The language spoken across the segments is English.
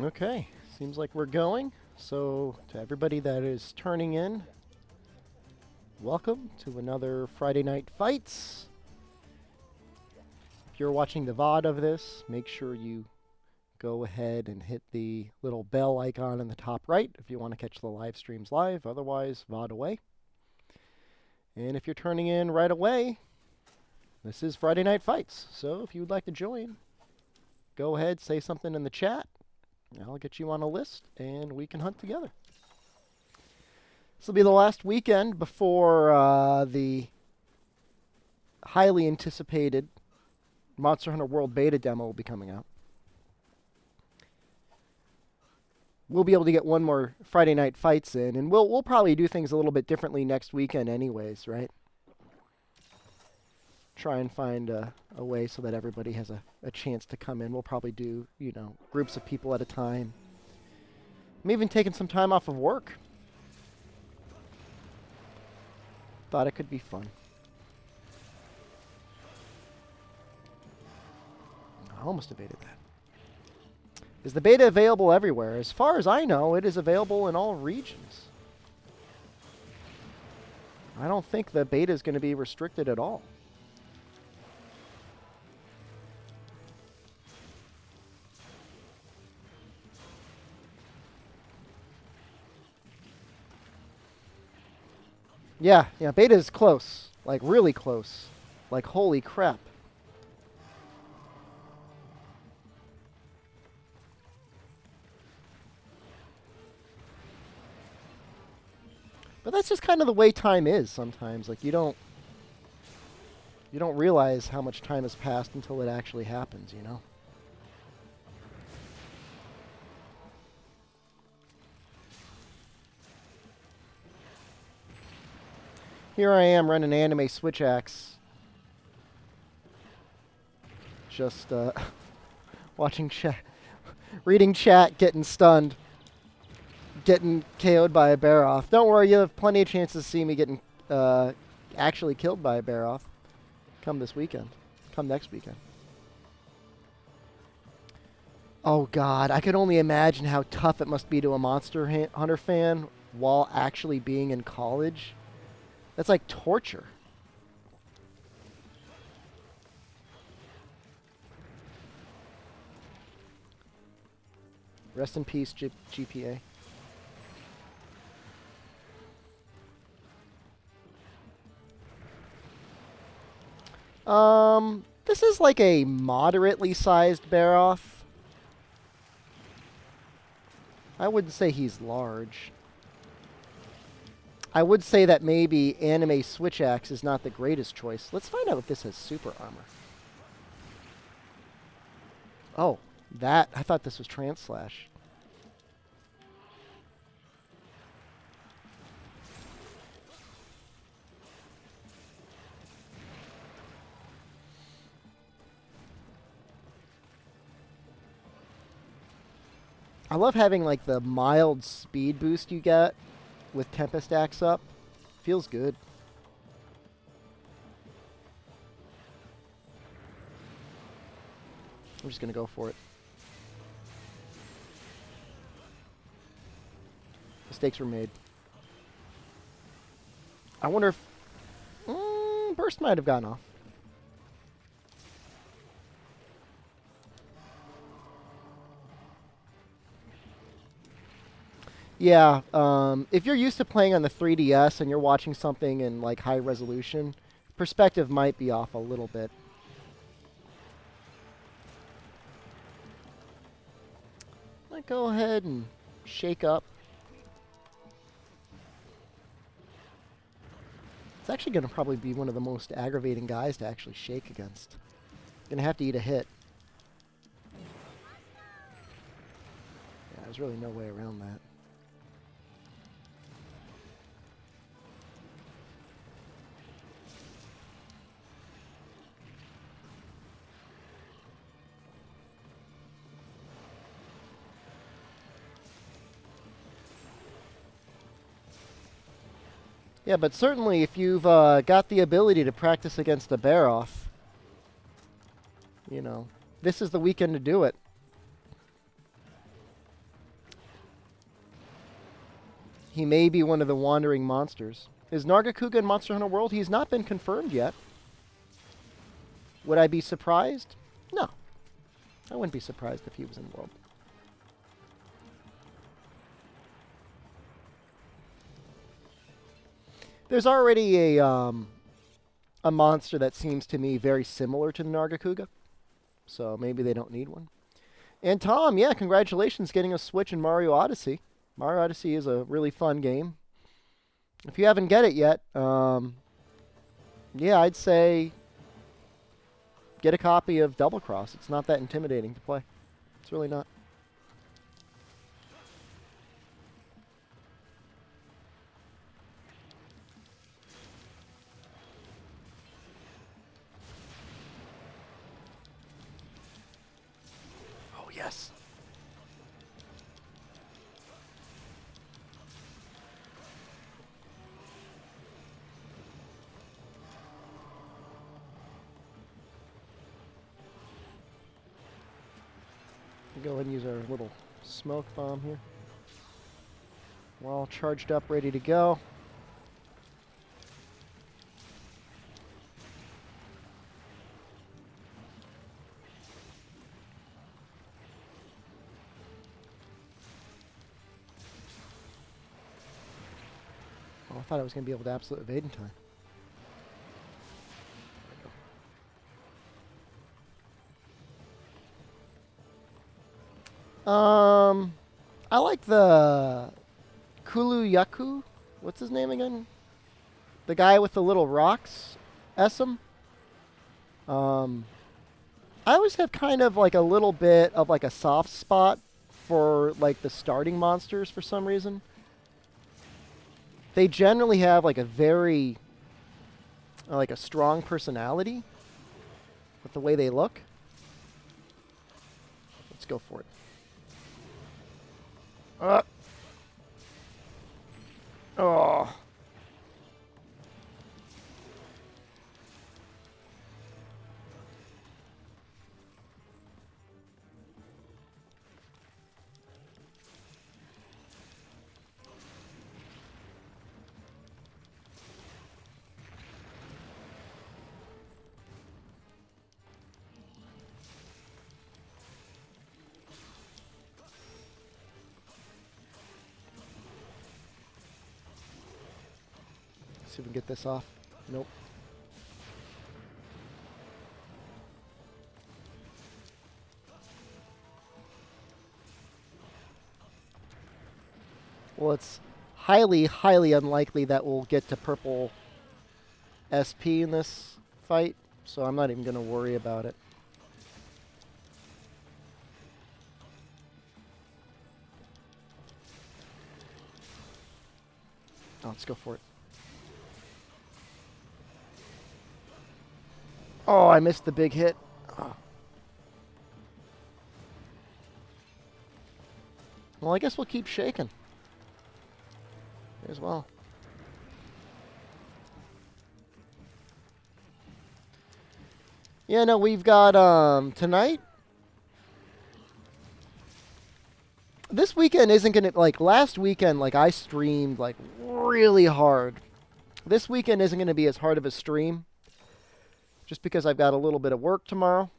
Okay, seems like we're going. So, to everybody that is turning in, welcome to another Friday Night Fights. If you're watching the VOD of this, make sure you go ahead and hit the little bell icon in the top right if you want to catch the live streams live. Otherwise, VOD away. And if you're turning in right away, this is Friday Night Fights. So, if you would like to join, go ahead, say something in the chat. I'll get you on a list, and we can hunt together. This will be the last weekend before the highly anticipated Monster Hunter World Beta demo will be coming out. We'll be able to get one more Friday Night Fights in, and we'll probably do things a little bit differently next weekend anyways, right? Try and find a way so that everybody has a chance to come in. We'll probably do, groups of people at a time. I'm even taking some time off of work. Thought it could be fun. I almost evaded that. Is the beta available everywhere? As far as I know, it is available in all regions. I don't think the beta is going to be restricted at all. Yeah, beta is close. Like, really close. Like, holy crap. But that's just kind of the way time is sometimes. Like, you don't realize how much time has passed until it actually happens, you know? Here I am running anime switch axe. Just watching chat, reading chat, getting stunned, getting KO'd by a Baroth. Don't worry, you'll have plenty of chances to see me getting actually killed by a Baroth come next weekend. Oh god, I could only imagine how tough it must be to a Monster Hunter fan while actually being in college. That's like torture. Rest in peace, GPA. This is like a moderately sized Baroth. I wouldn't say he's large. I would say that maybe anime switch axe is not the greatest choice. Let's find out if this has super armor. Oh, I thought this was trans slash. I love having like the mild speed boost you get with Tempest Axe up. Feels good. I'm just going to go for it. Mistakes were made. I wonder if... Burst might have gone off. Yeah, if you're used to playing on the 3DS and you're watching something in like high resolution, perspective might be off a little bit. Might go ahead and shake up. It's actually going to probably be one of the most aggravating guys to actually shake against. Going to have to eat a hit. Yeah, there's really no way around that. Yeah, but certainly if you've got the ability to practice against a Baroth, this is the weekend to do it. He may be one of the wandering monsters. Is Nargacuga in Monster Hunter World? He's not been confirmed yet. Would I be surprised? No. I wouldn't be surprised if he was in World. There's already a monster that seems to me very similar to the Nargacuga. So maybe they don't need one. And Tom, yeah, congratulations getting a Switch in Mario Odyssey. Mario Odyssey is a really fun game. If you haven't get it yet, yeah, I'd say get a copy of Double Cross. It's not that intimidating to play. It's really not. Oh, yes. Go ahead and use our little smoke bomb here. We're all charged up, ready to go. Oh, I thought I was going to be able to absolute evade in time. I like the Kulu-Yaku. What's his name again? The guy with the little rocks. Essam. I always have kind of like a little bit of like a soft spot for like the starting monsters for some reason. They generally have like a very like a strong personality with the way they look. Let's go for it. Oh. See if we can get this off. Nope. Well, it's highly, highly unlikely that we'll get to purple SP in this fight, so I'm not even going to worry about it. Oh, let's go for it. Oh, I missed the big hit. Oh. Well, I guess we'll keep shaking. As well. Yeah, no, we've got tonight. This weekend isn't gonna like last weekend. Like I streamed like really hard. This weekend isn't gonna be as hard of a stream, just because I've got a little bit of work tomorrow.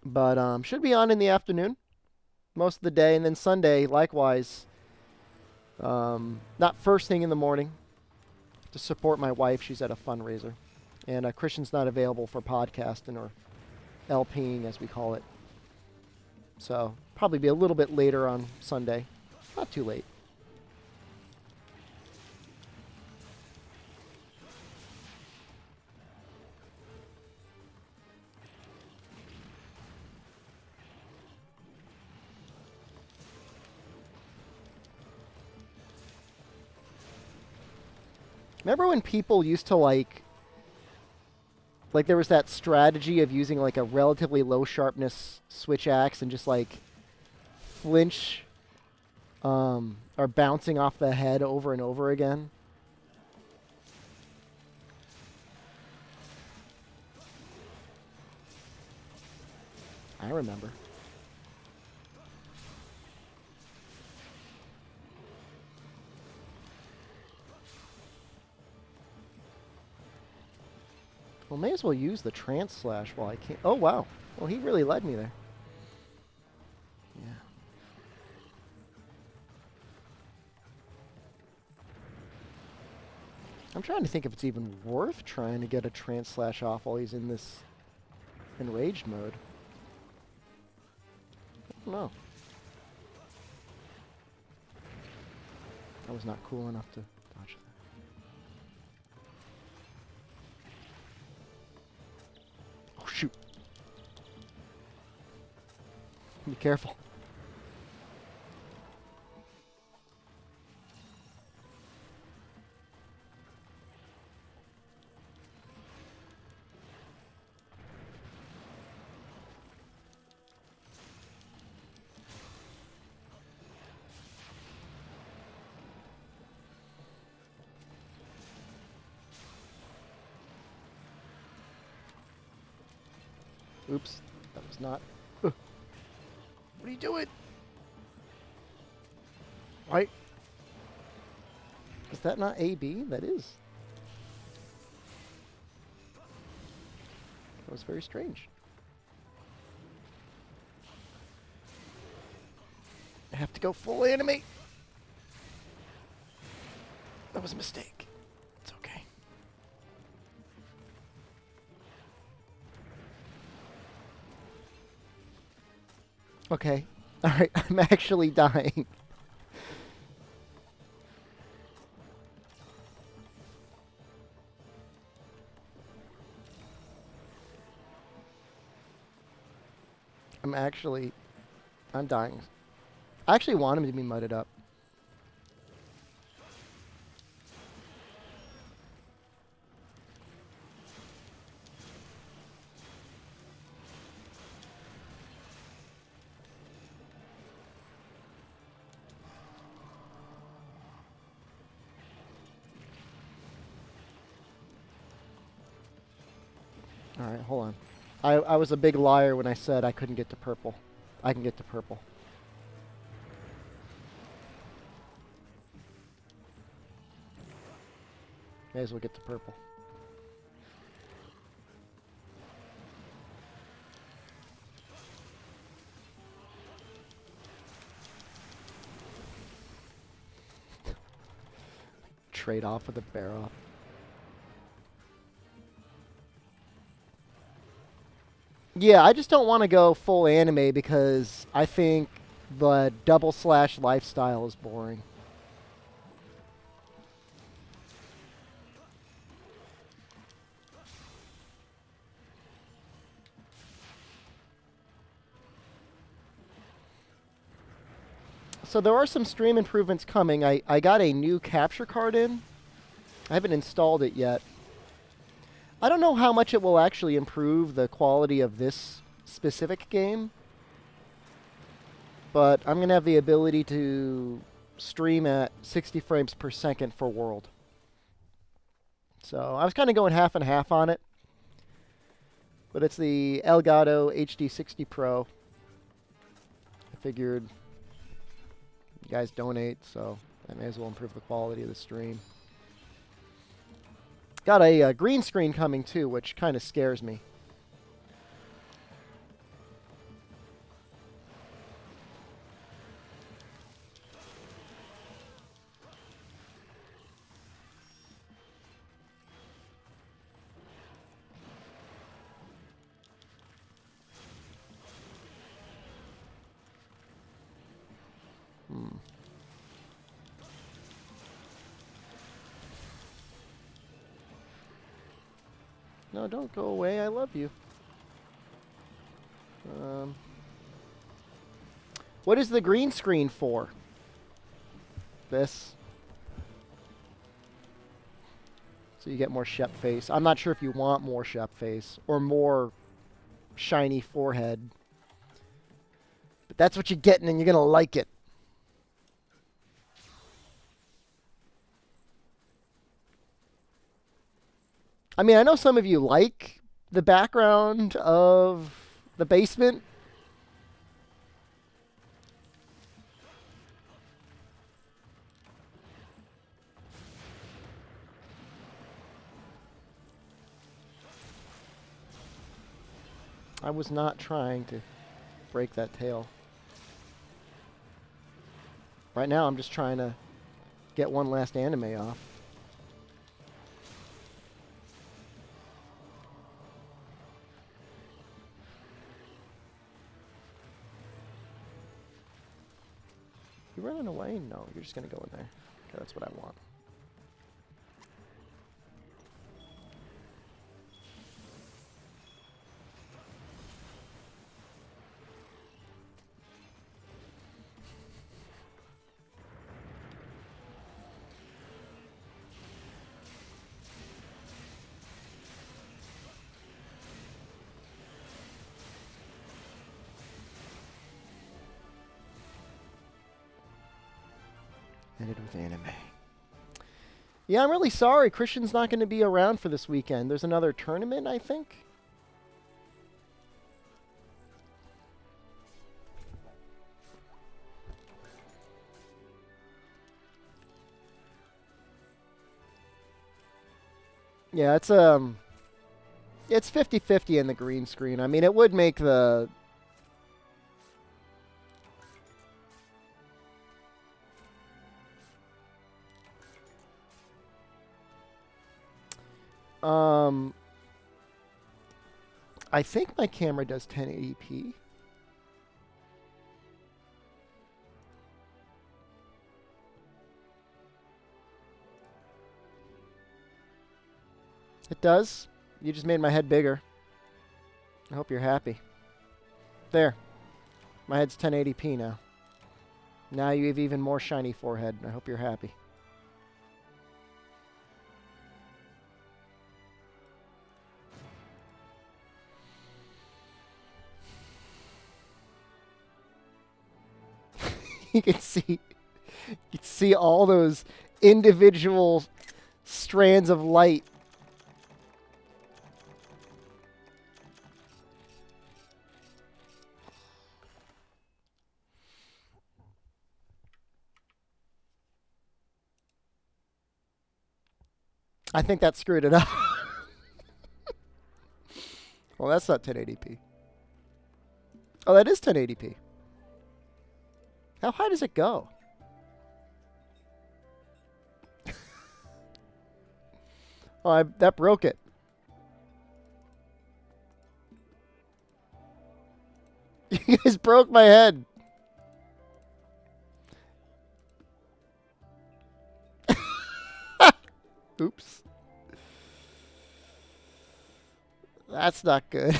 But should be on in the afternoon, most of the day, and then Sunday likewise. Not first thing in the morning, to support my wife. She's at a fundraiser. And Christian's not available for podcasting or LPing, as we call it. So probably be a little bit later on Sunday. Not too late. Remember when people used to like there was that strategy of using like a relatively low sharpness switch axe and just like flinch or bouncing off the head over and over again? I remember. Well, may as well use the trance slash while I can't. Oh, wow. Well, he really led me there. Yeah. I'm trying to think if it's even worth trying to get a trance slash off while he's in this enraged mode. I don't know. That was not cool enough to dodge that. Oh, shoot. Be careful. Oops, that was not. What are you doing? Why? Is that not AB? That is. That was very strange. I have to go full animate. That was a mistake. It's okay. Okay. Alright, I'm actually dying. I'm dying. I actually want him to be mudded up. Alright, hold on. I was a big liar when I said I couldn't get to purple. I can get to purple. May as well get to purple. Trade off with a bear off. Yeah, I just don't want to go full anime because I think the double slash lifestyle is boring. So there are some stream improvements coming. I got a new capture card in. I haven't installed it yet. I don't know how much it will actually improve the quality of this specific game, but I'm going to have the ability to stream at 60 frames per second for World. So I was kind of going half and half on it, but it's the Elgato HD60 Pro. I figured you guys donate, so I may as well improve the quality of the stream. Got a green screen coming too, which kind of scares me. No, don't go away. I love you. What is the green screen for? This. So you get more Shep face. I'm not sure if you want more Shep face or more shiny forehead. But that's what you're getting, and you're going to like it. I mean, I know some of you like the background of the basement. I was not trying to break that tail. Right now I'm just trying to get one last anime off. You running away? No, you're just going to go in there. Okay, that's what I want. Ended with anime. Yeah, I'm really sorry. Christian's not going to be around for this weekend. There's another tournament, I think. Yeah, it's 50-50 in the green screen. I mean, it would make the I think my camera does 1080p. It does. You just made my head bigger. I hope you're happy. There. My head's 1080p now. Now you have even more shiny forehead. I hope you're happy. You can see all those individual strands of light. I think that screwed it up. Well, that's not 1080p. Oh, that is 1080p. How high does it go? Oh, that broke it. You guys broke my head. Oops. That's not good.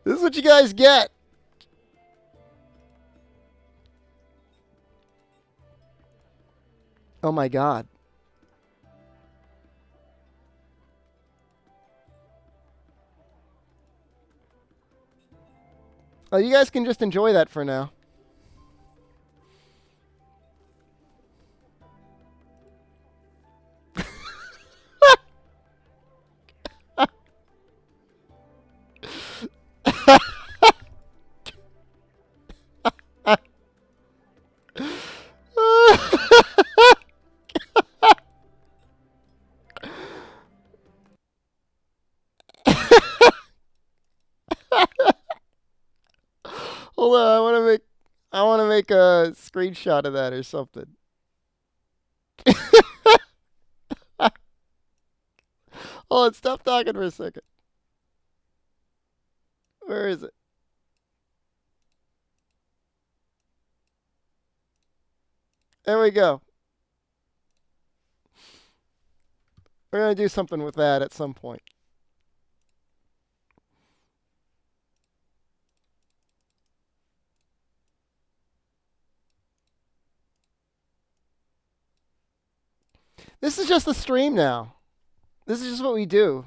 This is what you guys get. Oh my god. Oh, you guys can just enjoy that for now. Hold on, I want to make a screenshot of that or something. Hold on, stop talking for a second. Where is it? There we go. We're going to do something with that at some point. This is just the stream now. This is just what we do.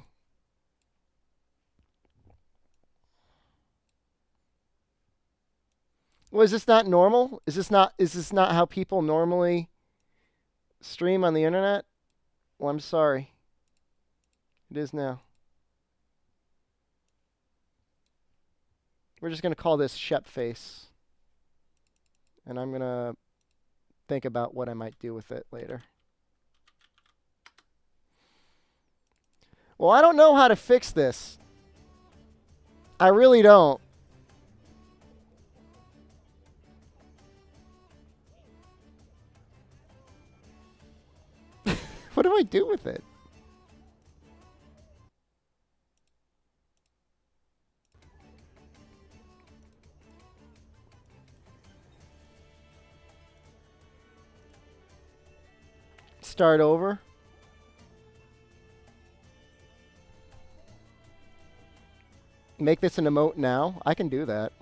Well, is this not normal? Is this not how people normally stream on the internet? Well, I'm sorry. It is now. We're just going to call this Shep Face. And I'm going to think about what I might do with it later. Well, I don't know how to fix this. I really don't. What do I do with it? Start over. Make this an emote now. I can do that.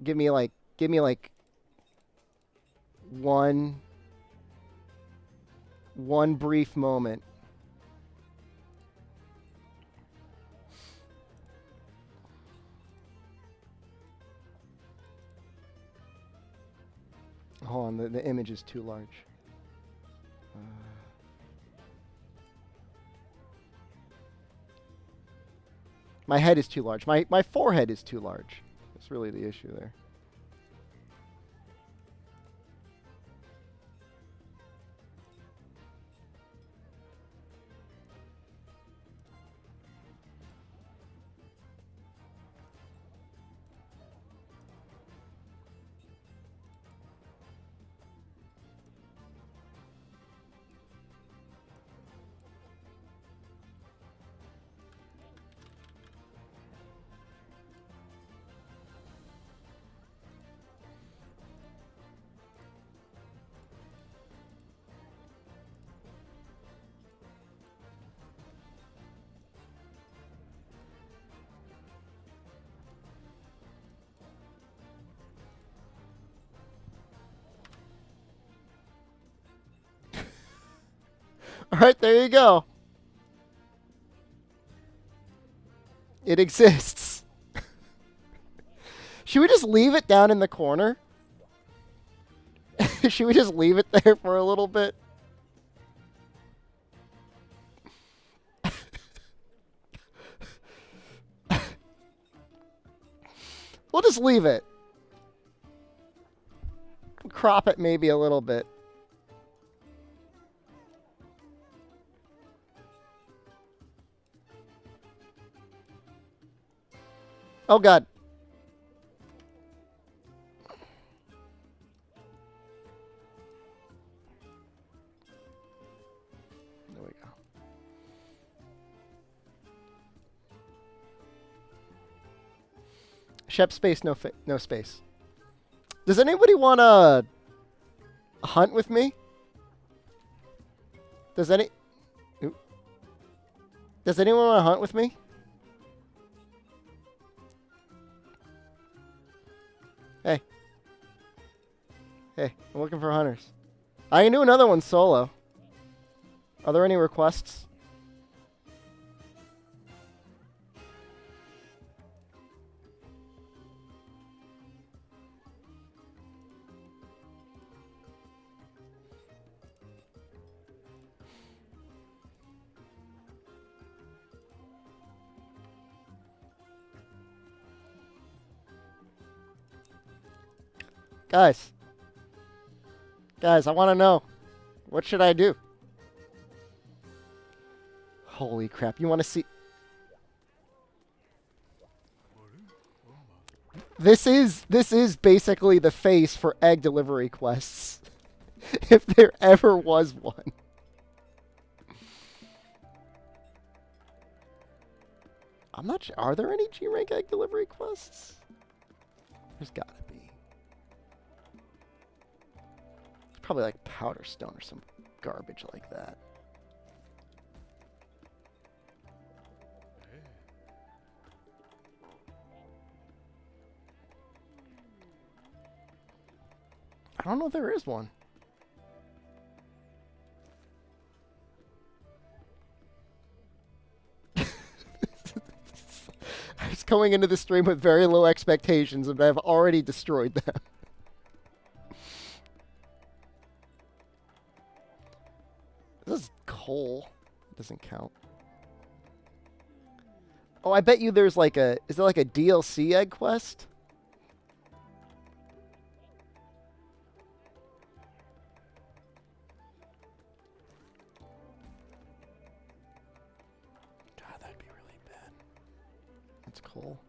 Give me like one brief moment. Hold on, the image is too large. My head is too large. My forehead is too large. That's really the issue there. All right, there you go. It exists. Should we just leave it down in the corner? Should we just leave it there for a little bit? We'll just leave it. Crop it maybe a little bit. Oh, God. There we go. Shep space, no space. Does anybody want to hunt with me? Does anyone want to hunt with me? Hey, I'm looking for hunters. I can do another one solo. Are there any requests? Guys, I want to know. What should I do? Holy crap, you want to see... This is basically the face for egg delivery quests. If there ever was one. I'm not sure. Are there any G-rank egg delivery quests? There's gotta be. Probably like Powder Stone or some garbage like that. I don't know if there is one. I was going into the stream with very low expectations, and I've already destroyed them. This is coal. Doesn't count. Oh, I bet you there's like a... Is there like a DLC egg quest? God, that'd be really bad. That's cool.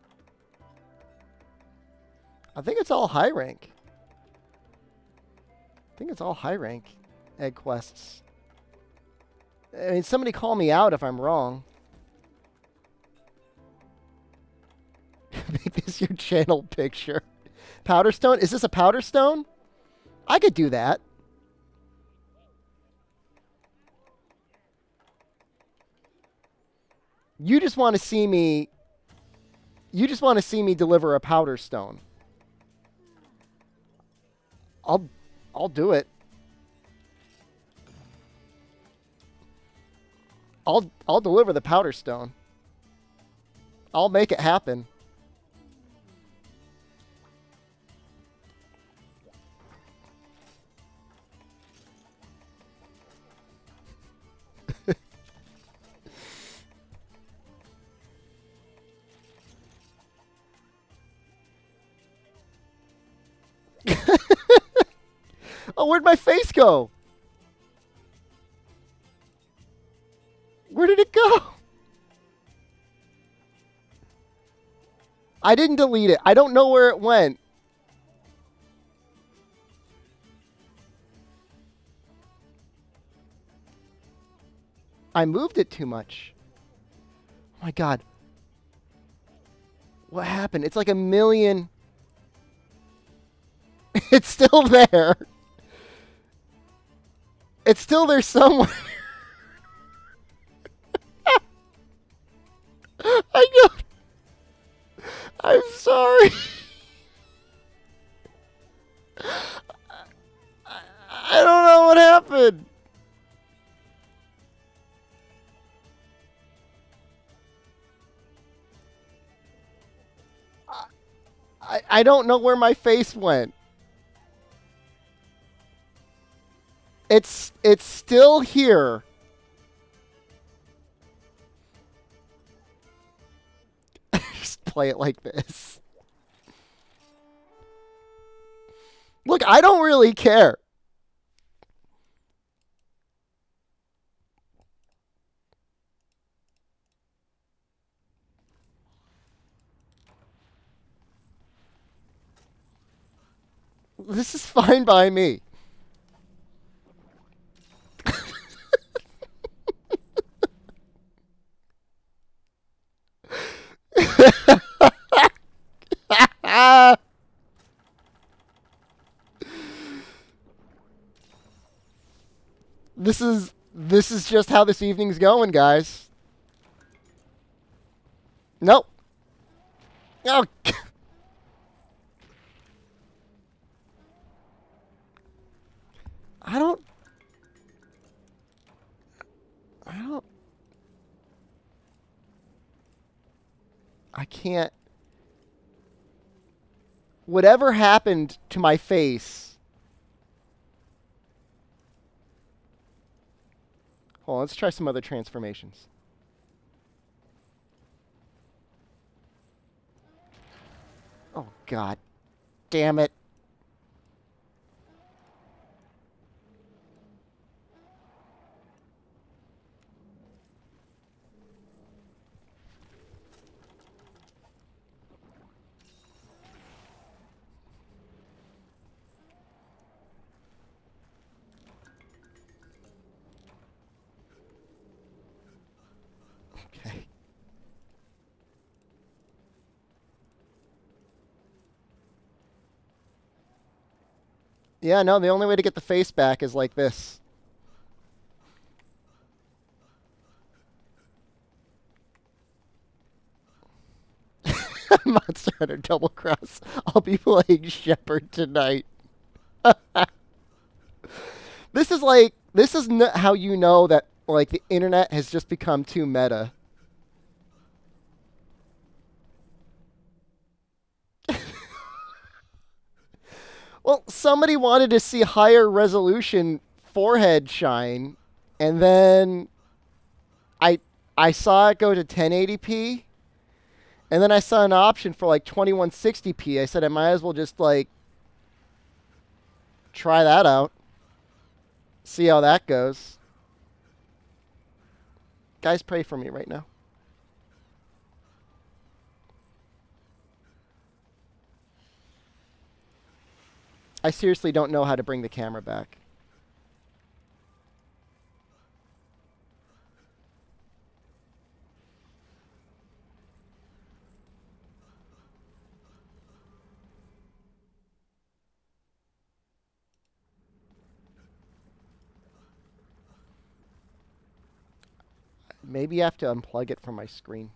I think it's all high rank. I think it's all high rank egg quests. I mean, somebody call me out if I'm wrong. Make this your channel picture. Powder stone? Is this a powder stone? I could do that. You just want to see me... You just want to see me deliver a powder stone. I'll do it. I'll deliver the powder stone. I'll make it happen. Oh, where'd my face go? Where did it go? I didn't delete it. I don't know where it went. I moved it too much. Oh my God. What happened? It's like a million. It's still there. It's still there somewhere. I know. I'm sorry. I don't know what happened. I don't know where my face went. It's still here. Just play it like this. Look, I don't really care. This is fine by me. This is just how this evening's going, guys. Nope. Oh. I don't. I can't. Whatever happened to my face? Hold on, let's try some other transformations. Oh, God damn it. Okay. Yeah, no, the only way to get the face back is like this. Monster Hunter Double Cross. I'll be playing Shepherd tonight. This is how you know that like the internet has just become too meta. Well, somebody wanted to see higher resolution forehead shine, And then I I saw it go to 1080p, and then I saw an option for like 2160p. I said I might as well just like try that out, see how that goes. Guys, pray for me right now. I seriously don't know how to bring the camera back. Maybe I have to unplug it from my screen.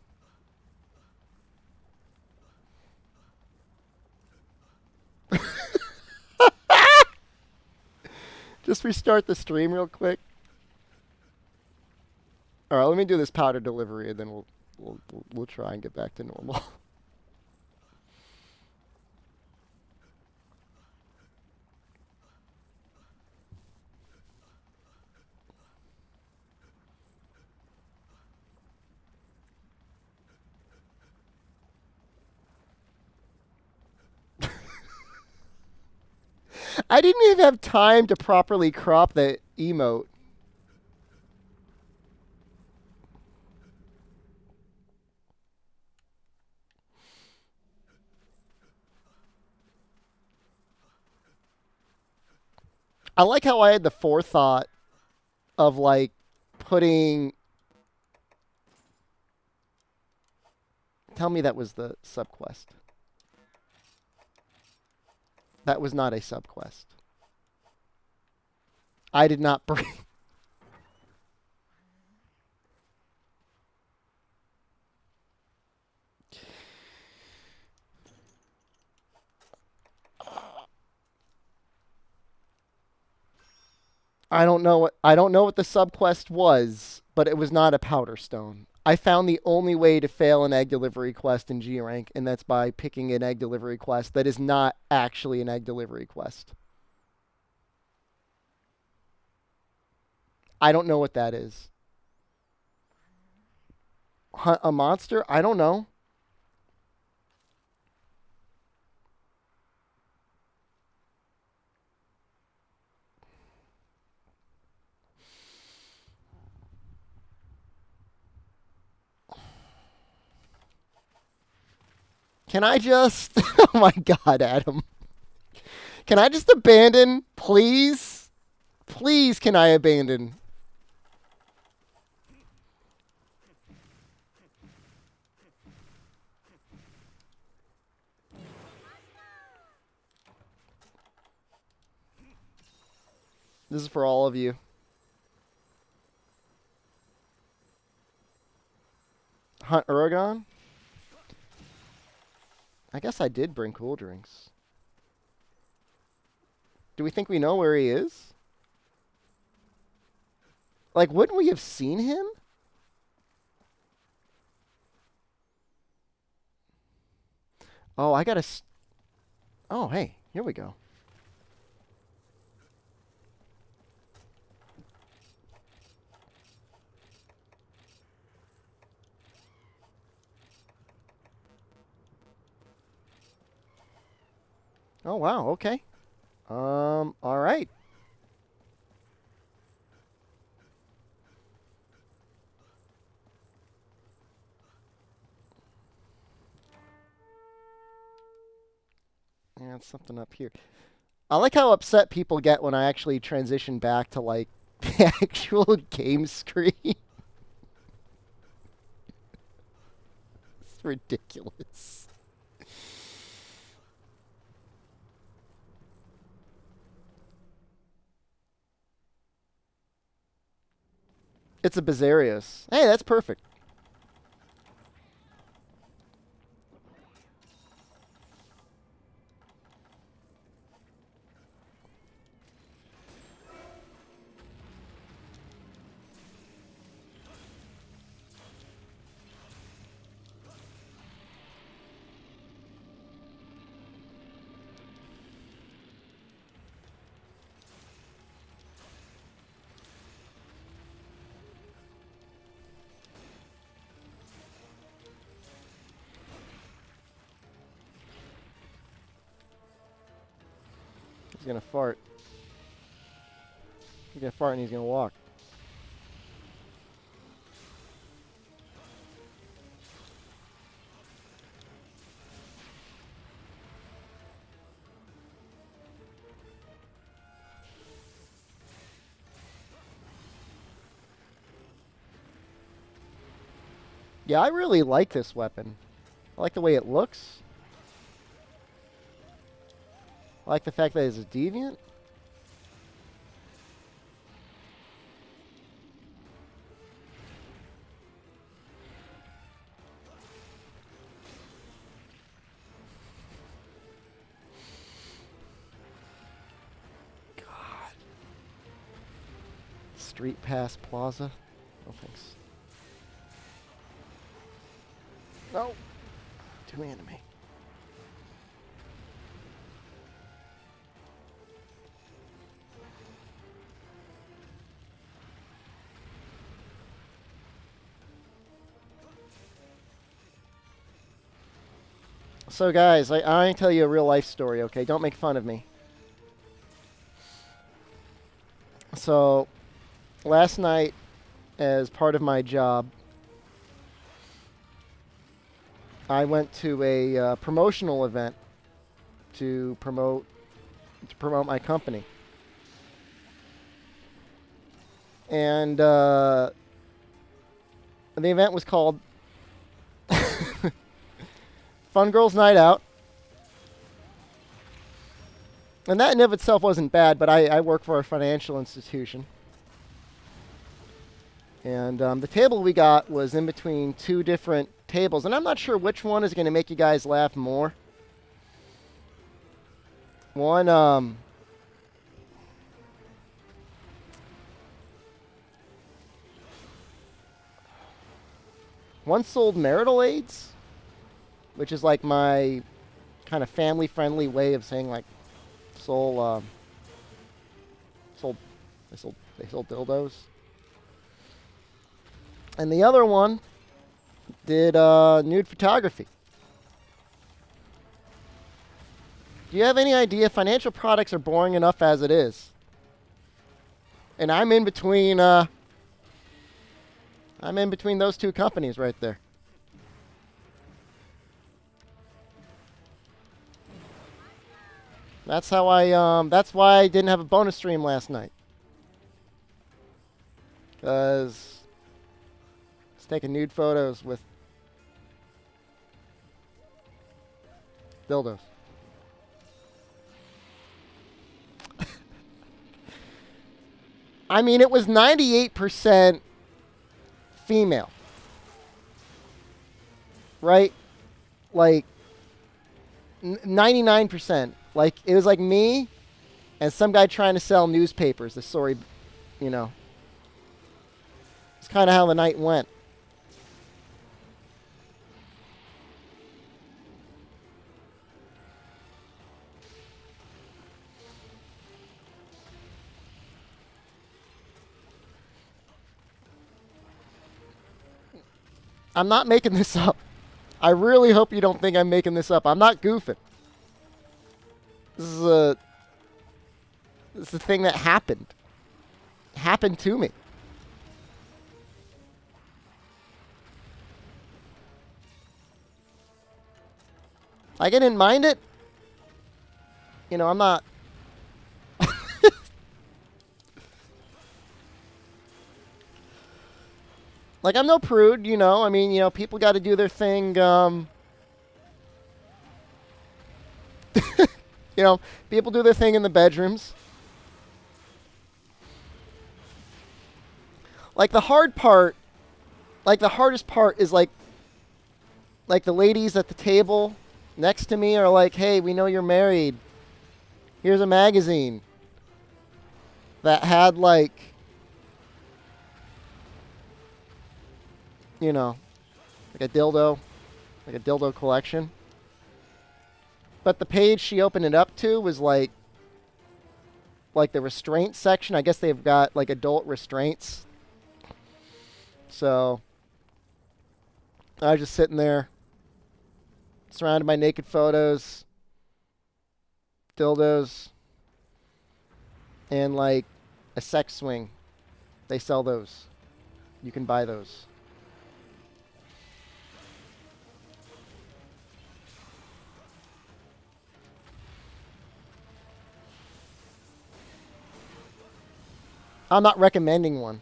Just restart the stream real quick. All right, let me do this powder delivery, and then we'll try and get back to normal. I didn't even have time to properly crop the emote. I like how I had the forethought of like putting. Tell me that was the subquest. That was not a subquest. I did not bring. I don't know what the subquest was, but it was not a powder stone. I found the only way to fail an egg delivery quest in G rank, and that's by picking an egg delivery quest that is not actually an egg delivery quest. I don't know what that is. Hunt a monster? I don't know. Can I just. Oh my god, Adam. Can I just abandon? Please? Please, can I abandon? This is for all of you. Hunt Uragon? I guess I did bring cool drinks. Do we think we know where he is? Like, wouldn't we have seen him? Oh, I gotta. Oh, hey, here we go. Oh, wow, okay. All right. Yeah, it's something up here. I like how upset people get when I actually transition back to, like, the actual game screen. It's ridiculous. It's a Bizarius. Hey, that's perfect. He's gonna fart. He's gonna fart and he's gonna walk. Yeah, I really like this weapon. I like the way it looks. I like the fact that it's a deviant. God. Street Pass Plaza. No thanks. No. Too anime. So guys, I tell you a real life story, okay? Don't make fun of me. So, last night, as part of my job, I went to a promotional event to promote my company, and the event was called Fun Girls Night Out. And that in of itself wasn't bad, but I work for a financial institution. And the table we got was in between two different tables. And I'm not sure which one is going to make you guys laugh more. One sold marital aids, which is like my kind of family-friendly way of saying like sold dildos. And the other one did nude photography. Do you have any idea? Financial products are boring enough as it is. And I'm in between those two companies right there. That's how that's why I didn't have a bonus stream last night. Cuz I was taking nude photos with dildos. I mean, it was 98% female. Right? Like 99%. Like it was like me and some guy trying to sell newspapers. The story, you know. It's kind of how the night went. I'm not making this up. I really hope you don't think I'm making this up. I'm not goofing. This is a thing that happened. Happened to me. Like, I didn't mind it. You know, I'm not. Like, I'm no prude, you know. I mean, you know, people got to do their thing. You know, people do their thing in the bedrooms. Like, the hardest part is like the ladies at the table next to me are like, hey, we know you're married. Here's a magazine that had like, you know, like a dildo collection. But the page she opened it up to was like the restraint section. I guess they've got like adult restraints. So I was just sitting there, surrounded by naked photos, dildos, and like a sex swing. They sell those. You can buy those. I'm not recommending one.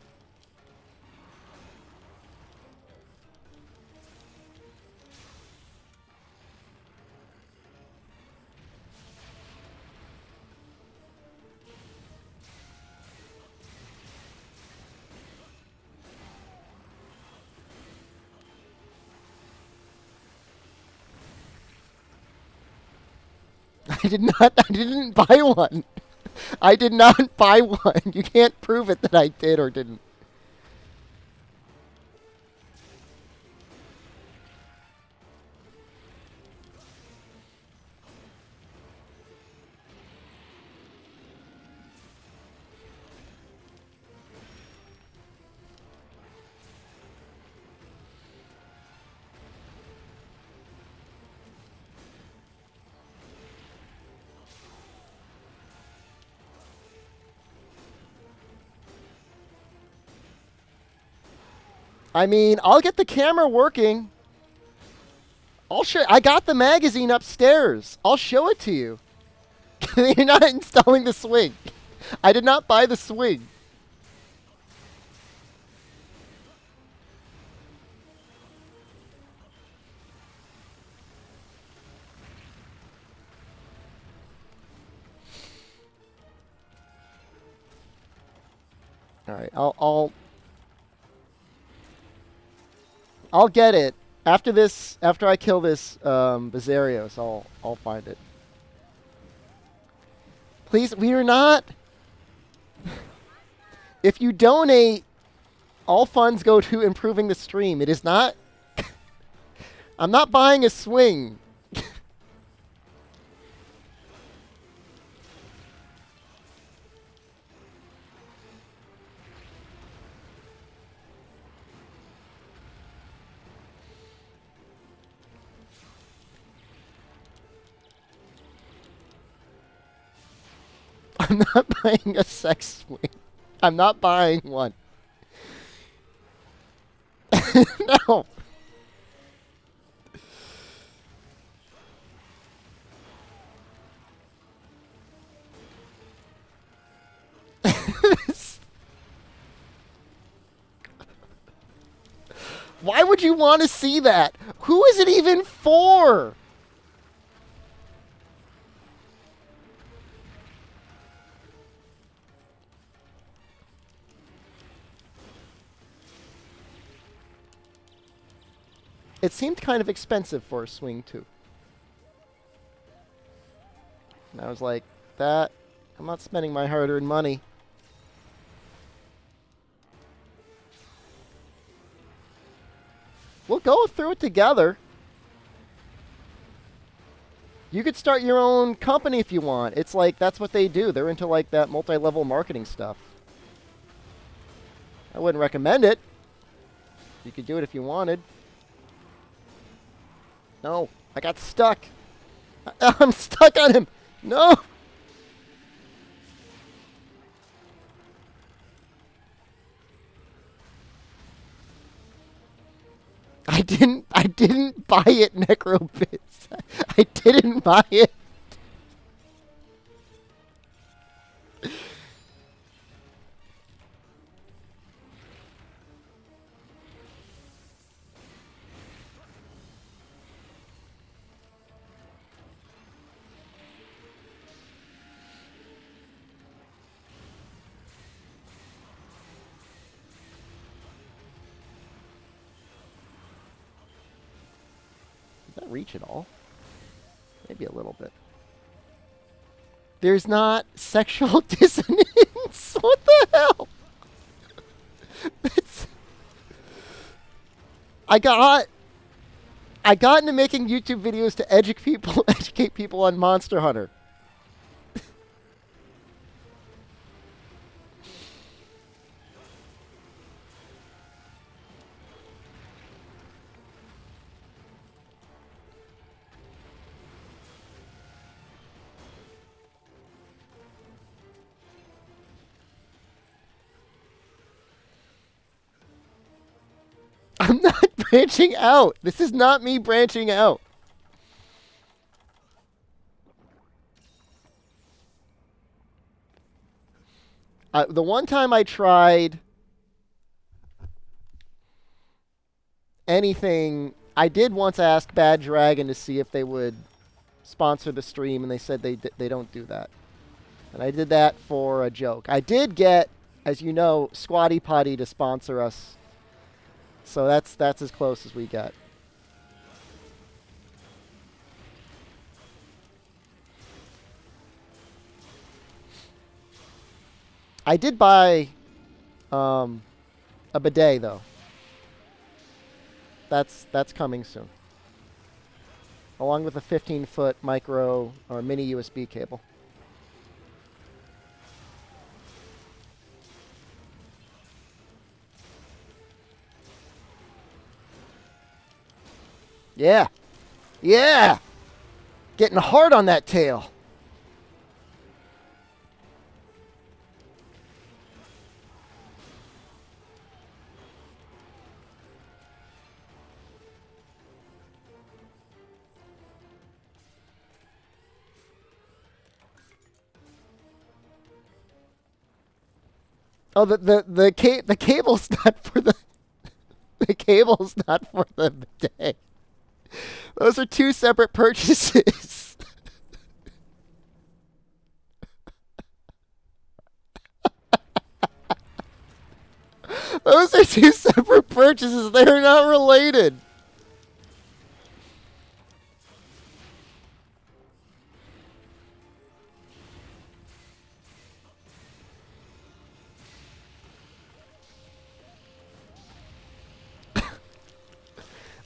I did not. I didn't buy one. I did not buy one. You can't prove it that I did or didn't. I mean, I'll get the camera working. I'll show. I got the magazine upstairs. I'll show it to you. You're not installing the swing. I did not buy the swing. All right, I'll get it after this. After I kill this Bazarios, I'll find it. Please, we are not. If you donate, all funds go to improving the stream. It is not. I'm not buying a swing. I'm not buying a sex swing. I'm not buying one. No. Why would you want to see that? Who is it even for? It seemed kind of expensive for a swing, too. And I was like, that, I'm not spending my hard-earned money. We'll go through it together. You could start your own company if you want. It's like, that's what they do. They're into like that multi-level marketing stuff. I wouldn't recommend it. You could do it if you wanted. No, I got stuck. I'm stuck on him. No. I didn't buy it, Necrobits. I didn't buy it. Did that reach at all? Maybe a little bit. There's not sexual dissonance. What the hell? It's, I got into making YouTube videos to educate people on Monster Hunter. I'm not branching out. This is not me branching out. The one time I tried anything, I did once ask Bad Dragon to see if they would sponsor the stream, and they said they don't do that. And I did that for a joke. I did get, as you know, Squatty Potty to sponsor us. So that's as close as we get. I did buy a bidet, though. That's coming soon. Along with a 15-foot micro or mini USB cable. Yeah. Yeah. Getting hard on that tail. Oh, the cable's not for the cable's not for the bidet. Those are two separate purchases. Those are two separate purchases. They are not related.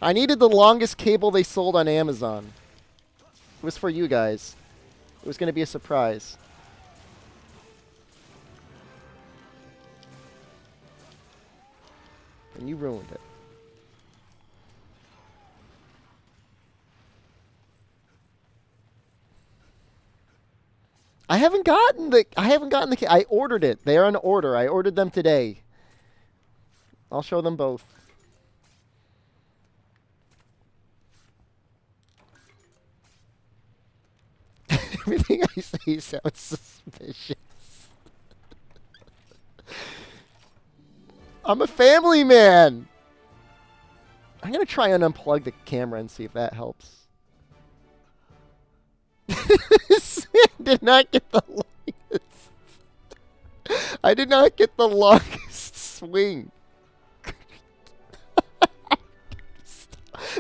I needed the longest cable they sold on Amazon. It was for you guys. It was going to be a surprise. And you ruined it. I haven't gotten the I ordered it. They are on order. I ordered them today. I'll show them both. Everything I say sounds suspicious. I'm a family man. I'm going to try and unplug the camera and see if that helps. Did not get the longest. I did not get the longest swing.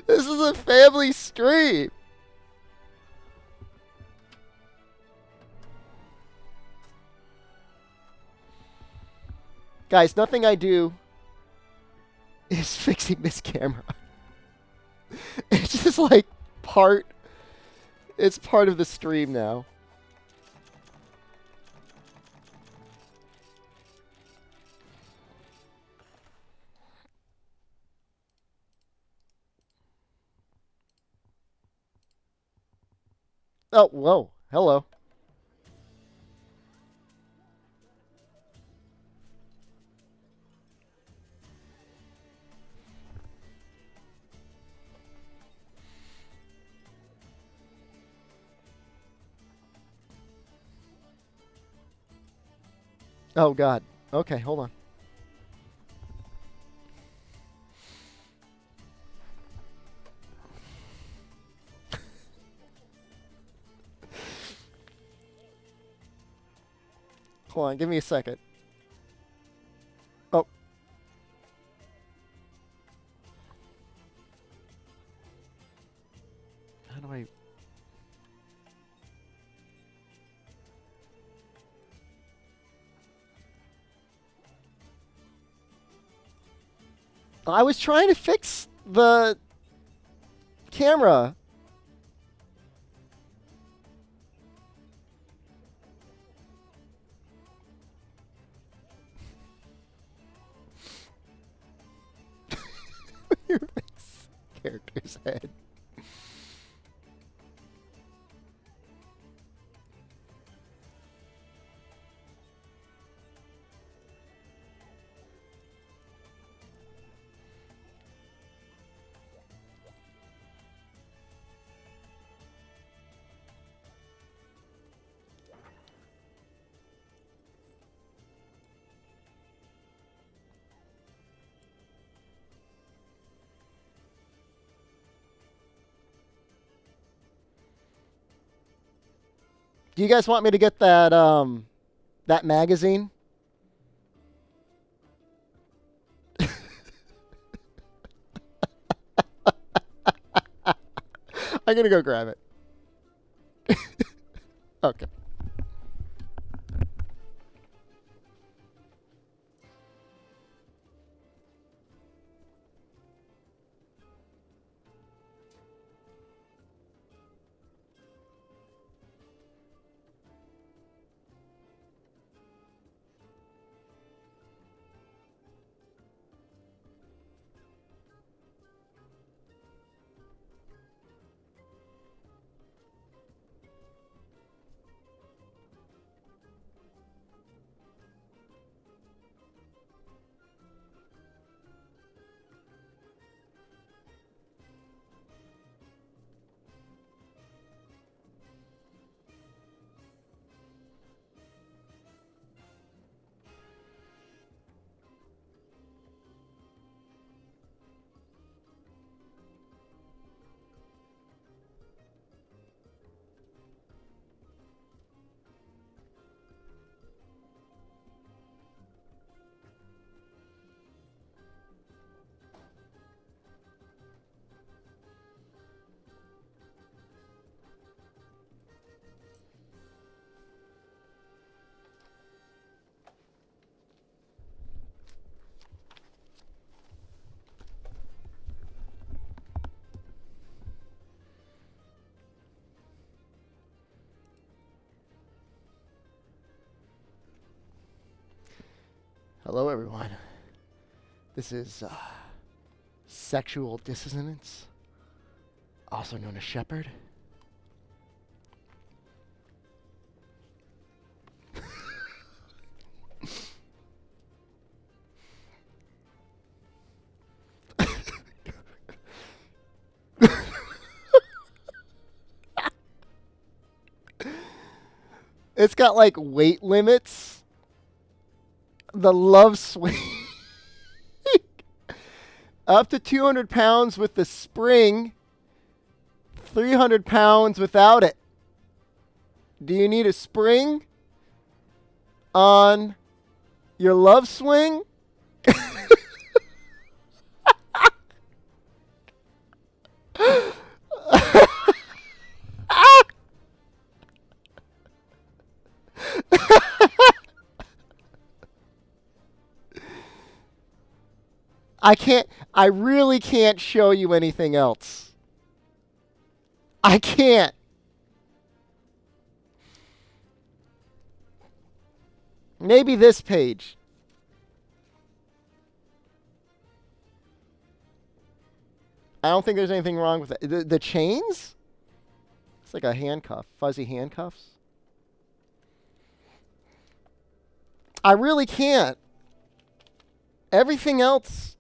This is a family stream. Guys, nothing I do is fixing this camera. It's just like it's part of the stream now. Oh, whoa. Hello. Oh, God. Okay, hold on. Hold on, give me a second. Oh. How do I... I was trying to fix the camera. Your face. Character's head. Do you guys want me to get that that magazine? I'm gonna go grab it. Okay. Hello, everyone. This is sexual dissonance, also known as shepherd. It's got like weight limits. The love swing. Up to 200 pounds with the spring. 300 pounds without it. Do you need a spring on your love swing? I really can't show you anything else. I can't. Maybe this page. I don't think there's anything wrong with it. The chains? It's like a handcuff, fuzzy handcuffs. I really can't. Everything else,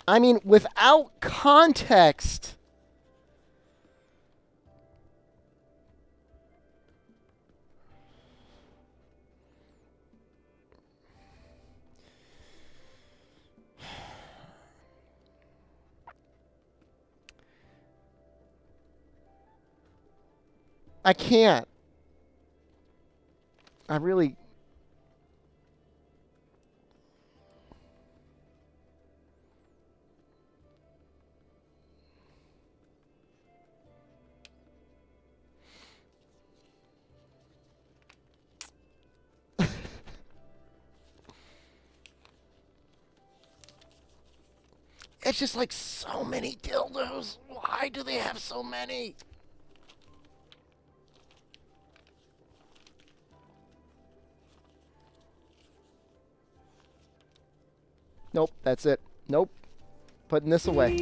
I mean, without context. I can't. I really. It's just like so many dildos. Why do they have so many? Nope, that's it. Nope. Putting this away.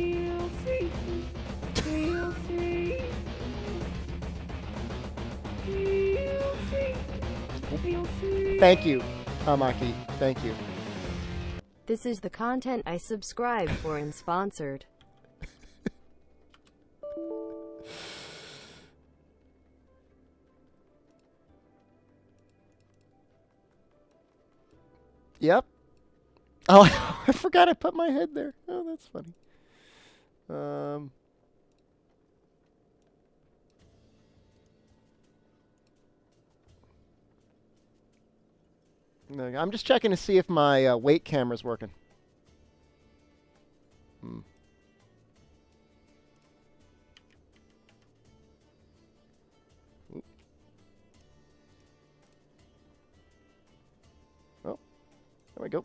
Thank you, Amaki. Thank you. This is the content I subscribe for and sponsored. Yep. Oh, I forgot I put my head there. Oh, that's funny. I'm just checking to see if my weight camera's working. Hmm. Oop. Oh, there we go.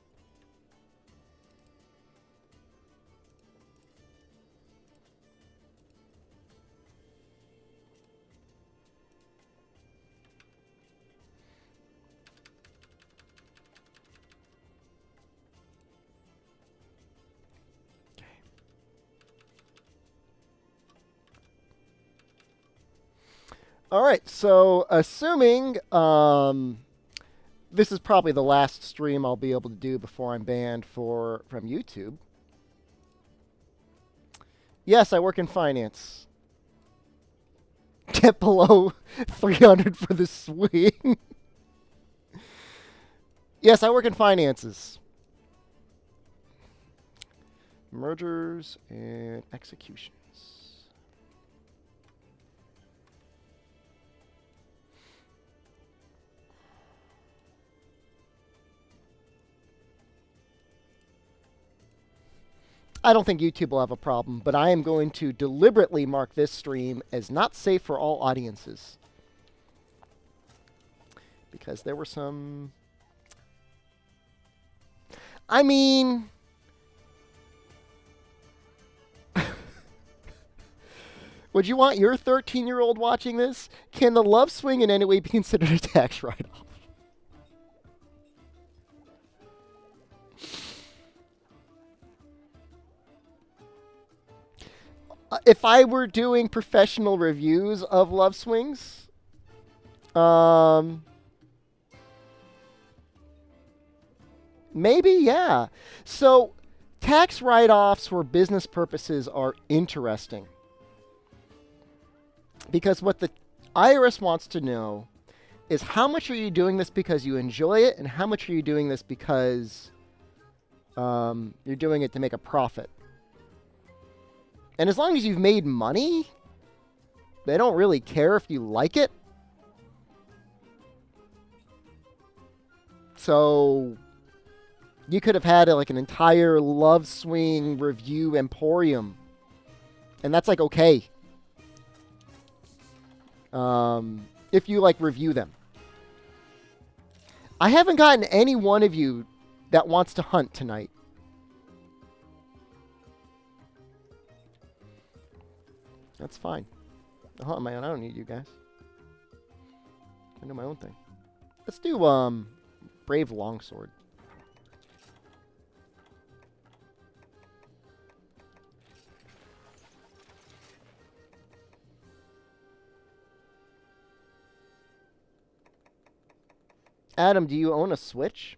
All right, so assuming this is probably the last stream I'll be able to do before I'm banned from YouTube. Yes, I work in finance. Get below 300 for the swing. Yes, I work in finances. Mergers and executions. I don't think YouTube will have a problem, but I am going to deliberately mark this stream as not safe for all audiences. Because there were some... I mean... Would you want your 13-year-old watching this? Can the love swing in any way be considered a tax write-off? If I were doing professional reviews of love swings, maybe, yeah. So, tax write-offs for business purposes are interesting. Because what the IRS wants to know is how much are you doing this because you enjoy it, and how much are you doing this because you're doing it to make a profit. And as long as you've made money, they don't really care if you like it. So you could have had like an entire love swing review emporium, and that's like okay. If you like review them. I haven't gotten any one of you that wants to hunt tonight. That's fine. I'll hunt on my own. I don't need you guys. I do my own thing. Let's do Brave Longsword. Adam, do you own a Switch?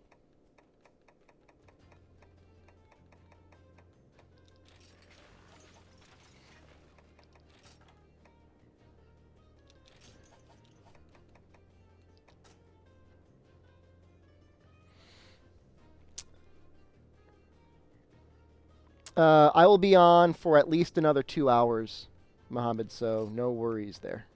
I will be on for at least another 2 hours, Mohammed, so no worries there.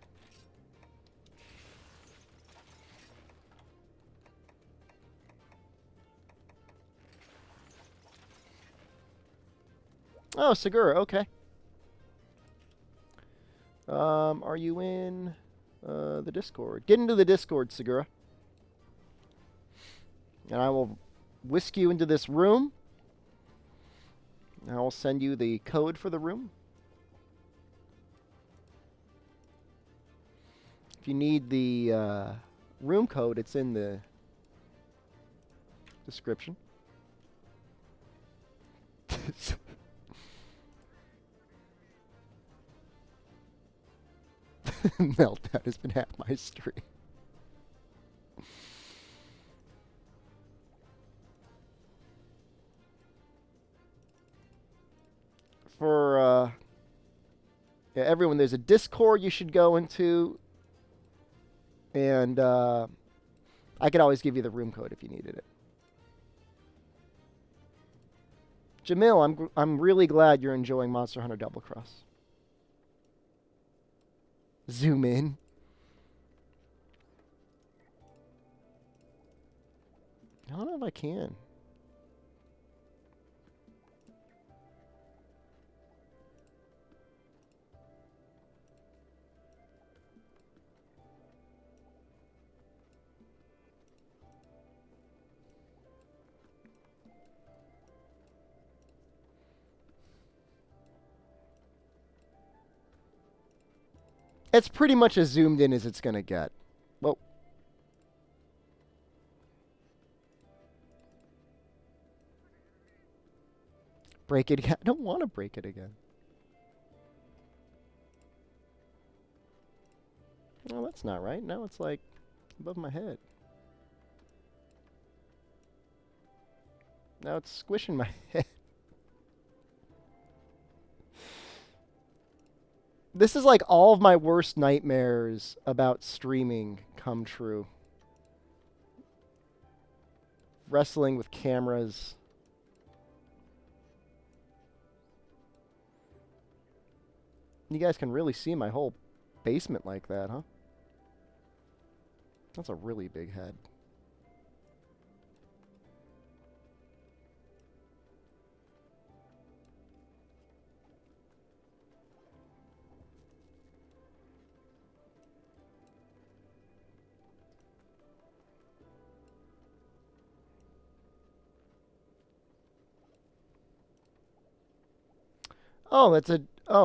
Oh, Segura, okay. Are you in the Discord? Get into the Discord, Segura. And I will whisk you into this room. And I will send you the code for the room. If you need the room code, it's in the description. Meltdown has been half my stream. For yeah, everyone, there's a Discord you should go into, and I could always give you the room code if you needed it. Jamil, I'm really glad you're enjoying Monster Hunter Double Cross. Zoom in. I don't know if I can. It's pretty much as zoomed in as it's going to get. Well, break it again. I don't want to break it again. No, that's not right. Now it's like above my head. Now it's squishing my head. This is like all of my worst nightmares about streaming come true. Wrestling with cameras. You guys can really see my whole basement like that, huh? That's a really big head.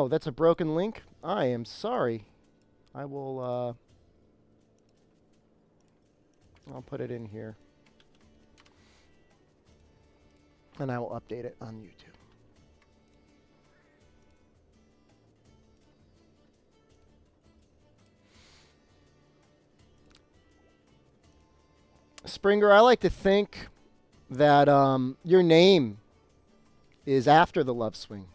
That's a broken link. I am sorry. I will I'll put it in here. And I will update it on YouTube. Springer, I like to think that your name is after the love swing.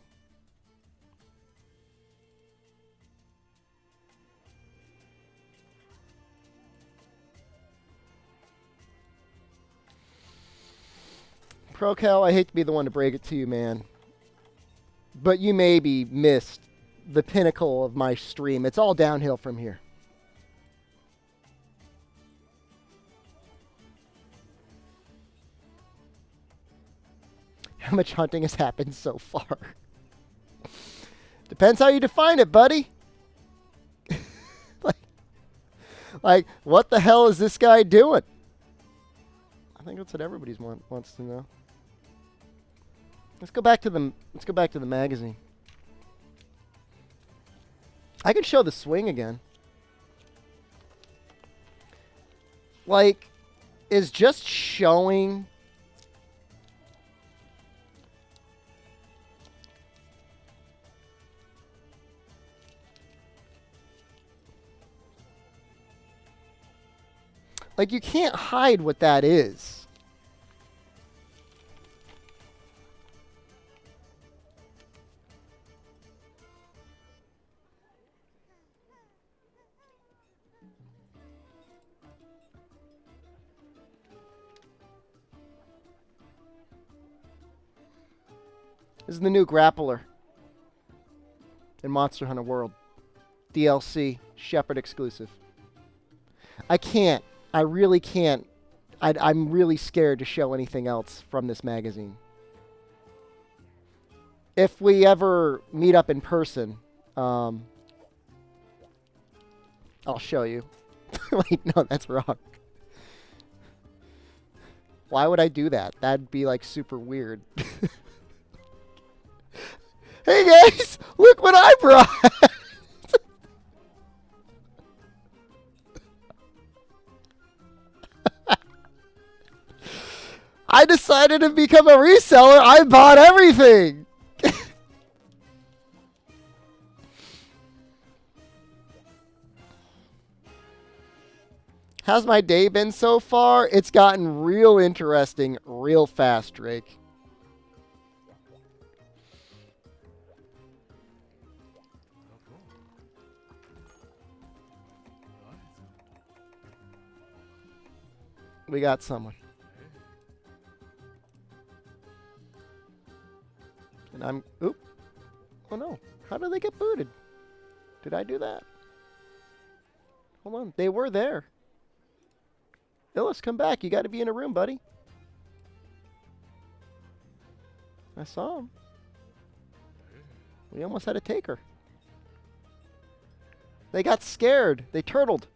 ProCal, I hate to be the one to break it to you, man. But you maybe missed the pinnacle of my stream. It's all downhill from here. How much hunting has happened so far? Depends how you define it, buddy. like, what the hell is this guy doing? I think that's what everybody wants to know. Let's go back to the magazine. I can show the swing again. Like, is just showing like, you can't hide what that is. This is the new grappler in Monster Hunter World. DLC, Shepherd exclusive. I can't. I really can't. I'm really scared to show anything else from this magazine. If we ever meet up in person, I'll show you. Wait, no, that's wrong. Why would I do that? That'd be like super weird. Hey guys, look what I brought! I decided to become a reseller. I bought everything. How's my day been so far? It's gotten real interesting real fast, Drake. We got someone. And I'm... Oop. Oh, no. How did they get booted? Did I do that? Hold on. They were there. Illis, come back. You got to be in a room, buddy. I saw him. We almost had to take her. They got scared. They turtled.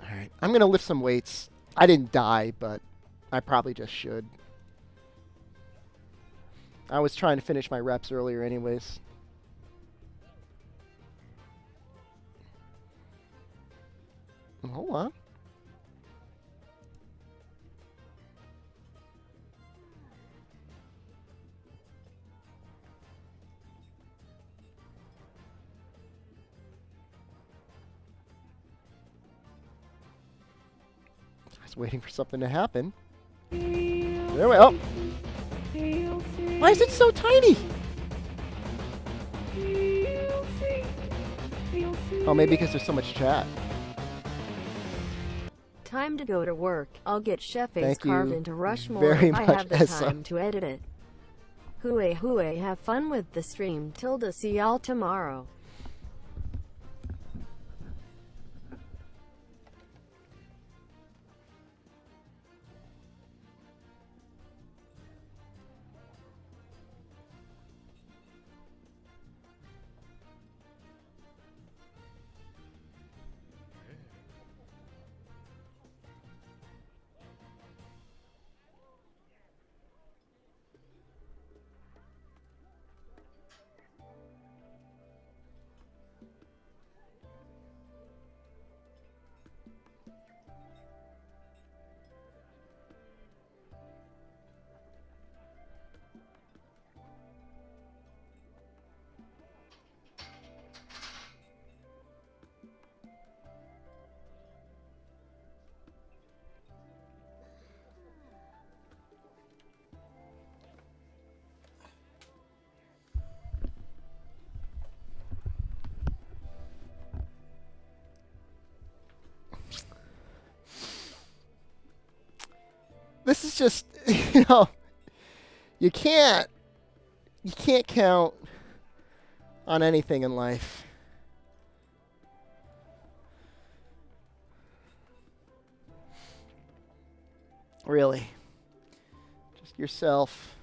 All right. I'm going to lift some weights. I didn't die, but I probably just should. I was trying to finish my reps earlier anyways. Hold on. I was waiting for something to happen. There we go. Why is it so tiny? Oh, maybe because there's so much chat. Time to go to work. I'll get Chef Ace Thank carved you into Rushmore very if I much, have the Essa. time to edit it. Hooey hooey, have fun with the stream. Tilda, see y'all tomorrow. This is just, you can't count on anything in life. Really. Just yourself,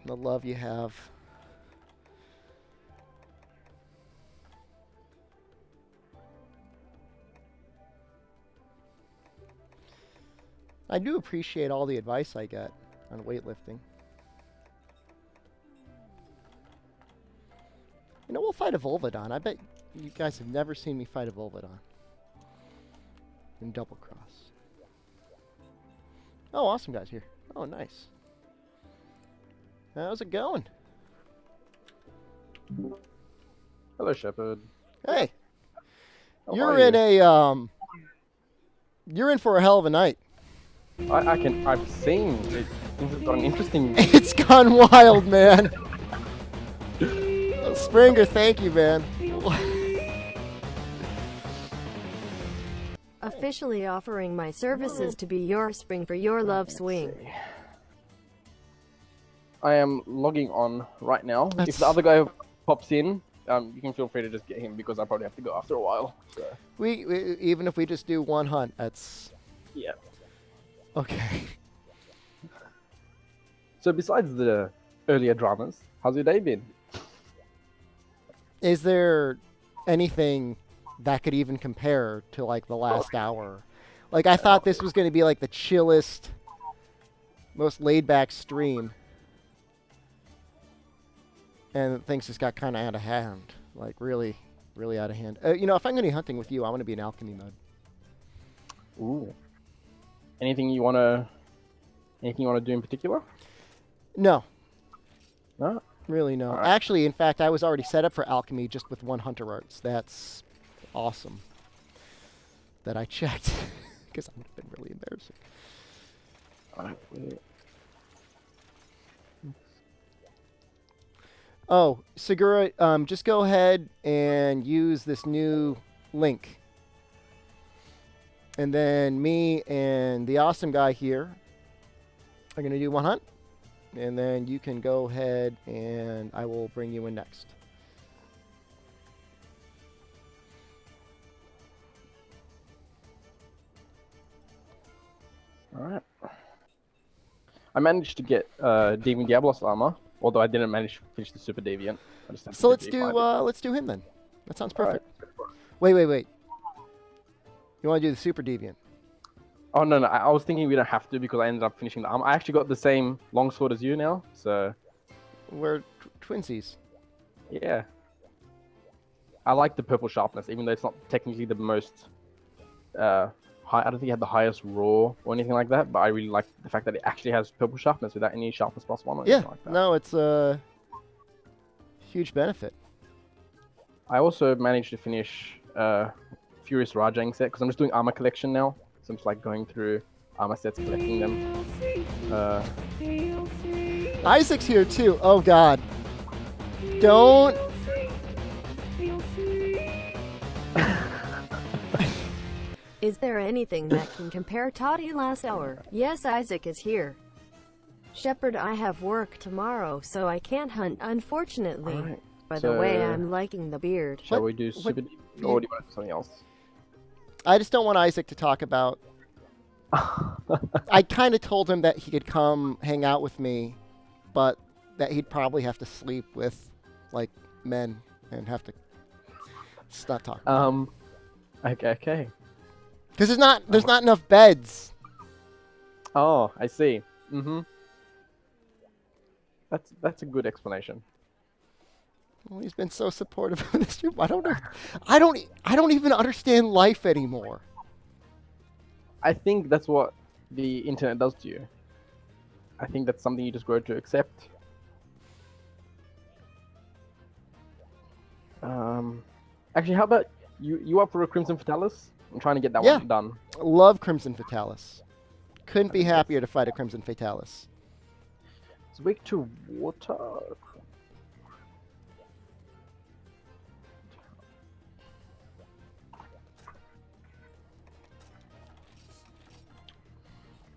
the love you have. I do appreciate all the advice I get on weightlifting. We'll fight a Volvodon. I bet you guys have never seen me fight a Volvodon. In double cross. Oh, awesome guy's here. Oh, nice. How's it going? Hello, Shepard. Hey. How You're are in you? you're in for a hell of a night. I've seen it. Things have got an interesting. It's gone wild, man. Springer, thank you, man. Officially offering my services to be your spring for your love swing. I am logging on right now. That's- If the other guy pops in, you can feel free to just get him because I probably have to go after a while. So. We even if we just do one hunt, that's Yeah. okay. So besides the earlier dramas, how's your day been? Is there anything that could even compare to like the last hour? Like I thought this was going to be like the chillest, most laid-back stream, and things just got kind of out of hand. Like really, really out of hand. If I'm going to be hunting with you, I want to be in alchemy mode. Ooh. Anything you wanna do in particular? No, No. really no. Alright. Actually, in fact, I was already set up for alchemy just with one hunter arts. That's awesome. That I checked because that would have been really embarrassing. Oh, Segura, just go ahead and use this new link. And then me and the awesome guy here are going to do one hunt. And then you can go ahead and I will bring you in next. All right. I managed to get Deviant Diablos armor, although I didn't manage to finish the Super Deviant. I just have So to let's do him then. That sounds All right. perfect. Wait. You want to do the super deviant? Oh no, I was thinking we don't have to because I ended up finishing the armor. I actually got the same longsword as you now, so We're twinsies. yeah. I like the purple sharpness, even though it's not technically the most high. I don't think it had the highest raw or anything like that, but I really like the fact that it actually has purple sharpness without any sharpness +1 or Yeah. anything like that. No, it's a huge benefit. I also managed to finish Furious Rajang set because I'm just doing armor collection now. So I'm just like going through armor sets, collecting them. Isaac's here too. Oh God. Don't. Is there anything that can compare Toddy last hour? Yes, Isaac is here. Shepard, I have work tomorrow, so I can't hunt, unfortunately. Alright, By the way, so- I'm liking the beard. Shall What- we do what- Super Deep, or do you want to do something else? I just don't want Isaac to talk about. I kind of told him that he could come hang out with me, but that he'd probably have to sleep with, like, men and have to not talk. Okay. Because there's not enough beds. Oh, I see. Mm-hmm. That's a good explanation. Well, he's been so supportive of this group. I don't know. I don't even understand life anymore. I think that's what the internet does to you. I think that's something you just grow to accept. Actually, how about you up for a Crimson Fatalis? I'm trying to get that Yeah. one done. Love Crimson Fatalis. Couldn't be happier to fight a Crimson Fatalis. It's weak to water.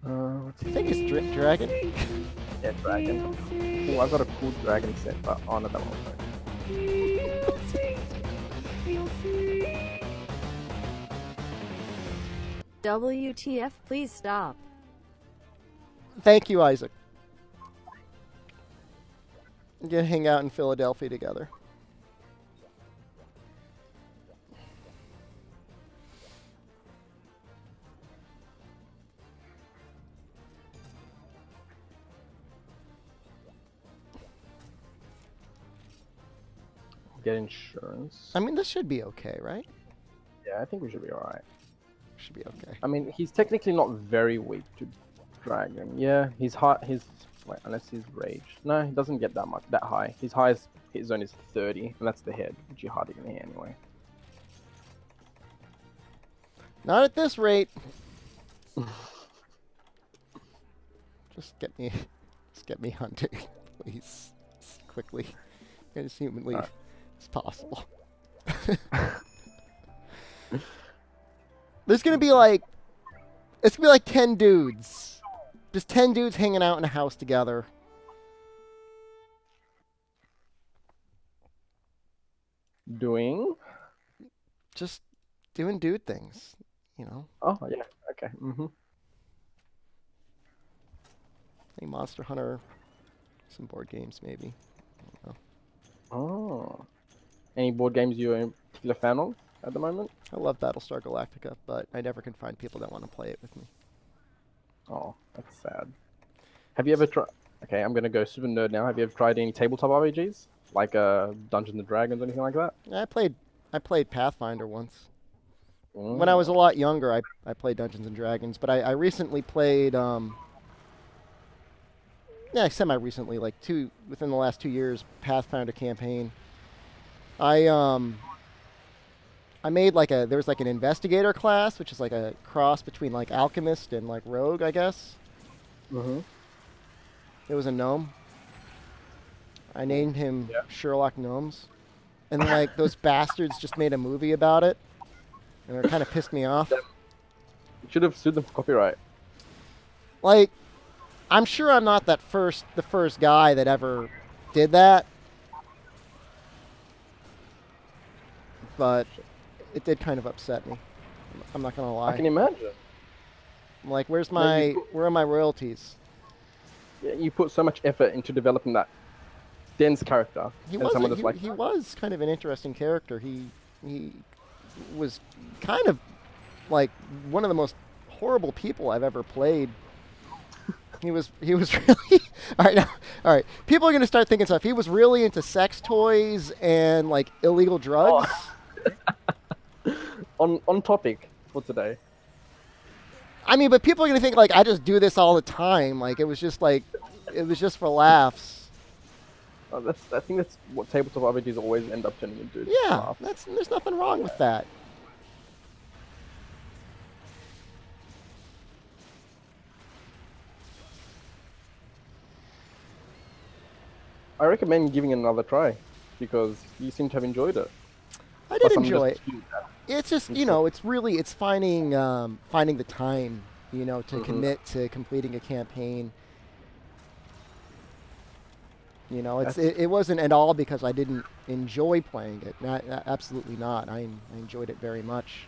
What's I think it's Dragon. Yeah, dragon. Oh, I've got a cool dragon set, but oh no, that one. WTF, please stop. Thank you, Isaac. We're gonna hang out in Philadelphia together. Get insurance. I mean, this should be okay, right? Yeah, I think we should be alright. Should be okay. I mean, he's technically not very weak to dragon. Yeah, he's high. Wait, unless he's rage. No, he doesn't get that high. His highest hit zone is 30, and that's the head, which you're hardly gonna hit anyway. Not at this rate. Just get me hunting, please, quickly, as humanly as possible. There's gonna be like, it's gonna be like 10 dudes, just 10 dudes hanging out in a house together. Doing? Just doing dude things, you know. Oh yeah. Okay. Mm-hmm. Hey, Monster Hunter, some board games maybe. I don't know. Oh. Any board games you're a particular fan of at the moment? I love Battlestar Galactica, but I never can find people that want to play it with me. Oh, that's sad. Have you ever tried? Okay, I'm gonna go super nerd now. Have you ever tried any tabletop RPGs like Dungeons and Dragons or anything like that? I played Pathfinder once. When I was a lot younger, I played Dungeons and Dragons, but I recently played semi-recently, like within the last 2 years, Pathfinder campaign. I made there was like an investigator class, which is like a cross between like alchemist and like rogue, I guess. Mm-hmm. It was a gnome. I named him Sherlock Gnomes, and like those bastards just made a movie about it, and it kind of pissed me off. You should have sued them for copyright. Like, I'm sure I'm not the first guy that ever did that, but it did kind of upset me. I'm not gonna lie. I can imagine. I'm like, where No, are my royalties? you put so much effort into developing that dense character, He and was someone just like, he was kind of an interesting character. He was kind of like one of the most horrible people I've ever played. He was really all right now. All right, people are gonna start thinking stuff. He was really into sex toys and like illegal oh, drugs. on topic for today. I mean, but people are gonna think like I just do this all the time. Like it was just for laughs. I think that's what tabletop RPGs always end up turning into. Yeah, Laughs. there's nothing wrong with that. I recommend giving it another try because you seem to have enjoyed it. I Or did some enjoy it. just too bad. It's just it's really it's finding finding the time to commit to completing a campaign. It wasn't at all because I didn't enjoy playing it. Absolutely not. I enjoyed it very much.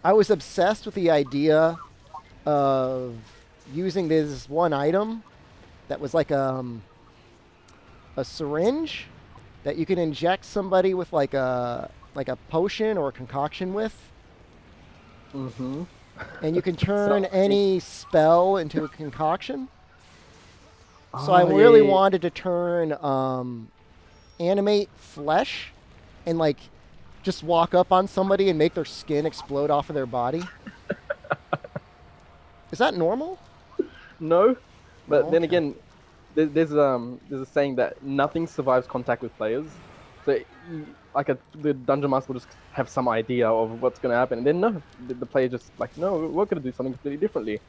I was obsessed with the idea of using this one item that was like a syringe that you can inject somebody with like a potion or a concoction with, Mm-hmm. and you can turn So, any spell into a concoction. So I oh really yeah. wanted to turn animate flesh and like just walk up on somebody and make their skin explode off of their body. Is that normal? No, but Oh, then okay. again, there's a saying that nothing survives contact with players. So the dungeon master will just have some idea of what's going to happen, and then no, the player just like, no, we're going to do something completely differently.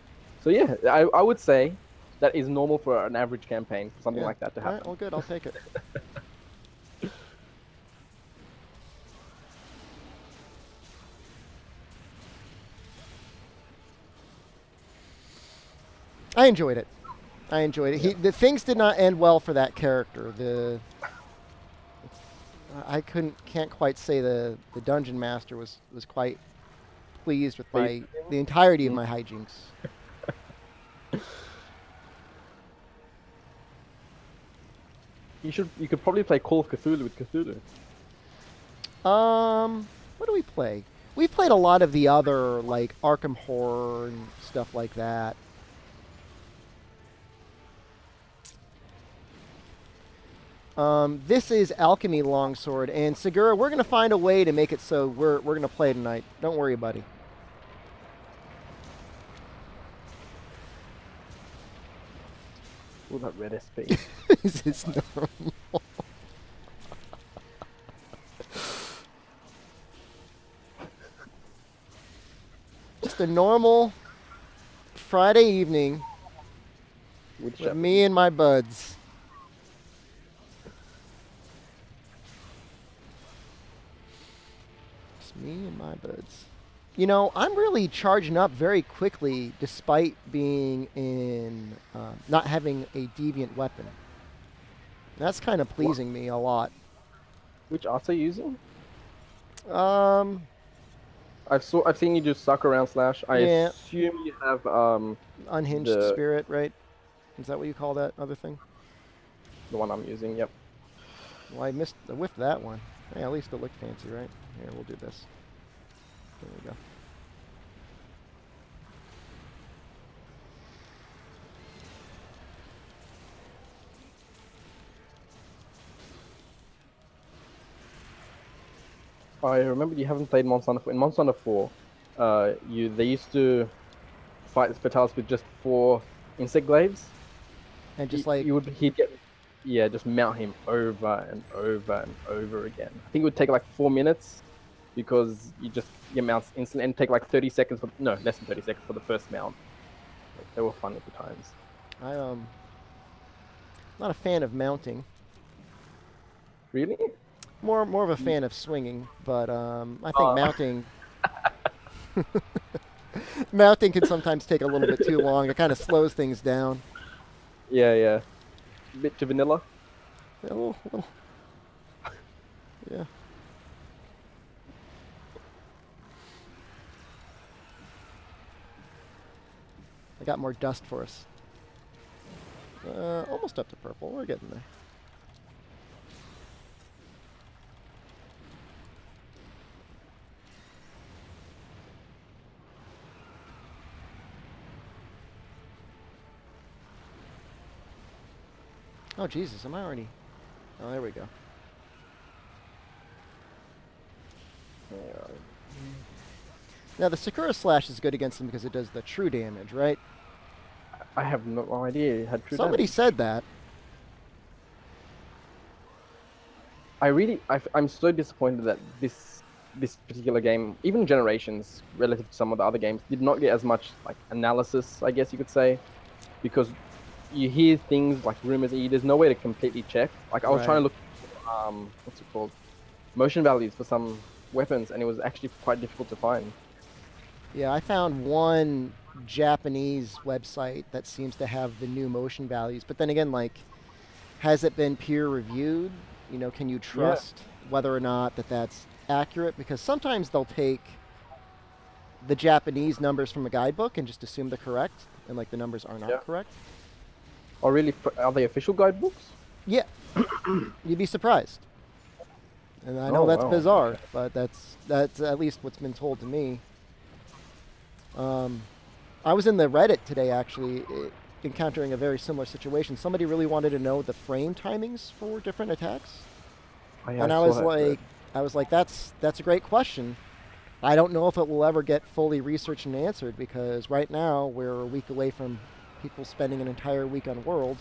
So yeah, I would say that is normal for an average campaign for something Yeah. like that to All right. happen. Well, good. I'll take it. I enjoyed it. I enjoyed it. Yeah. The things did not end well for that character. I can't quite say the dungeon master was quite pleased with Please. the entirety of Mm. my hijinks. You could probably play Call of Cthulhu with Cthulhu. What do we play? We've played a lot of the other like Arkham Horror and stuff like that. This is Alchemy Longsword, and Segura, we're gonna find a way to make it so we're gonna play tonight. Don't worry, buddy. All that red SP. This is normal. Just a normal Friday evening With with me and my buds. Just me and my buds. I'm really charging up very quickly despite being in, not having a deviant weapon. That's kind of pleasing me a lot. Which art are you using? Um, I've seen you do suck around slash. I yeah, assume you have unhinged the spirit, right? Is that what you call that other thing? one I'm using. Yep. Well, I whiffed that one. Hey, at least it looked fancy, right? Here, we'll do this. There we go. I remember you haven't played Monster Hunter 4. In Monster Hunter 4, they used to fight Fatalis with just 4 insect glaives. And just like, He'd get, yeah, just mount him over and over and over again. I think it would take like 4 minutes because your mounts instantly, and take like 30 seconds no, less than 30 seconds for the first mount. They were fun at the times. I'm not a fan of mounting. Really? More of a fan of swinging, but I think mounting mounting can sometimes take a little bit too long. It kind of slows things down. Yeah. Bit to vanilla. A little, yeah. I got more dust for us. Almost up to purple. We're getting there. Oh, Jesus, am I already... Oh, there we go. Now, the Sakura Slash is good against them because it does the true damage, right? I have no idea it had true Somebody damage. said that. I'm so disappointed that this particular game, even Generations, relative to some of the other games, did not get as much like analysis, I guess you could say, because you hear things like rumors. There's no way to completely check. Like I was trying Right. to look, what's it called, motion values for some weapons, and it was actually quite difficult to find. Yeah, I found one Japanese website that seems to have the new motion values. But then again, like, has it been peer reviewed? You know, can you Yeah, trust whether or not that's accurate? Because sometimes they'll take the Japanese numbers from a guidebook and just assume they're correct, and like the numbers are yeah. not correct. Or really, are they official guidebooks? Yeah, you'd be surprised. And I know Oh that's wow. bizarre, but that's at least what's been told to me. I was in the Reddit today actually, encountering a very similar situation. Somebody really wanted to know the frame timings for different attacks, Oh, yeah, and I I saw was that thread. like, that's a great question. I don't know if it will ever get fully researched and answered because right now we're a week away from people spending an entire week on World,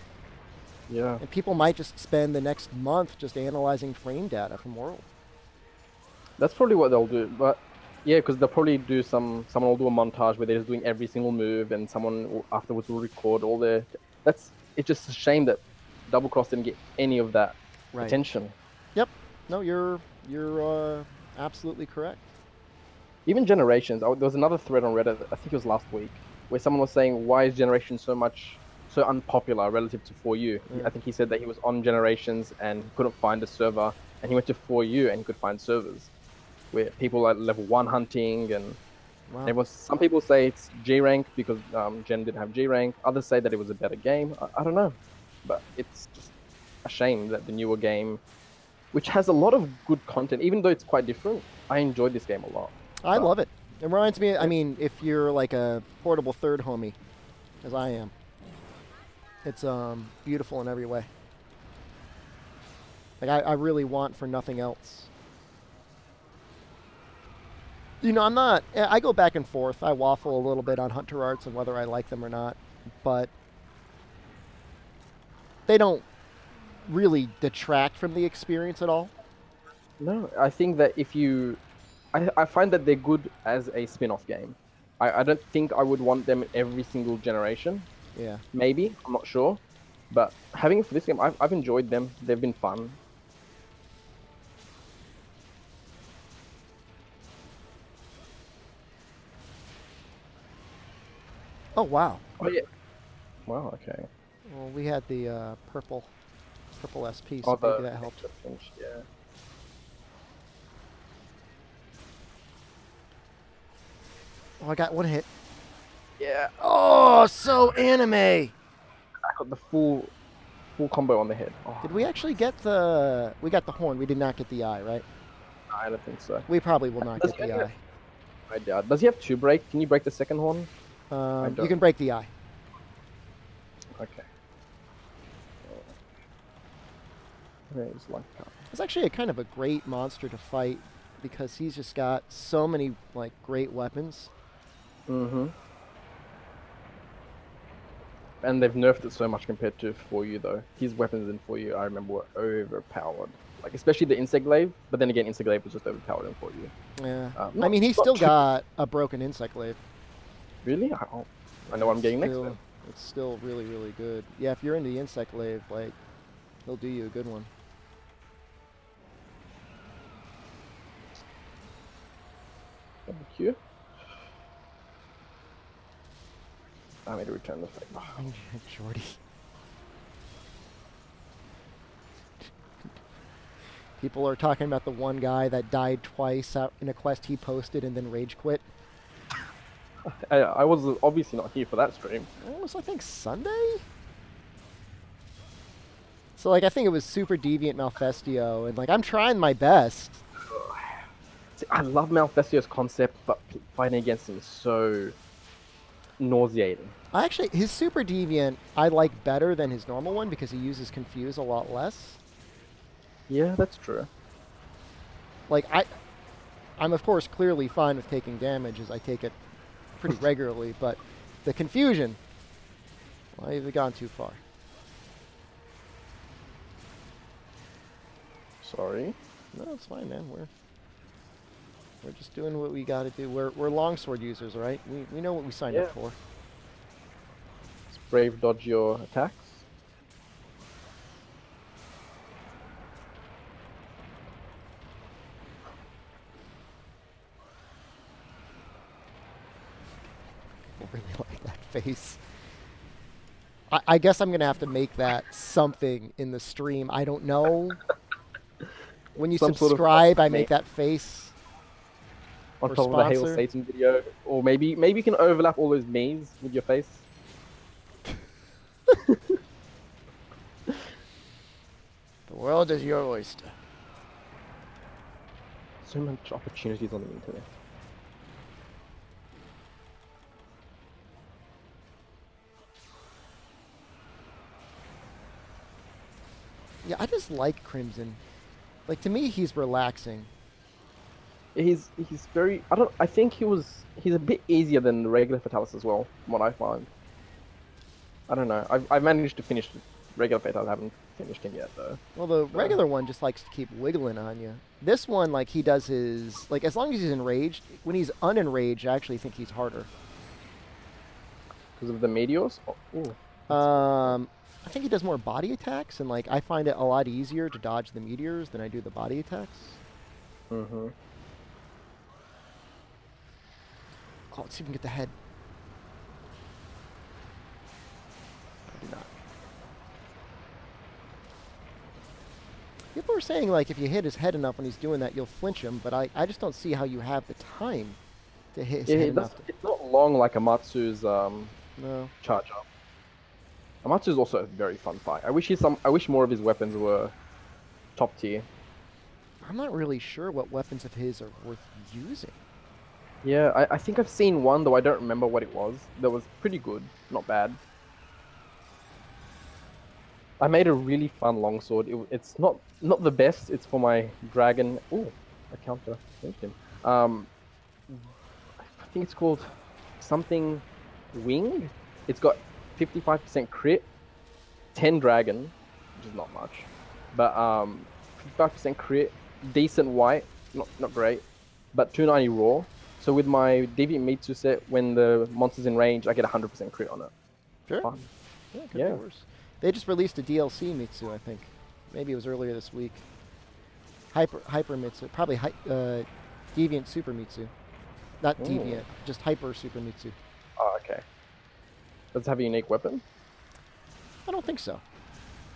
Yeah. and people might just spend the next month just analyzing frame data from World. That's probably what they'll do. But yeah, because they'll probably do someone will do a montage where they're just doing every single move, and afterwards will record all their. It's just a shame that Double Cross didn't get any of that Right. attention. Yep. No, you're absolutely correct. Even Generations. There was another thread on Reddit. I think it was last week, where someone was saying, "Why is Generations so unpopular relative to 4U?" Yeah. I think he said that he was on Generations and he couldn't find a server, and he went to 4U and he could find servers where people are level 1 hunting, and Wow. there was some people say it's G rank because Gen didn't have G rank. Others say that it was a better game. I don't know, but it's just a shame that the newer game, which has a lot of good content, even though it's quite different, I enjoyed this game a lot. I But love it. It reminds me. I yeah, mean, if you're like a portable third homie, as I am, it's beautiful in every way. Like I really want for nothing else. You know, I'm not. I go back and forth. I waffle a little bit on Hunter Arts and whether I like them or not, but they don't really detract from the experience at all. no, I think that I find that they're good as a spin-off game. I don't think I would want them in every single generation. Yeah. Maybe, I'm not sure, but having it for this game, I've enjoyed them. They've been fun. Oh wow. Oh yeah. Wow. Okay. Well, we had the purple SP, Oh, so maybe the that helped. extra pinch, yeah. Oh, I got one hit. Yeah, Oh, so anime. I got the full combo on the head. Oh, Did we actually get the? We got the horn. We did not get the eye, right? I don't think so. We probably will not Does get he the have, eye. I doubt. Does he have two break? Can you break the second horn? I You don't. can break the eye. Okay. Where is life power? It's actually a kind of a great monster to fight because he's just got so many like great weapons. Mm-hmm. And they've nerfed it so much compared to 4U though. His weapons in 4U, I remember, were overpowered. Like especially the Insect Glaive, but then again, Insect Glaive was just overpowered in 4U. Yeah. I Not mean, he's not still too got a broken insect glaive. really. I know what I'm getting next then. It's still really, really good. Yeah, if you're into the insect glaive, like, he'll do you a good one. Thank you. I need to return the favor. Jordy. People are talking about the one guy that died twice out in a quest he posted and then rage quit. I was obviously not here for that stream. It was, I think, Sunday? So, like, I think it was Super Deviant Malfestio, and, like, I'm trying my best. See, I love Malfestio's concept, but fighting against him is so nauseating. Actually, his Super Deviant I like better than his normal one because he uses Confuse a lot less. Yeah, that's true. Like, I'm, of course, clearly fine with taking damage as I take it pretty regularly, but the Confusion, well, you've gone too far. Sorry. No, it's fine, man. We're just doing what we got to do. We're longsword users, right? We know what we signed up for. Let's brave dodge your attacks. I really like that face. I guess I'm gonna have to make that something in the stream. I don't know. When you Some sort of subscribe, I make that face. on or top of the Hail sponsor. Satan video, or maybe you can overlap all those me's with your face. The world is your oyster. So much opportunities on the internet. Yeah, I just like Crimson. Like, to me, he's relaxing. He's very. I think he's a bit easier than the regular Fatalis as well. From what I find. I don't know. I've managed to finish regular Fatalis. I haven't finished him yet though. Well, the regular one just likes to keep wiggling on you. This one, like, he does his... Like, as long as he's enraged, when he's unenraged, I actually think he's harder. Because of the meteors. Oh, ooh. I think he does more body attacks, and, like, I find it a lot easier to dodge the meteors than I do the body attacks. Mm-hmm. Oh, let's see if we can get the head. I do not. People are saying, like, if you hit his head enough when he's doing that, you'll flinch him, but I just don't see how you have the time to hit his head enough. It's not long like Amatsu's No. charge up. Amatsu's also a very fun fight. I wish more of his weapons were top tier. I'm not really sure what weapons of his are worth using. Yeah, I think I've seen one, though I don't remember what it was. That was pretty good, not bad. I made a really fun longsword. It's not the best. It's for my dragon. Ooh, a counter. Finished him. I think it's called something wing. It's got 55% crit, 10 dragon, which is not much, but 55% crit, decent white, not great, but 290 raw. So with my Deviant Mitsu set, when the monster's in range, I get 100% crit on it. Sure. Fun. Yeah, it could Yeah. be worse. They just released a DLC Mitsu, I think. Maybe it was earlier this week. Hyper Mitsu. Probably Deviant Super Mitsu. Not Deviant, just Hyper Super Mitsu. Oh, okay. Does it have a unique weapon? I don't think so.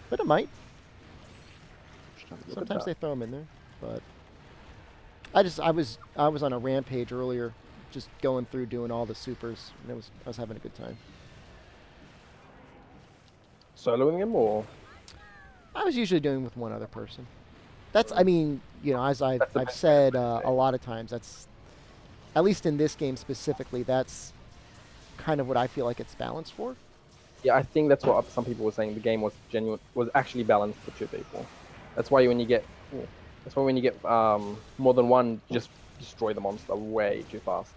But it might. Look at Sometimes they that. throw them in there. But I was on a rampage earlier, just going through doing all the supers, and I was having a good time. Soloing him or? I was usually doing with one other person. That's, I mean, you know, as I've That's the best way said to play the a lot of times, that's, at least in this game specifically, that's kind of what I feel like it's balanced for. Yeah, I think that's what some people were saying. The game was actually balanced for two people. That's why when you get more than one, you just destroy the monster way too fast.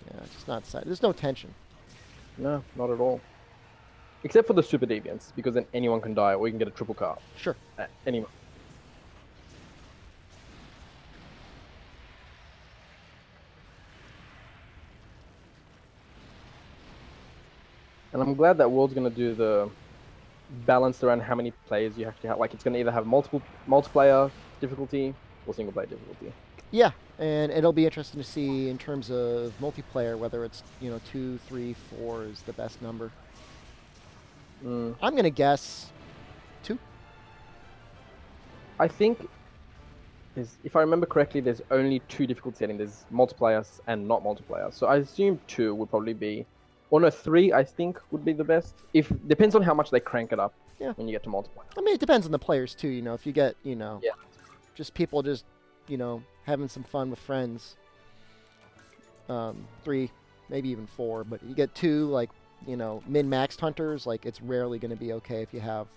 Yeah, it's just not, there's no tension. No, not at all. Except for the super deviants, because then anyone can die, or you can get a triple card. Sure. Anyone. And I'm glad that World's gonna do the balance around how many players you actually have. Like, it's gonna either have multiplayer difficulty or single player difficulty. Yeah, and it'll be interesting to see in terms of multiplayer whether it's, you know, 2, 3, 4 is the best number. I'm gonna guess 2. I think if I remember correctly, there's only 2 difficulty settings. There's multiplayer and not multiplayer. So I assume 2 would probably be, or no, 3 I think would be the best. If depends on how much they crank it up Yeah. when you get to multiplayer. I mean, it depends on the players too. You know, if you get, you know, Yeah. just people just, you know, having some fun with friends. 3, maybe even 4, but you get 2 like, you know, min-maxed hunters. Like, it's rarely going to be okay if you have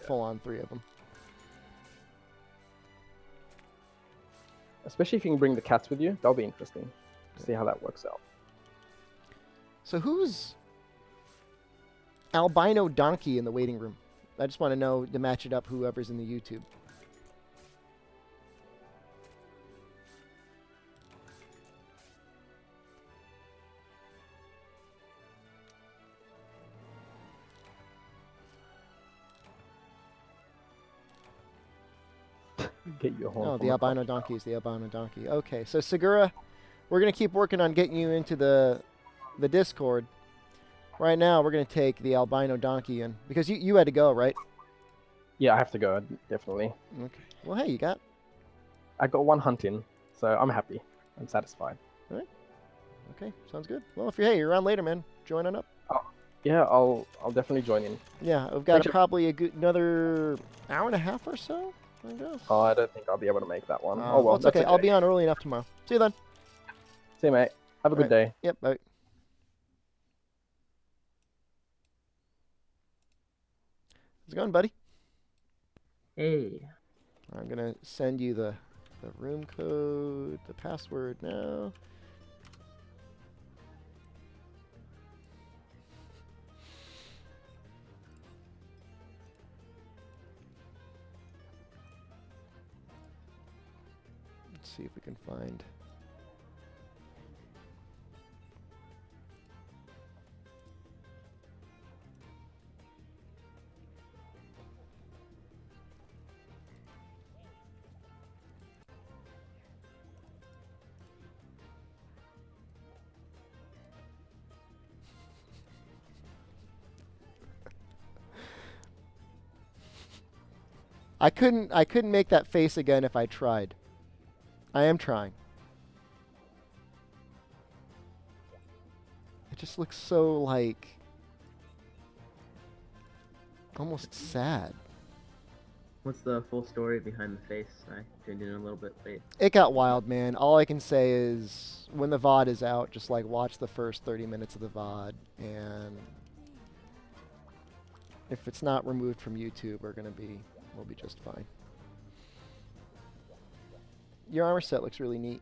full-on 3 of them. Especially if you can bring the cats with you, that'll be interesting to see how that works out. So who's albino donkey in the waiting room? I just want to know to match it up whoever's in the YouTube. Get you a horn. Oh, from the a albino coffee donkey is the albino donkey. Okay, so Segura, we're gonna keep working on getting you into the Discord. Right now, we're gonna take the albino donkey in because you had to go, right? Yeah, I have to go, definitely. Okay. Well, hey, you got. I got 1 hunt in, so I'm happy. I'm satisfied. Okay, sounds good. Well, if you're around later, man, join on up. Yeah, I'll definitely join in. Yeah, we've got Thanks, probably another hour and a half or so, I guess. Oh, I don't think I'll be able to make that one. Oh, well, it's that's okay. I'll be on early enough tomorrow. See you then. See you, mate. Have a good day. Yep. Bye. How's it going, buddy? Hey. I'm gonna send you the room code, the password now. Let's see if we can find. I couldn't make that face again if I tried. I am trying. It just looks so like almost sad. What's the full story behind the face? I tuned in a little bit late. It got wild, man. All I can say is when the VOD is out, just like watch the first 30 minutes of the VOD, and if it's not removed from YouTube, we'll be just fine. Your armor set looks really neat.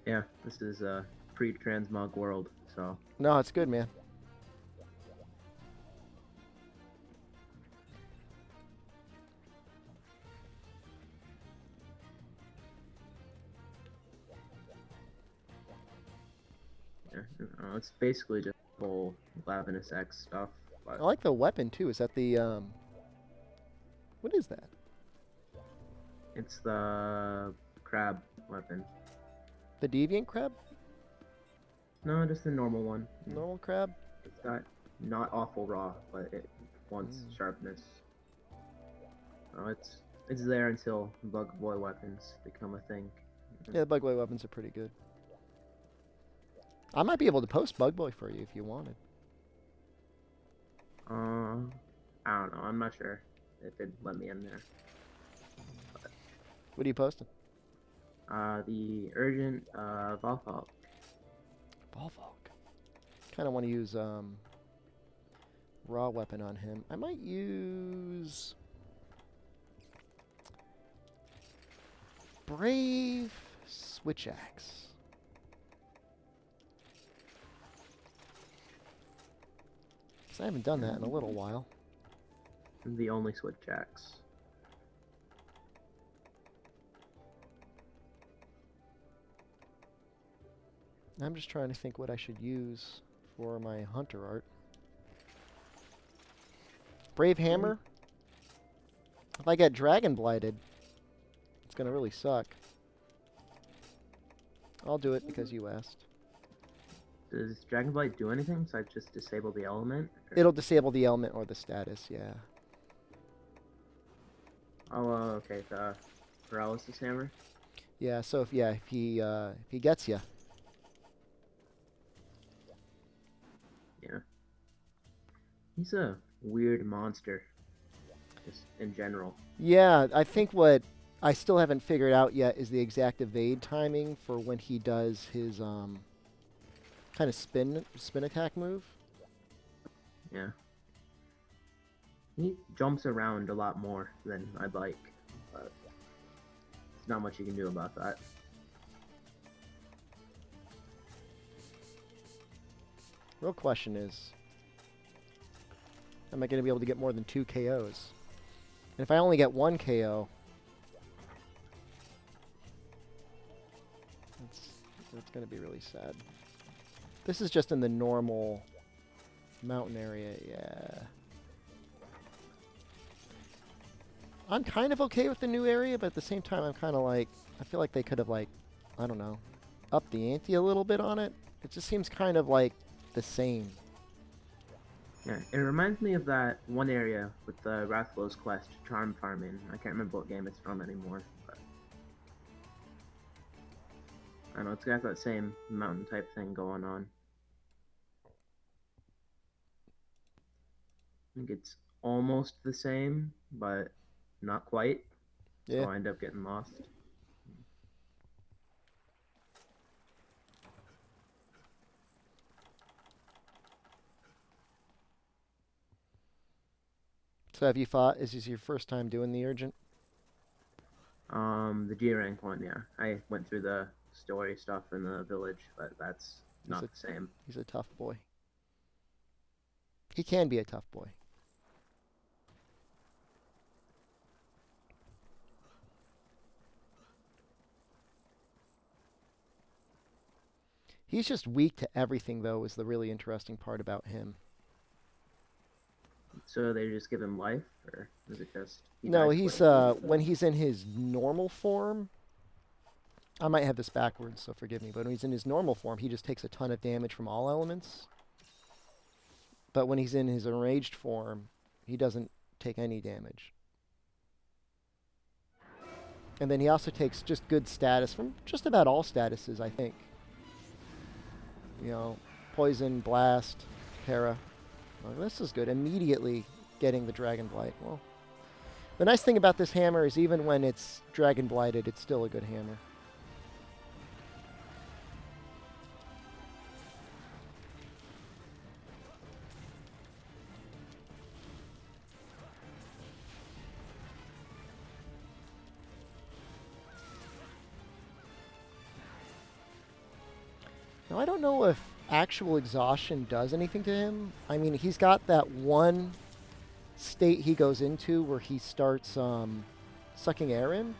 Yeah, this is a pre-transmog world, so No, it's good, man. yeah, it's basically just full Lavinus X stuff. But I like the weapon too. Is that the what is that? it's the crab weapon. The deviant crab? No, just the normal one. Normal crab? It's got not awful raw, but it wants sharpness. It's there until bug boy weapons become a thing. Yeah, the bug boy weapons are pretty good. I might be able to post bug boy for you if you wanted. I don't know. I'm not sure if it'd let me in there. What are you posting? The urgent Volfalk. Volvolk. Kind of want to use raw weapon on him. I might use Brave Switch Axe. I haven't done that in a little while. The only switch axe. I'm just trying to think what I should use for my hunter art. Brave Hammer? If I get Dragon Blighted, it's going to really suck. I'll do it because you asked. Does Dragonblight do anything besides just disable the element? Or- It'll disable the element or the status, yeah. Oh, okay. paralysis hammer. Yeah. So if he gets you. Yeah. He's a weird monster, just in general. Yeah, I think what I still haven't figured out yet is the exact evade timing for when he does his kind of spin attack move. Yeah. He jumps around a lot more than I'd like, but there's not much you can do about that. Real question is, am I going to be able to get more than 2 KOs? And if I only get 1 KO, that's going to be really sad. This is just in the normal mountain area, yeah. I'm kind of okay with the new area, but at the same time, I'm kind of like, I feel like they could have, like, I don't know, upped the ante a little bit on it. It just seems kind of like the same. Yeah, it reminds me of that one area with the Rathlow's quest, Charm Farming. I can't remember what game it's from anymore, but I don't know, it's got that same mountain type thing going on. I think it's almost the same, but not quite. Yeah. So I end up getting lost. So have you fought? Is this your first time doing the urgent? The G rank one, yeah. I went through the story stuff in the village, but that's not the same. He's a tough boy. He can be a tough boy. He's just weak to everything, though, is the really interesting part about him. So they just give him life, or is it just... No, he's when he's in his normal form, I might have this backwards, so forgive me, but when he's in his normal form, he just takes a ton of damage from all elements. But when he's in his enraged form, he doesn't take any damage. And then he also takes just good status from just about all statuses, I think. You know, poison, blast, para. Well, this is good. Immediately getting the Dragon Blight. Well, the nice thing about this hammer is even when it's Dragon Blighted, it's still a good hammer. Now, I don't know if actual exhaustion does anything to him. I mean, he's got that one state he goes into where he starts sucking air in.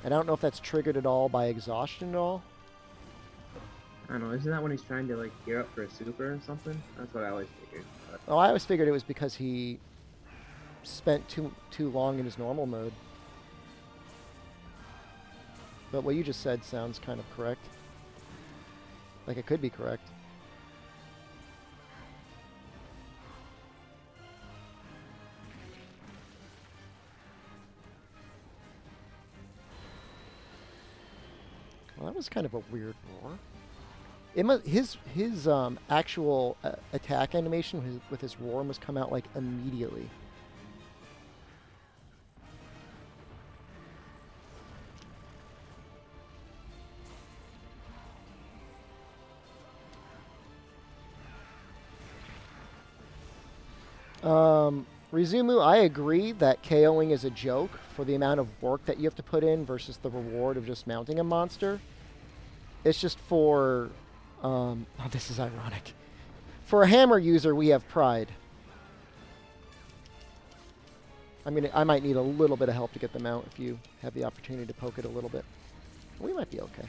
And I don't know if that's triggered at all by exhaustion at all. I don't know, isn't that when he's trying to, like, gear up for a super or something? That's what I always figured. But... Oh, I always figured it was because he spent too long in his normal mode. But what you just said sounds kind of correct. Like it could be correct. Well, that was kind of a weird roar. It must, his actual attack animation with his roar must come out like immediately. Rizumu, I agree that KOing is a joke for the amount of work that you have to put in versus the reward of just mounting a monster. It's just for, oh, this is ironic. For a hammer user, we have pride. I mean, I might need a little bit of help to get them out if you have the opportunity to poke it a little bit. We might be okay.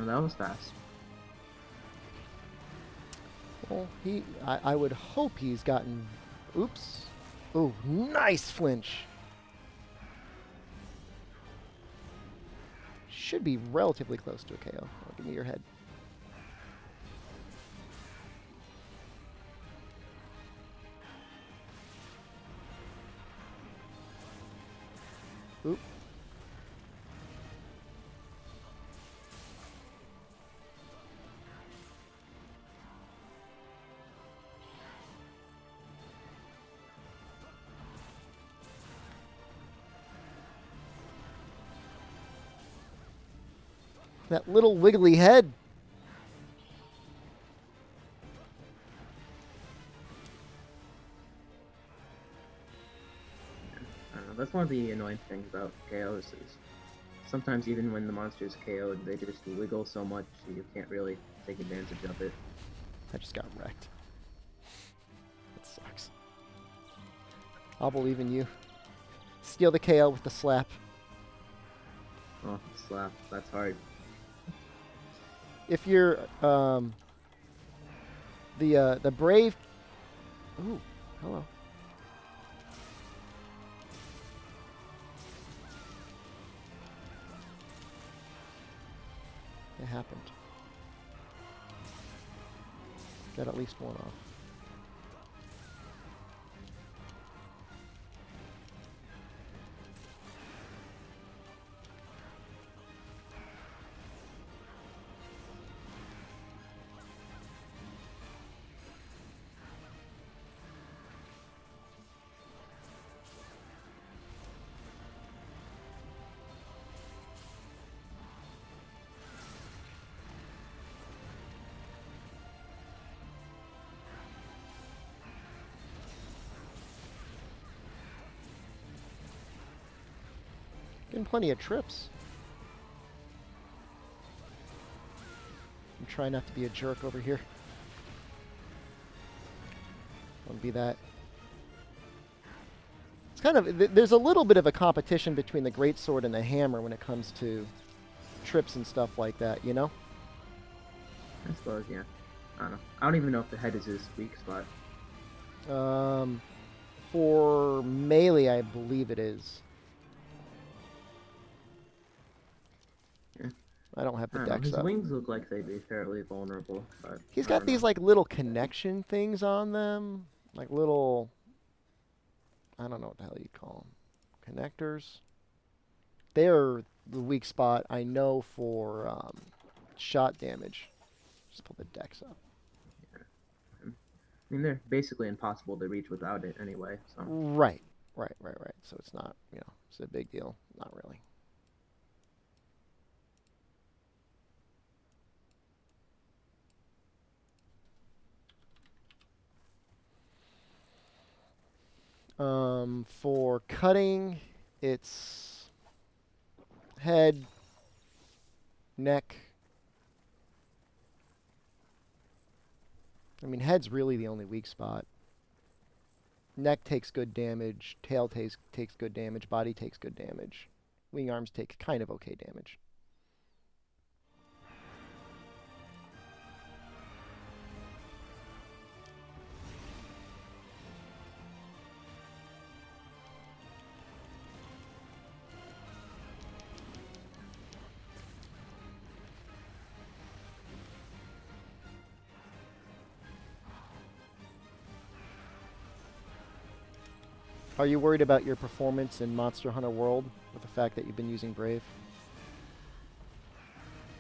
Oh, that was fast. Well, I would hope he's gotten Oops. Oh, nice flinch. Should be relatively close to a KO. Oh, give me your head. Oop. That little wiggly head. I don't know. That's one of the annoying things about KOs is sometimes even when the monster is KO'd, they just wiggle so much you can't really take advantage of it. I just got wrecked. That sucks. I'll believe in you. Steal the KO with the slap. Oh, slap. That's hard. If you're the brave. Ooh, hello. It happened. Got at least one off. Getting plenty of trips. I'm trying not to be a jerk over here. Don't be that. It's kind of, there's a little bit of a competition between the greatsword and the hammer when it comes to trips and stuff like that, you know? I suppose, yeah. I don't know. I don't even know if the head is his weak spot. For melee, I believe it is. Yeah. I don't have the I don't know. dex His up. wings look like they'd be fairly vulnerable, but He's I got don't these know. like little connection things on them, like little, I don't know what the hell you call them, connectors. They're the weak spot I know for shot damage. Just pull the dex up. I mean, they're basically impossible to reach without it anyway, so. Right. So it's not, it's a big deal. Not really. For cutting, it's head, neck. I mean, head's really the only weak spot. Neck takes good damage, tail takes good damage, body takes good damage. Wing arms take kind of okay damage. Are you worried about your performance in Monster Hunter World with the fact that you've been using Brave?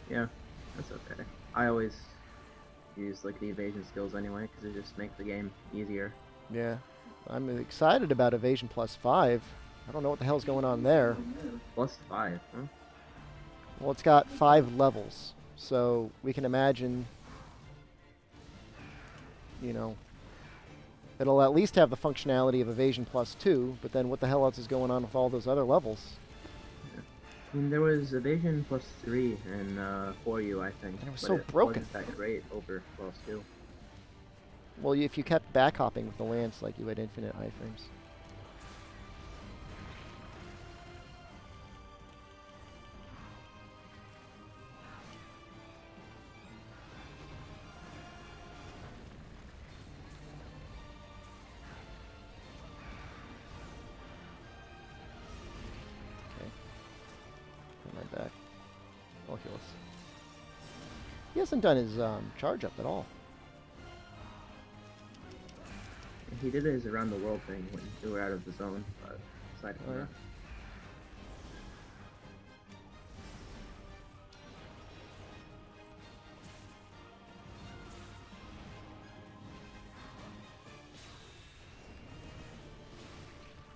Yeah, that's okay. I always use like the evasion skills anyway, because it just makes the game easier. Yeah. I'm excited about Evasion plus 5. I don't know what the hell's going on there. +5, huh? Well, it's got 5 levels, so we can imagine, it'll at least have the functionality of Evasion plus 2, but then what the hell else is going on with all those other levels? I mean, there was evasion +3 and 4U, I think. And it was but so broken. Wasn't that great over +2. Well, if you kept back hopping with the lance, like you had infinite iframes. I'll heal us. He hasn't done his charge up at all. He did his around the world thing when we were out of the zone, but aside from that.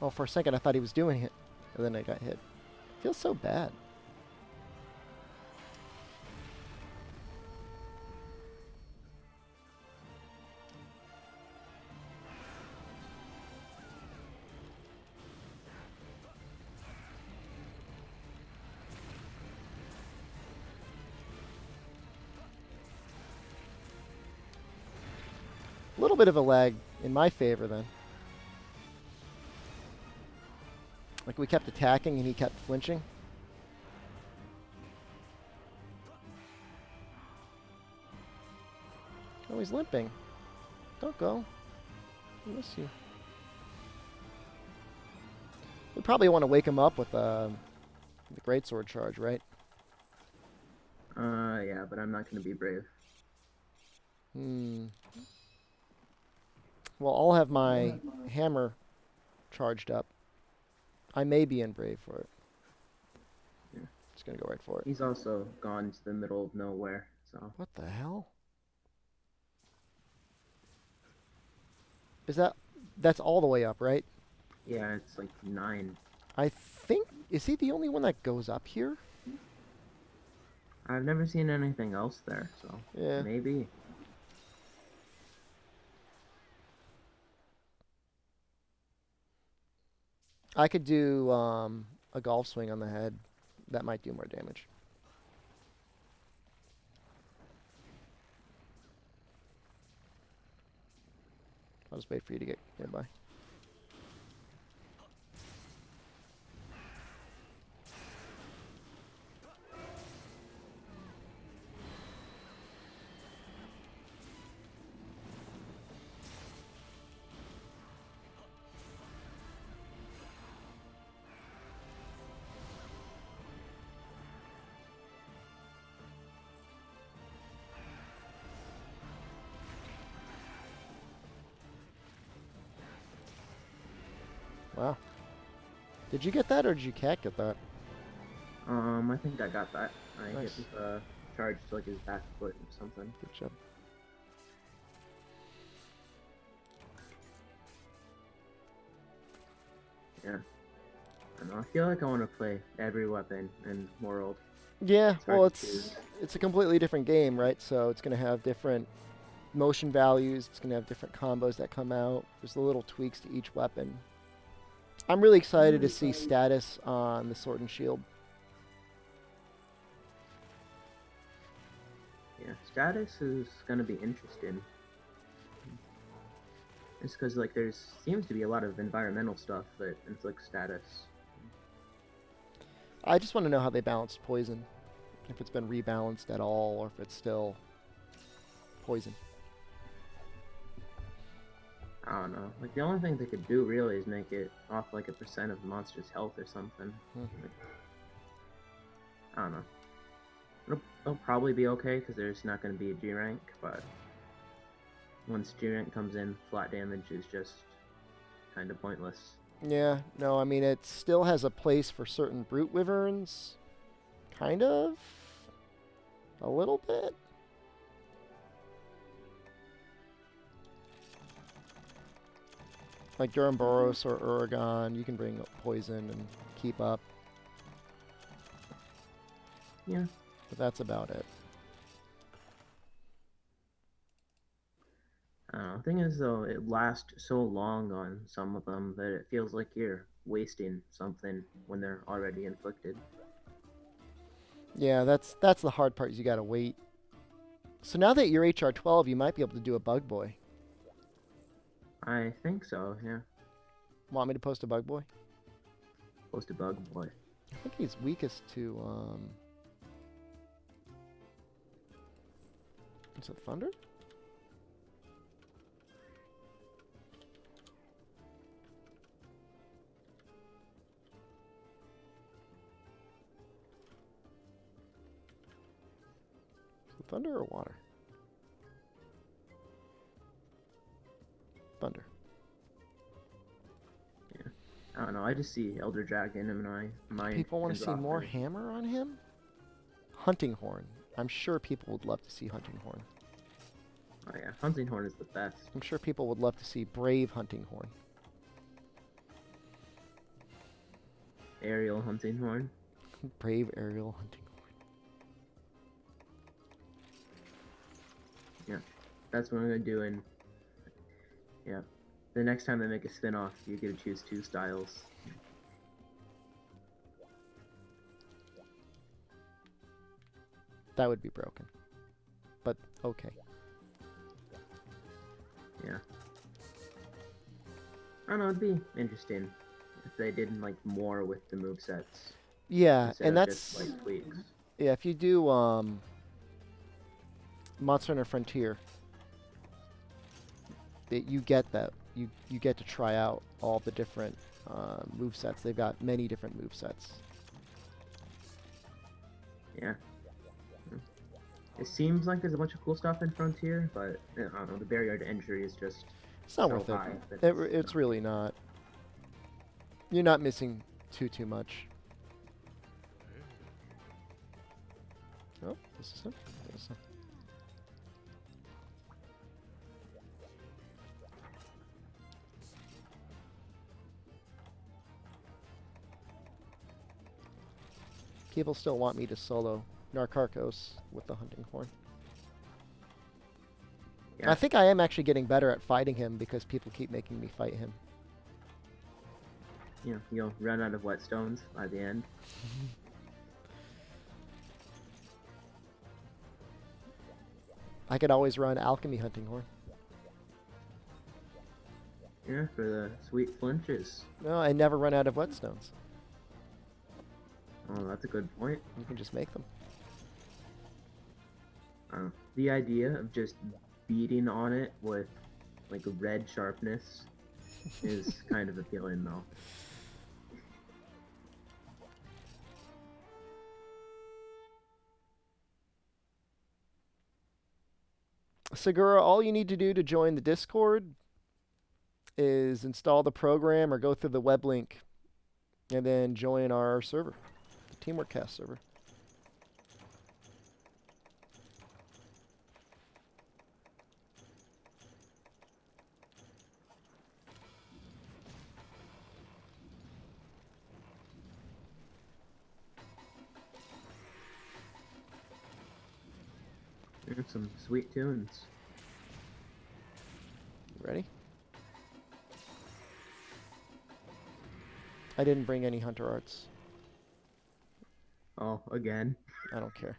Oh, for a second I thought he was doing it, and then I got hit. Feels so bad. A little bit of a lag in my favor then. Like we kept attacking and he kept flinching. Oh, he's limping. Don't go. I miss you. We probably want to wake him up with the greatsword charge, right? Yeah, but I'm not gonna be brave. Well, I'll have my hammer charged up. I may be in brave for it. Yeah. Just gonna go right for it. He's also gone to the middle of nowhere, so. What the hell? Is that's all the way up, right? Yeah, it's like 9. I think, is he the only one that goes up here? I've never seen anything else there, so Yeah. maybe. I could do a golf swing on the head. That might do more damage. I'll just wait for you to get nearby. Wow. Did you get that or did you cat get that? I think I got that. I Nice. hit charge to like his back foot or something. Good job. Yeah. I don't know. I feel like I want to play every weapon in World. Yeah, It's hard well, to choose. it's a completely different game, right? So it's going to have different motion values. It's going to have different combos that come out. There's the little tweaks to each weapon. I'm really excited to see status on the sword and shield. Yeah, status is gonna be interesting. It's because like there's seems to be a lot of environmental stuff that inflicts status. I just want to know how they balanced poison. If it's been rebalanced at all, or if it's still poison. I don't know. Like the only thing they could do really is make it off like a percent of the monster's health or something. Like, I don't know. It'll probably be okay because there's not going to be a G rank, but once G rank comes in, flat damage is just kind of pointless. Yeah, no, I mean, it still has a place for certain brute wyverns. Kind of. A little bit. Like Duramboros or Uragon, you can bring poison and keep up. Yeah. But that's about it. I don't know. The thing is, though, it lasts so long on some of them that it feels like you're wasting something when they're already inflicted. Yeah, that's the hard part is you gotta wait. So now that you're HR 12, you might be able to do a bug boy. I think so, yeah. Want me to post a bug boy? Post a bug boy. I think he's weakest to is it thunder? Thunder or water? Thunder. I don't know. I just see Elder Dragon in my mind. People want to turns see off more and- hammer on him? Hunting Horn. I'm sure people would love to see Hunting Horn. Oh yeah, Hunting Horn is the best. I'm sure people would love to see Brave Hunting Horn. Aerial Hunting Horn. Brave Aerial Hunting Horn. That's what I'm gonna do. And yeah, the next time they make a spin-off, you get to choose 2 styles. That would be broken. But okay. Yeah. I don't know. It'd be interesting if they did like more with the movesets Yeah, instead and of that's just like tweaks. yeah, if you do Monster Hunter Frontier, you get that. You get to try out all the different movesets. They've got many different movesets. Yeah. It seems like there's a bunch of cool stuff in Frontier, but I don't know. The barrier to entry is just It's not so worth high it. that It's really not. You're not missing too much. Oh, this is it. This is it. People still want me to solo Narcarkos with the Hunting Horn. Yeah. I think I am actually getting better at fighting him because people keep making me fight him. You know, you'll run out of whetstones by the end. I could always run Alchemy Hunting Horn. Yeah, for the sweet flinches. No, I never run out of whetstones. Oh, that's a good point. You can just make them. The idea of just beating on it with like a red sharpness is kind of appealing, though. Segura, all you need to do to join the Discord is install the program or go through the web link and then join our server, the Teamwork Cast server. There's some sweet tunes. Ready? I didn't bring any Hunter Arts. Oh, again. I don't care.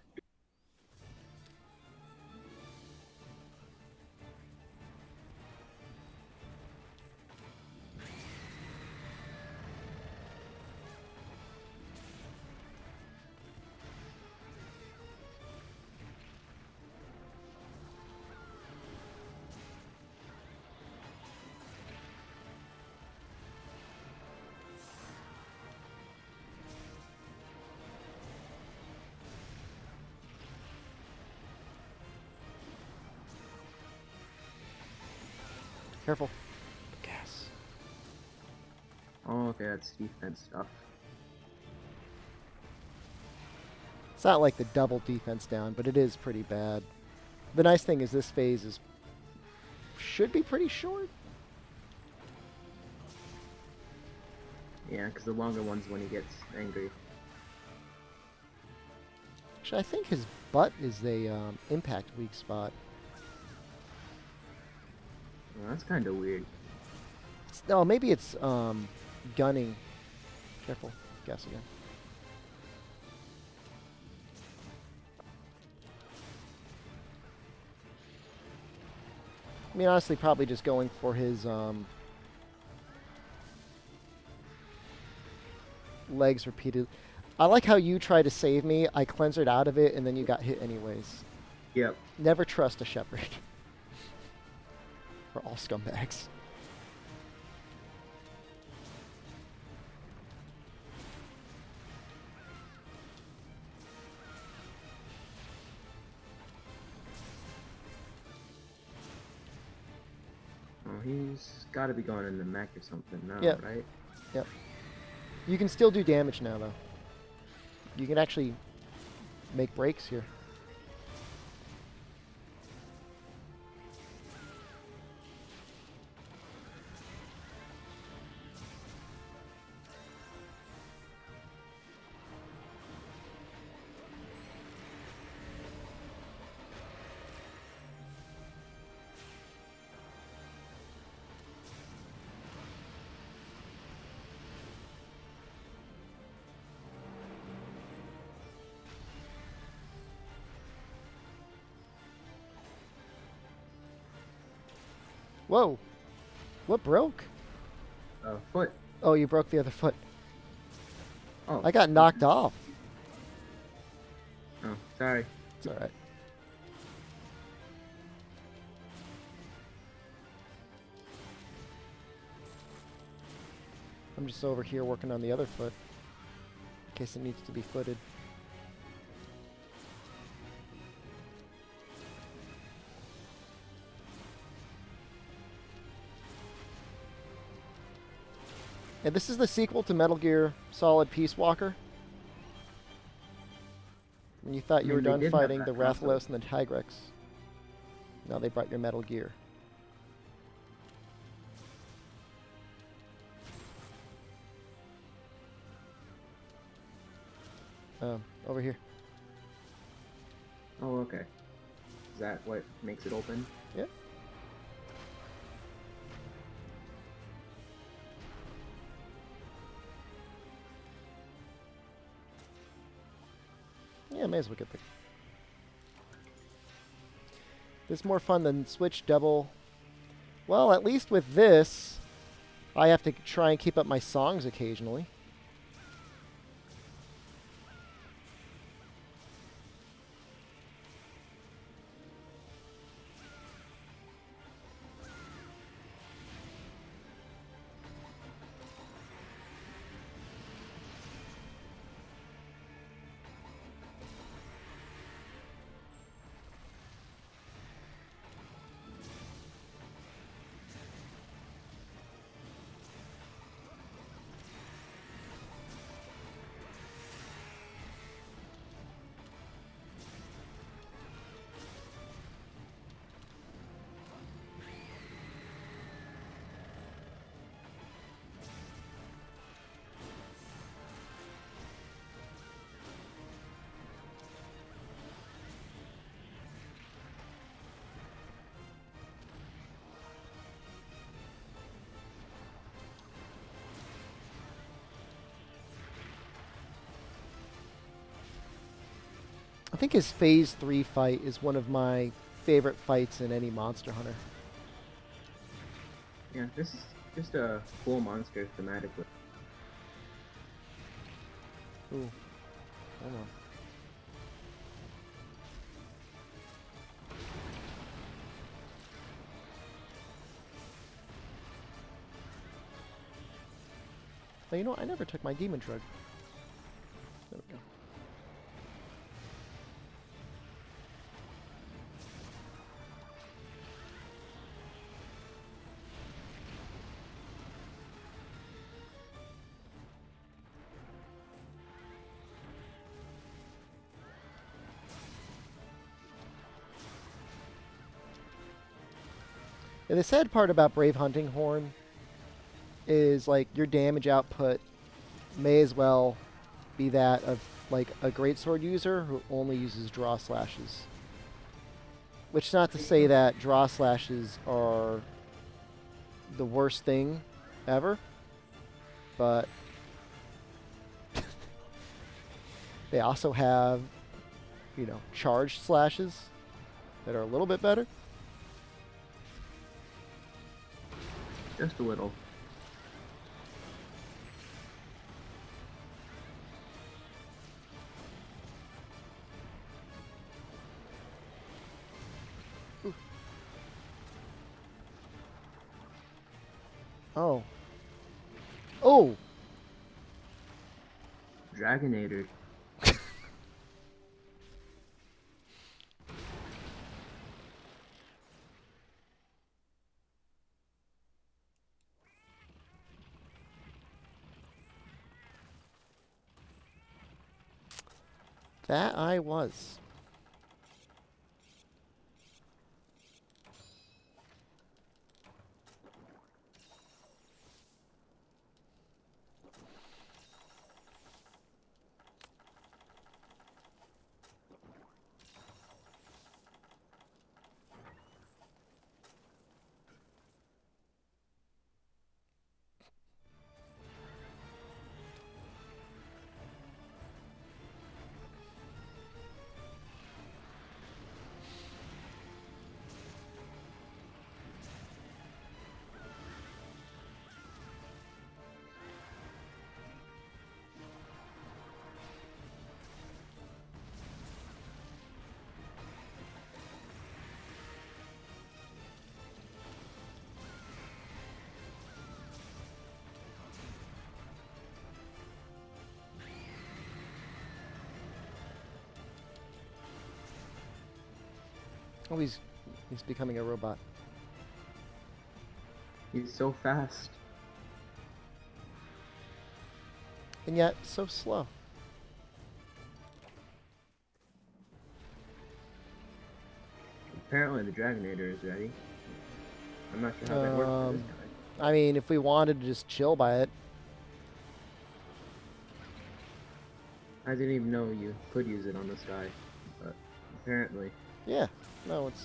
Careful. Gas. Oh, okay, that's defense stuff. It's not like the double defense down, but it is pretty bad. The nice thing is this phase should be pretty short. Yeah, because the longer one's when he gets angry. Actually, I think his butt is the impact weak spot. Well, that's kind of weird. No, maybe it's gunning. Careful. Gas again. I mean, honestly, probably just going for his legs repeated. I like how you tried to save me. I cleansered out of it, and then you got hit anyways. Yep. Never trust a shepherd. We're all scumbags. he's got to be going in the mech or something now, Yeah. right? Yep. You can still do damage now, though. You can actually make breaks here. Whoa. What broke? Foot. Oh, you broke the other foot. Oh. I got knocked off. Oh, sorry. It's alright. I'm just over here working on the other foot. In case it needs to be footed. And this is the sequel to Metal Gear Solid Peace Walker. When you thought you were they done did have fighting that the console. Rathalos and the Tigrex. Now they brought your Metal Gear. Over here. Oh, okay. Is that what makes it open? Yep. Yeah, may as well get the... This is more fun than Switch Double. Well, at least with this, I have to try and keep up my songs occasionally. I think his Phase 3 fight is one of my favorite fights in any Monster Hunter. Yeah, this is just a cool monster thematically. Ooh. Hold on. Oh, you know what? I never took my demon drug. There we go. And the sad part about Brave Hunting Horn is like your damage output may as well be that of like a greatsword user who only uses draw slashes. Which is not to say that draw slashes are the worst thing ever, but they also have, you know, charged slashes that are a little bit better. Just a little. Oh. Oh! Dragonator. That I was. Oh, he's becoming a robot. He's so fast. And yet so slow. Apparently the Dragonator is ready. I'm not sure how that works for this guy. I mean, if we wanted to just chill by it. I didn't even know you could use it on this guy, but apparently. Yeah. No, it's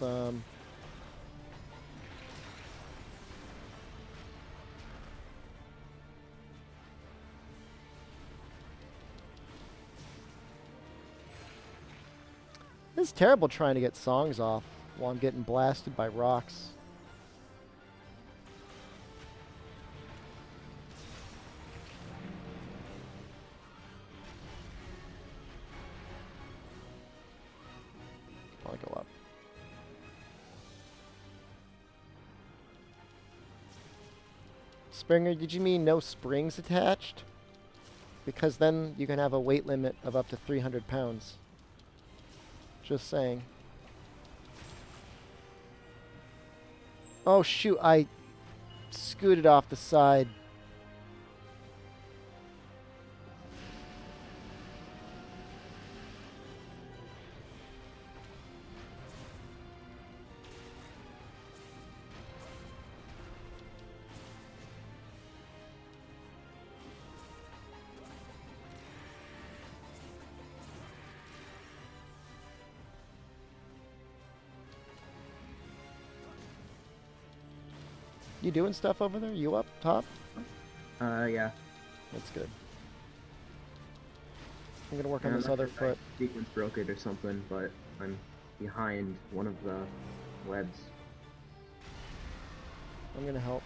This is terrible trying to get songs off while I'm getting blasted by rocks. I'll go up. Springer, did you mean no springs attached? Because then you can have a weight limit of up to 300 pounds. Just saying. Oh shoot, I scooted off the side. You doing stuff over there? You up top? Yeah. That's good. I'm gonna work on I'm this not other sure if foot. my sequence broke it or something, but I'm behind one of the webs. I'm gonna help.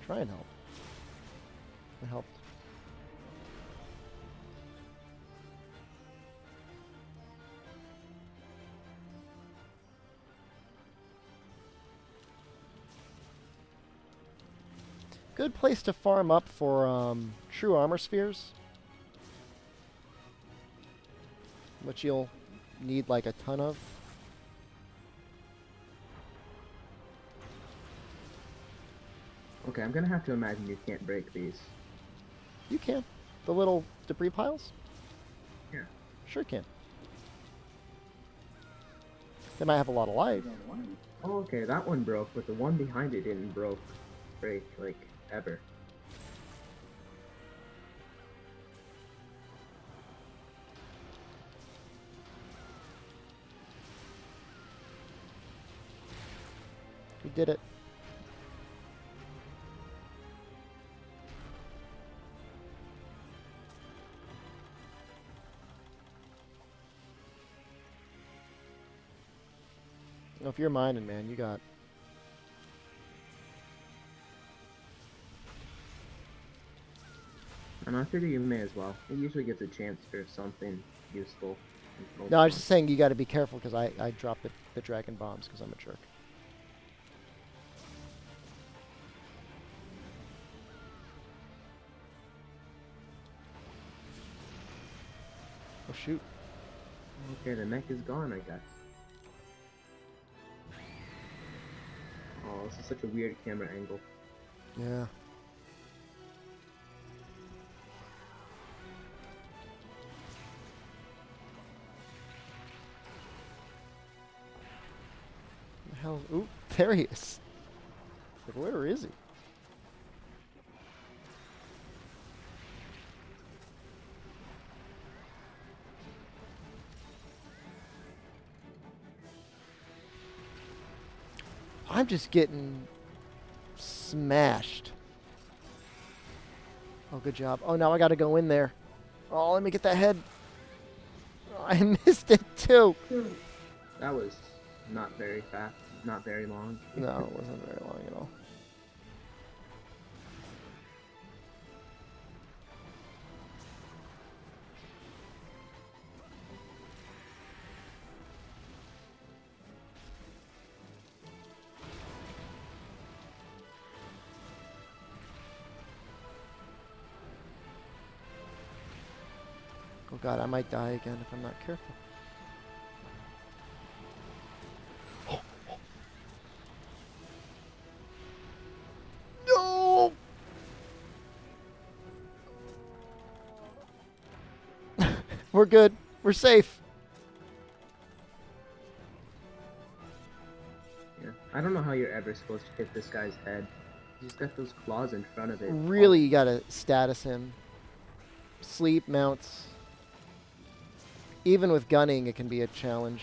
Try and help. I helped. Good place to farm up for true armor spheres, which you'll need like a ton of. Okay, I'm gonna have to imagine you can't break these. You can. The little debris piles? Yeah. Sure can. They might have a lot of life. Oh, okay, that one broke, but the one behind it didn't break, like, ever. We did it. Well, if you're mining, man, you got... And I figure you may as well. It usually gets a chance for something useful. No, I was just saying you got to be careful because I dropped the dragon bombs because I'm a jerk. Oh, shoot. Okay, the mech is gone, I guess. Oh, this is such a weird camera angle. Yeah. The hell? Ooh, there he is. Like, where is he? I'm just getting smashed. Oh, good job. Oh, now I got to go in there. Oh, let me get that head. Oh, I missed it too. That was not very fast, not very long. No, it wasn't very long at all. Oh god, I might die again if I'm not careful. No! We're good. We're safe. Yeah. I don't know how you're ever supposed to hit this guy's head. He's got those claws in front of it. Really, you gotta status him. Sleep, mounts. Even with gunning, it can be a challenge.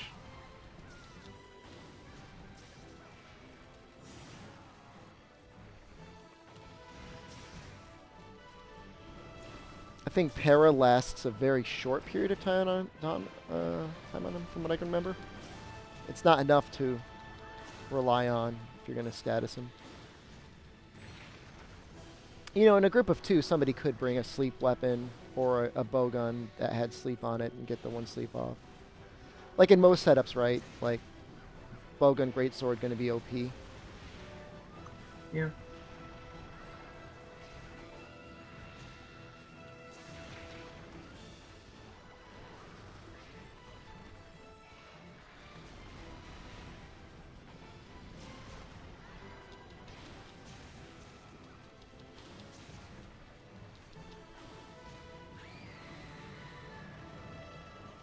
I think para lasts a very short period of time on him, from what I can remember. It's not enough to rely on if you're going to status him. You know, in a group of two, somebody could bring a sleep weapon or a bow gun that had sleep on it and get the one sleep off. Like in most setups, right? Like, bowgun, greatsword going to be OP. Yeah.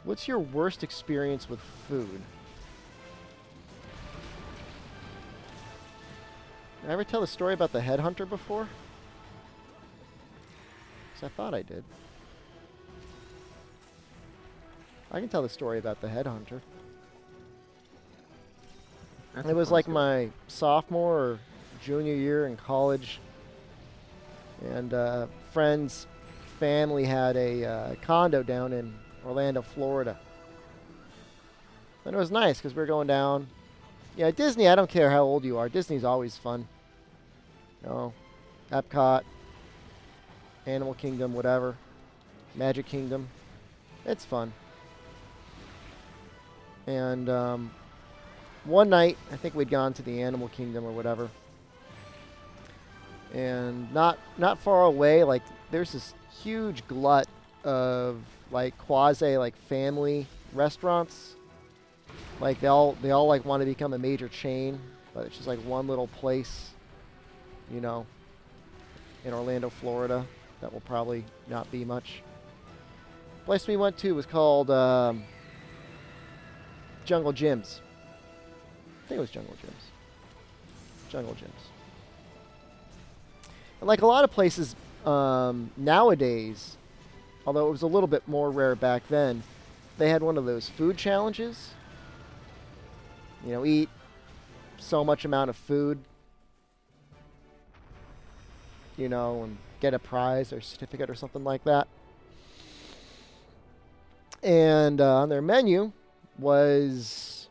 What's your worst experience with food? Did I ever tell the story about the Headhunter before? 'Cause I thought I did. I can tell the story about the Headhunter. That's It a was fun like story. my sophomore or junior year in college, and friend's family had a condo down in Orlando, Florida. And it was nice because we were going down. Yeah, Disney, I don't care how old you are. Disney's always fun. You know, Epcot, Animal Kingdom, whatever. Magic Kingdom. It's fun. And one night, I think we'd gone to the Animal Kingdom or whatever. And not far away, like, there's this huge glut of like quasi like family restaurants. Like they all like want to become a major chain, but it's just like one little place, you know, in Orlando, Florida, that will probably not be much. The place we went to was called Jungle Gyms. I think it was Jungle Gyms. Jungle Gyms. And like a lot of places nowadays, although it was a little bit more rare back then, they had one of those food challenges. You know, eat so much amount of food, you know, and get a prize or certificate or something like that. And on their menu was,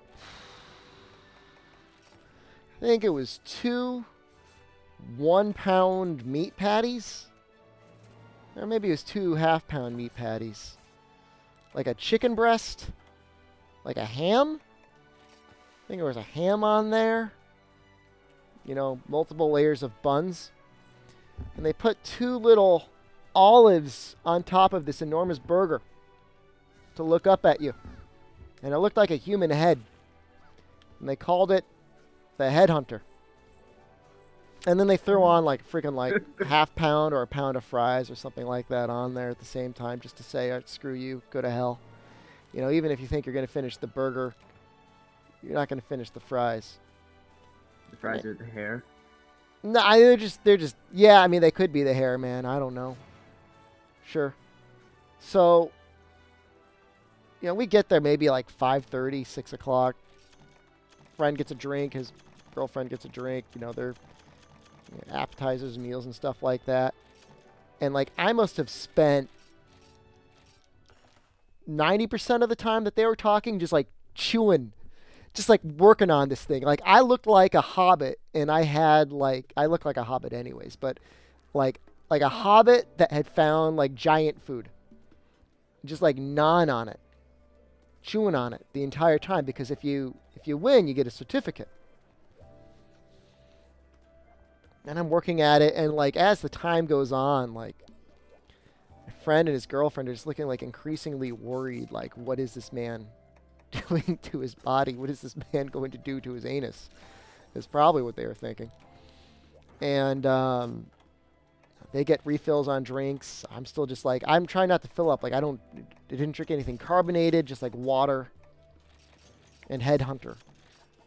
I think it was 2 1-pound meat patties. Or maybe it was 2 half-pound meat patties. Like a chicken breast. Like a ham. I think there was a ham on there. You know, multiple layers of buns. And they put 2 little olives on top of this enormous burger to look up at you. And it looked like a human head. And they called it the Headhunter. And then they throw on like freaking like half pound or a pound of fries or something like that on there at the same time just to say, screw you, go to hell. You know, even if you think you're going to finish the burger, you're not going to finish the fries. The fries are the hair. No, they're just, yeah, I mean, they could be the hair, man. I don't know. Sure. So, you know, we get there maybe like 5:30, 6 o'clock. Friend gets a drink. His girlfriend gets a drink. You know, they're appetizers, meals, and stuff like that. And, like, I must have spent 90% of the time that they were talking just, like, chewing, just, like, working on this thing. Like, I looked like a hobbit, and I looked like a hobbit anyways, but, like a hobbit that had found, like, giant food. Just, like, gnawing on it, chewing on it the entire time, because if you win, you get a certificate. And I'm working at it, and, like, as the time goes on, like, my friend and his girlfriend are just looking, like, increasingly worried, like, what is this man doing to his body? What is this man going to do to his anus? Is probably what they were thinking. And they get refills on drinks. I'm still just, like, I'm trying not to fill up. Like, I didn't drink anything carbonated, just, like, water and Headhunter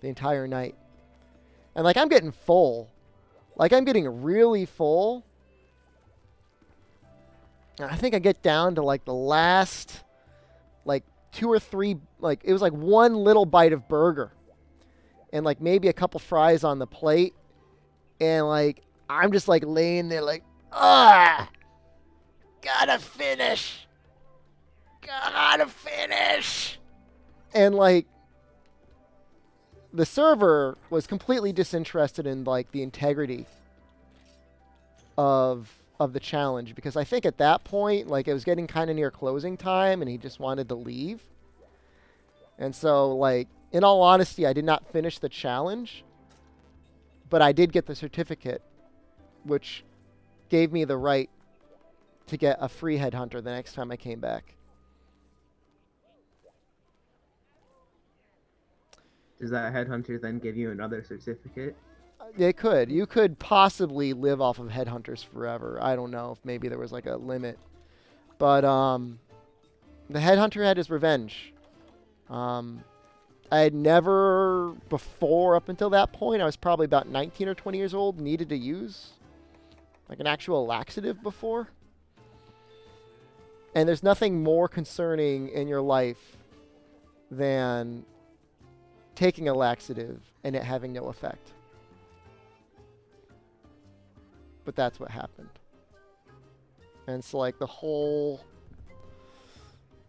the entire night. And, like, I'm getting full. Like, I'm getting really full. And I think I get down to, like, the last, like, 2 or 3, like, it was, like, one little bite of burger. And, like, maybe a couple fries on the plate. And, like, I'm just, like, laying there, like, gotta finish. Gotta finish. And, like, the server was completely disinterested in, like, the integrity of the challenge, because I think at that point, like, it was getting kind of near closing time and he just wanted to leave. And so, like, in all honesty, I did not finish the challenge, but I did get the certificate, which gave me the right to get a free Headhunter the next time I came back. Does that Headhunter then give you another certificate? It could. You could possibly live off of Headhunters forever. I don't know if maybe there was like a limit. But the Headhunter had his revenge. I had never before, up until that point, I was probably about 19 or 20 years old, needed to use like an actual laxative before. And there's nothing more concerning in your life than taking a laxative and it having no effect. But that's what happened. And so, like, the whole...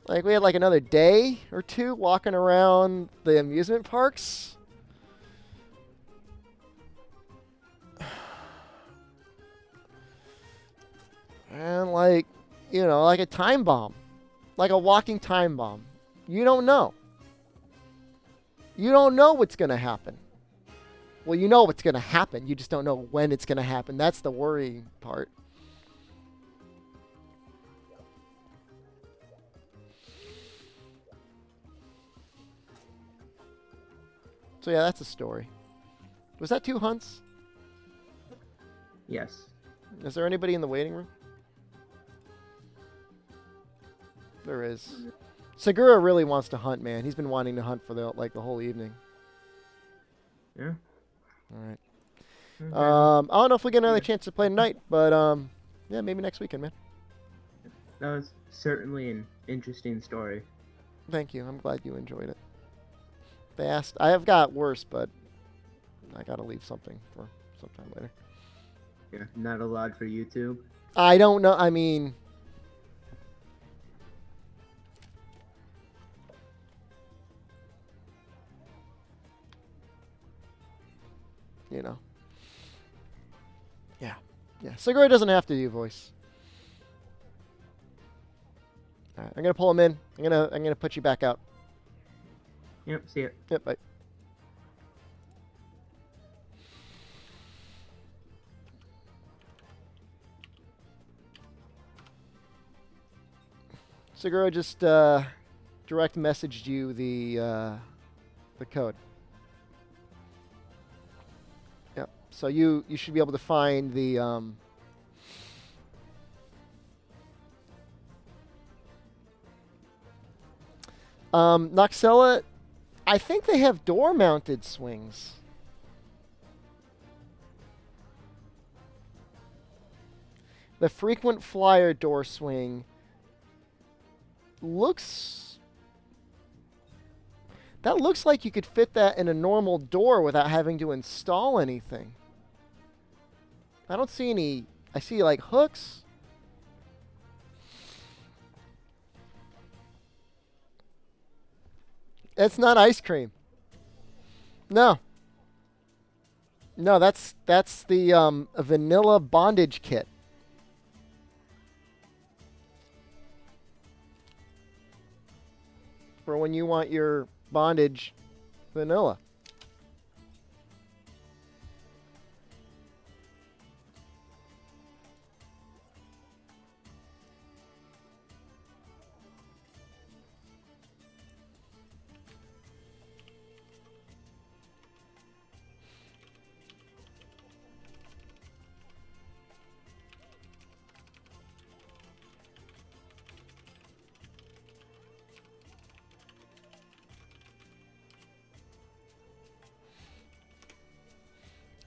Like, we had, like, another day or two walking around the amusement parks. And, like, you know, like a time bomb. Like a walking time bomb. You don't know. You don't know what's going to happen. Well, you know what's going to happen. You just don't know when it's going to happen. That's the worrying part. So, yeah, that's a story. Was that 2 hunts? Yes. Is there anybody in the waiting room? There is. Segura really wants to hunt, man. He's been wanting to hunt for the whole evening. Yeah. All right. Okay. I don't know if we get another chance to play tonight, but yeah, maybe next weekend, man. That was certainly an interesting story. Thank you. I'm glad you enjoyed it. They asked. I have got worse, but I gotta leave something for sometime later. Yeah. Not allowed for YouTube. I don't know. I mean, you know. Yeah. Yeah. Segura doesn't have to do voice. All right. I'm gonna pull him in. I'm gonna put you back out. Yep. See it. Yep. Bye. Segura just direct messaged you the code. Yep. So you should be able to find the Noxella. I think they have door-mounted swings. The frequent flyer door swing looks... That looks like you could fit that in a normal door without having to install anything. I don't see any... I see, like, hooks. It's not ice cream. No. No, that's the vanilla bondage kit. For when you want your bondage vanilla.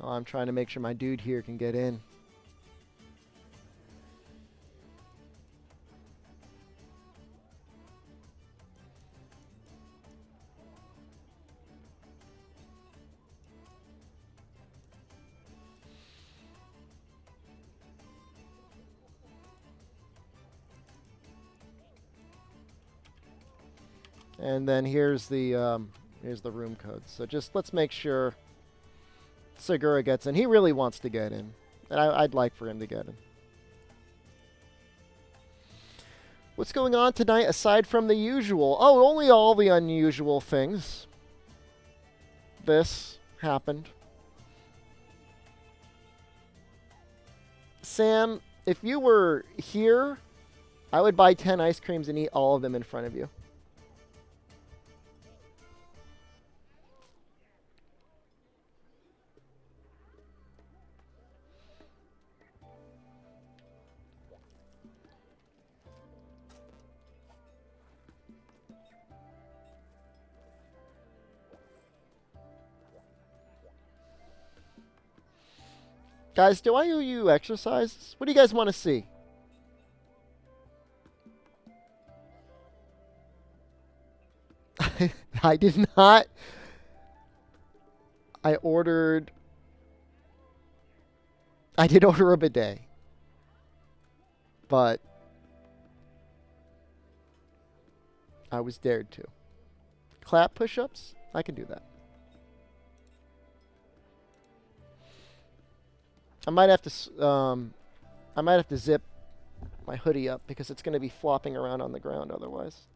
Oh, I'm trying to make sure my dude here can get in. And then here's the room code. So just let's make sure Segura gets in. He really wants to get in, and I'd like for him to get in. What's going on tonight aside from the usual? Oh, only all the unusual things. This happened. Sam, if you were here, I would buy 10 ice creams and eat all of them in front of you. Guys, do I owe you exercises? What do you guys want to see? I did not. I did order a bidet. But I was dared to. Clap push-ups? I can do that. I might have to zip my hoodie up because it's going to be flopping around on the ground otherwise.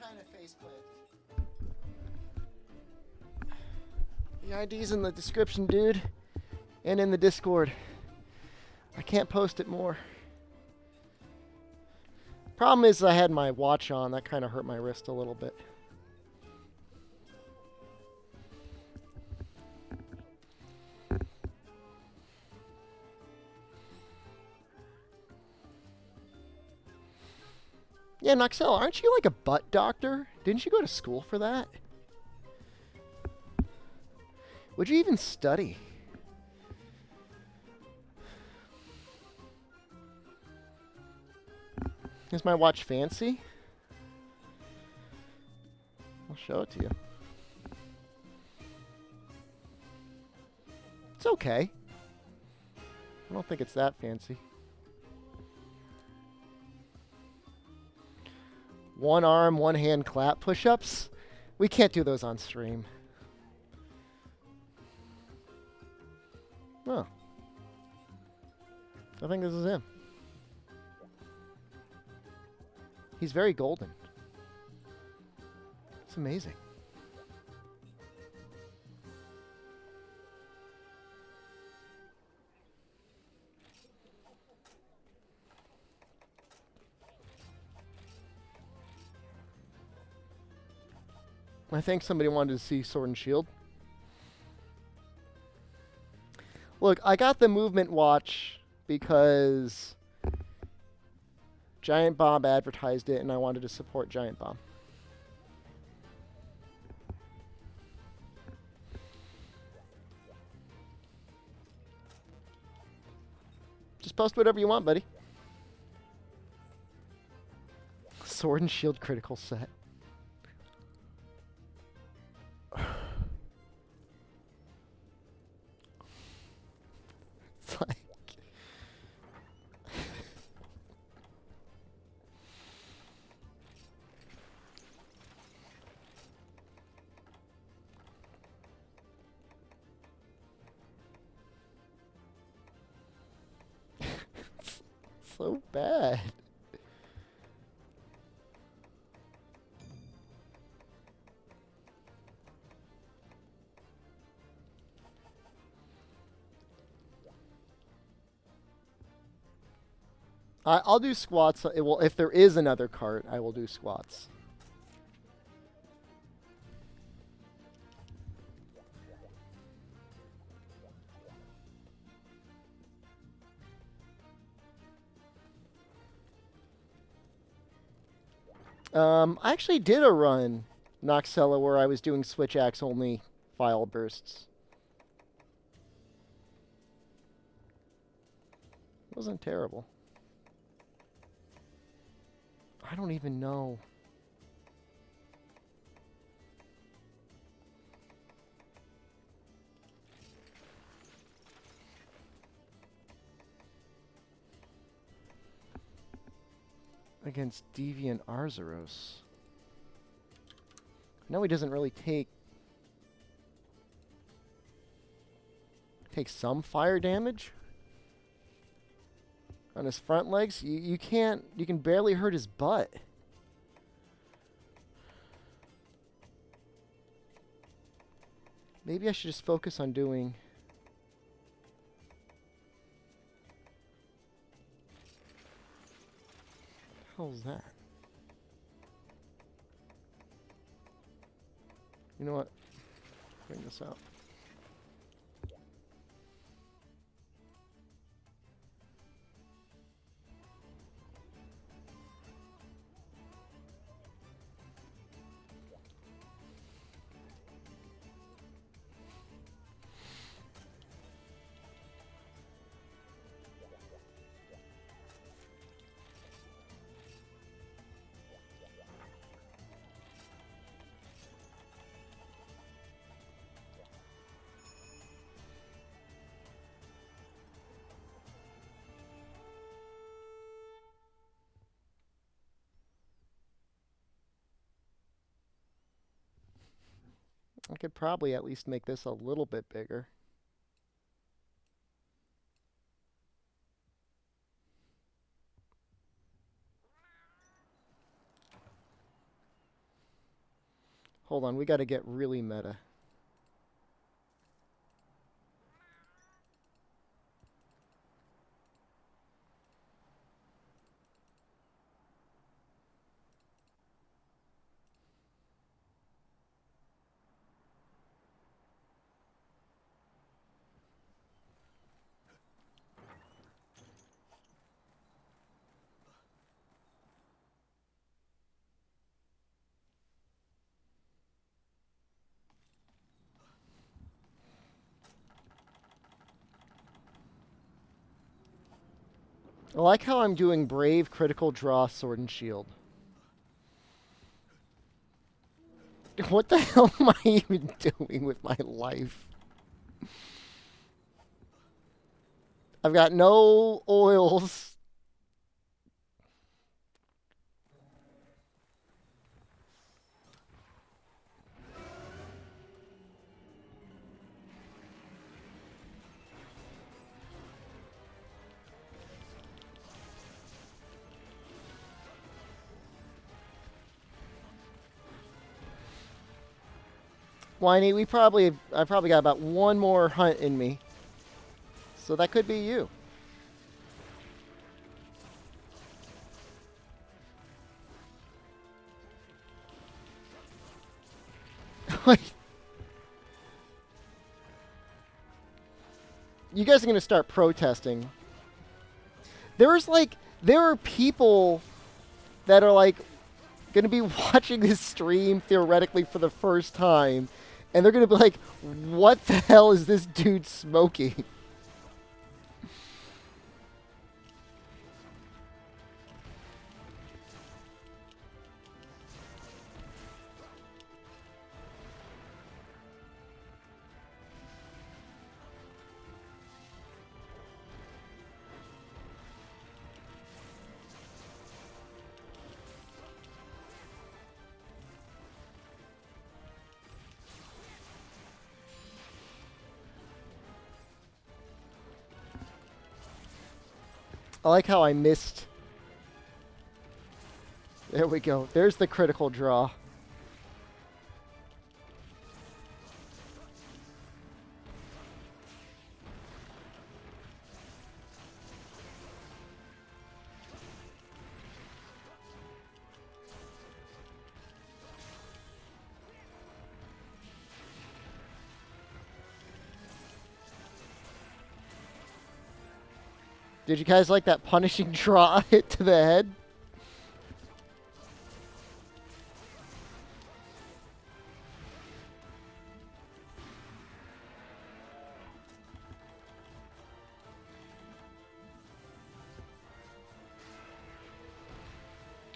Kind of faceplant. The ID's in the description, dude, and in the Discord. I can't post it more. Problem is I had my watch on. That kind of hurt my wrist a little bit. Yeah, Noxel, aren't you like a butt doctor? Didn't you go to school for that? Would you even study? Is my watch fancy? I'll show it to you. It's okay. I don't think it's that fancy. One arm, one hand clap push-ups. We can't do those on stream. Oh. I think this is him. He's very golden. It's amazing. I think somebody wanted to see Sword and Shield. Look, I got the movement watch because Giant Bomb advertised it and I wanted to support Giant Bomb. Just post whatever you want, buddy. Sword and Shield critical set. It's like... It's so bad. I'll do squats. Well, if there is another cart, I will do squats. I actually did a run, Noxella, where I was doing switch axe only file bursts. It wasn't terrible. I don't even know. Against Deviant Arzuros. No, he doesn't really take some fire damage on his front legs. You can barely hurt his butt. Maybe I should just focus on doing... What the hell is that? You know what? Bring this out. I could probably at least make this a little bit bigger. Hold on, we got to get really meta. I like how I'm doing brave, critical draw, sword and shield. What the hell am I even doing with my life? I've got no oils. Whiny, I probably got about one more hunt in me. So that could be you. You guys are going to start protesting. There are people that are like going to be watching this stream theoretically for the first time, and they're going to be like, what the hell is this dude smoking? I like how I missed. There we go. There's the critical draw. Did you guys like that punishing draw hit to the head?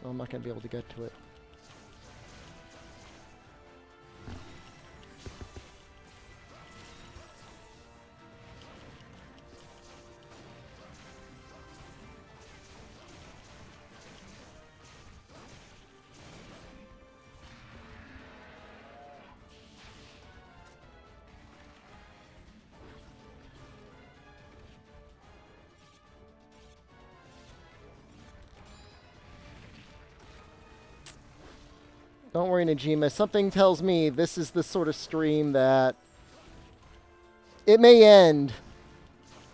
Oh, I'm not going to be able to get to it. Don't worry, Najima. Something tells me this is the sort of stream that it may end,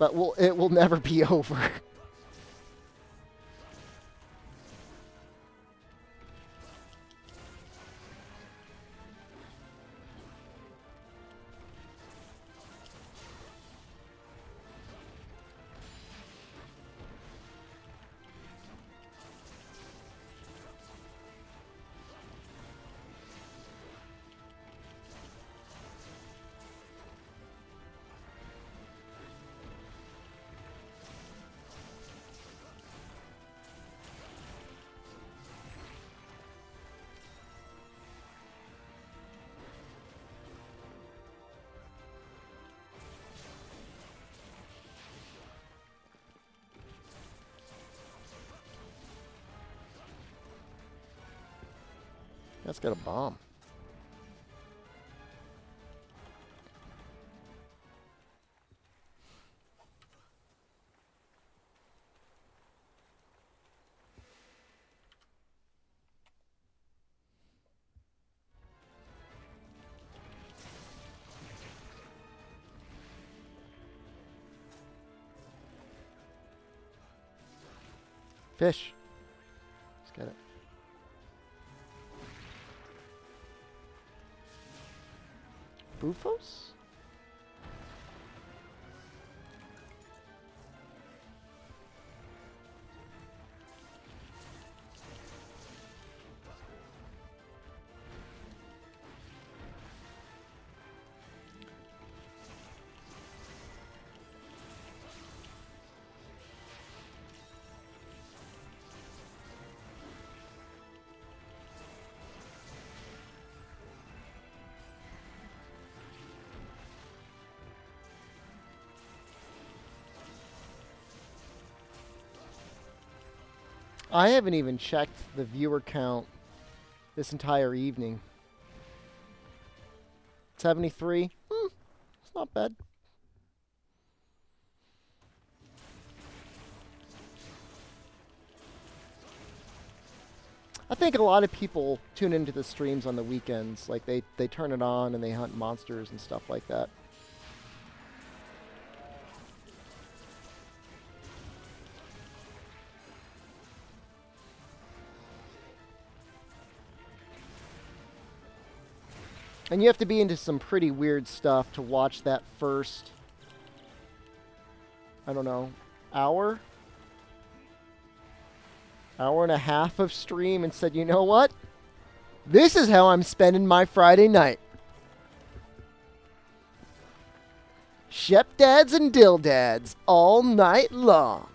but it will never be over. That's got a bomb. Fish. Let's get it. Bufos? I haven't even checked the viewer count this entire evening. 73? It's not bad. I think a lot of people tune into the streams on the weekends. Like, they turn it on and they hunt monsters and stuff like that. And you have to be into some pretty weird stuff to watch that first, I don't know, hour and a half of stream and said, you know what? This is how I'm spending my Friday night. Shep dads and dill dads all night long.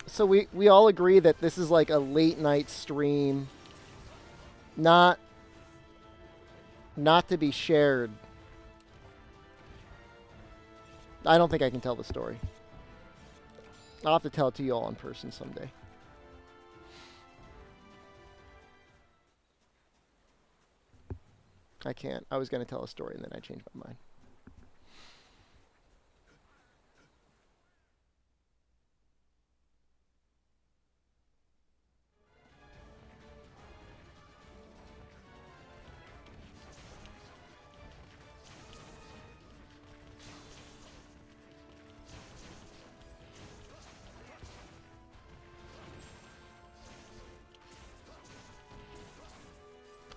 So we all agree that this is like a late night stream, not to be shared. I don't think I can tell the story. I'll have to tell it to you all in person someday. I can't. I was going to tell a story and then I changed my mind.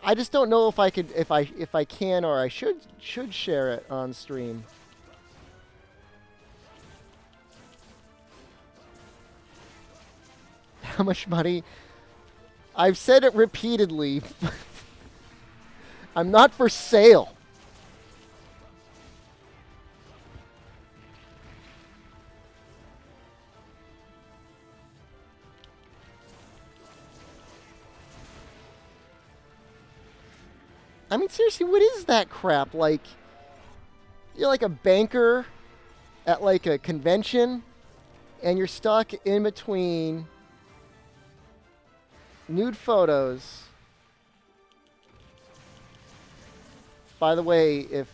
I just don't know if I could, if I can, or I should share it on stream. How much money? I've said it repeatedly. I'm not for sale. I mean, seriously, what is that crap? Like, you're like a banker at like a convention, and you're stuck in between nude photos. By the way, if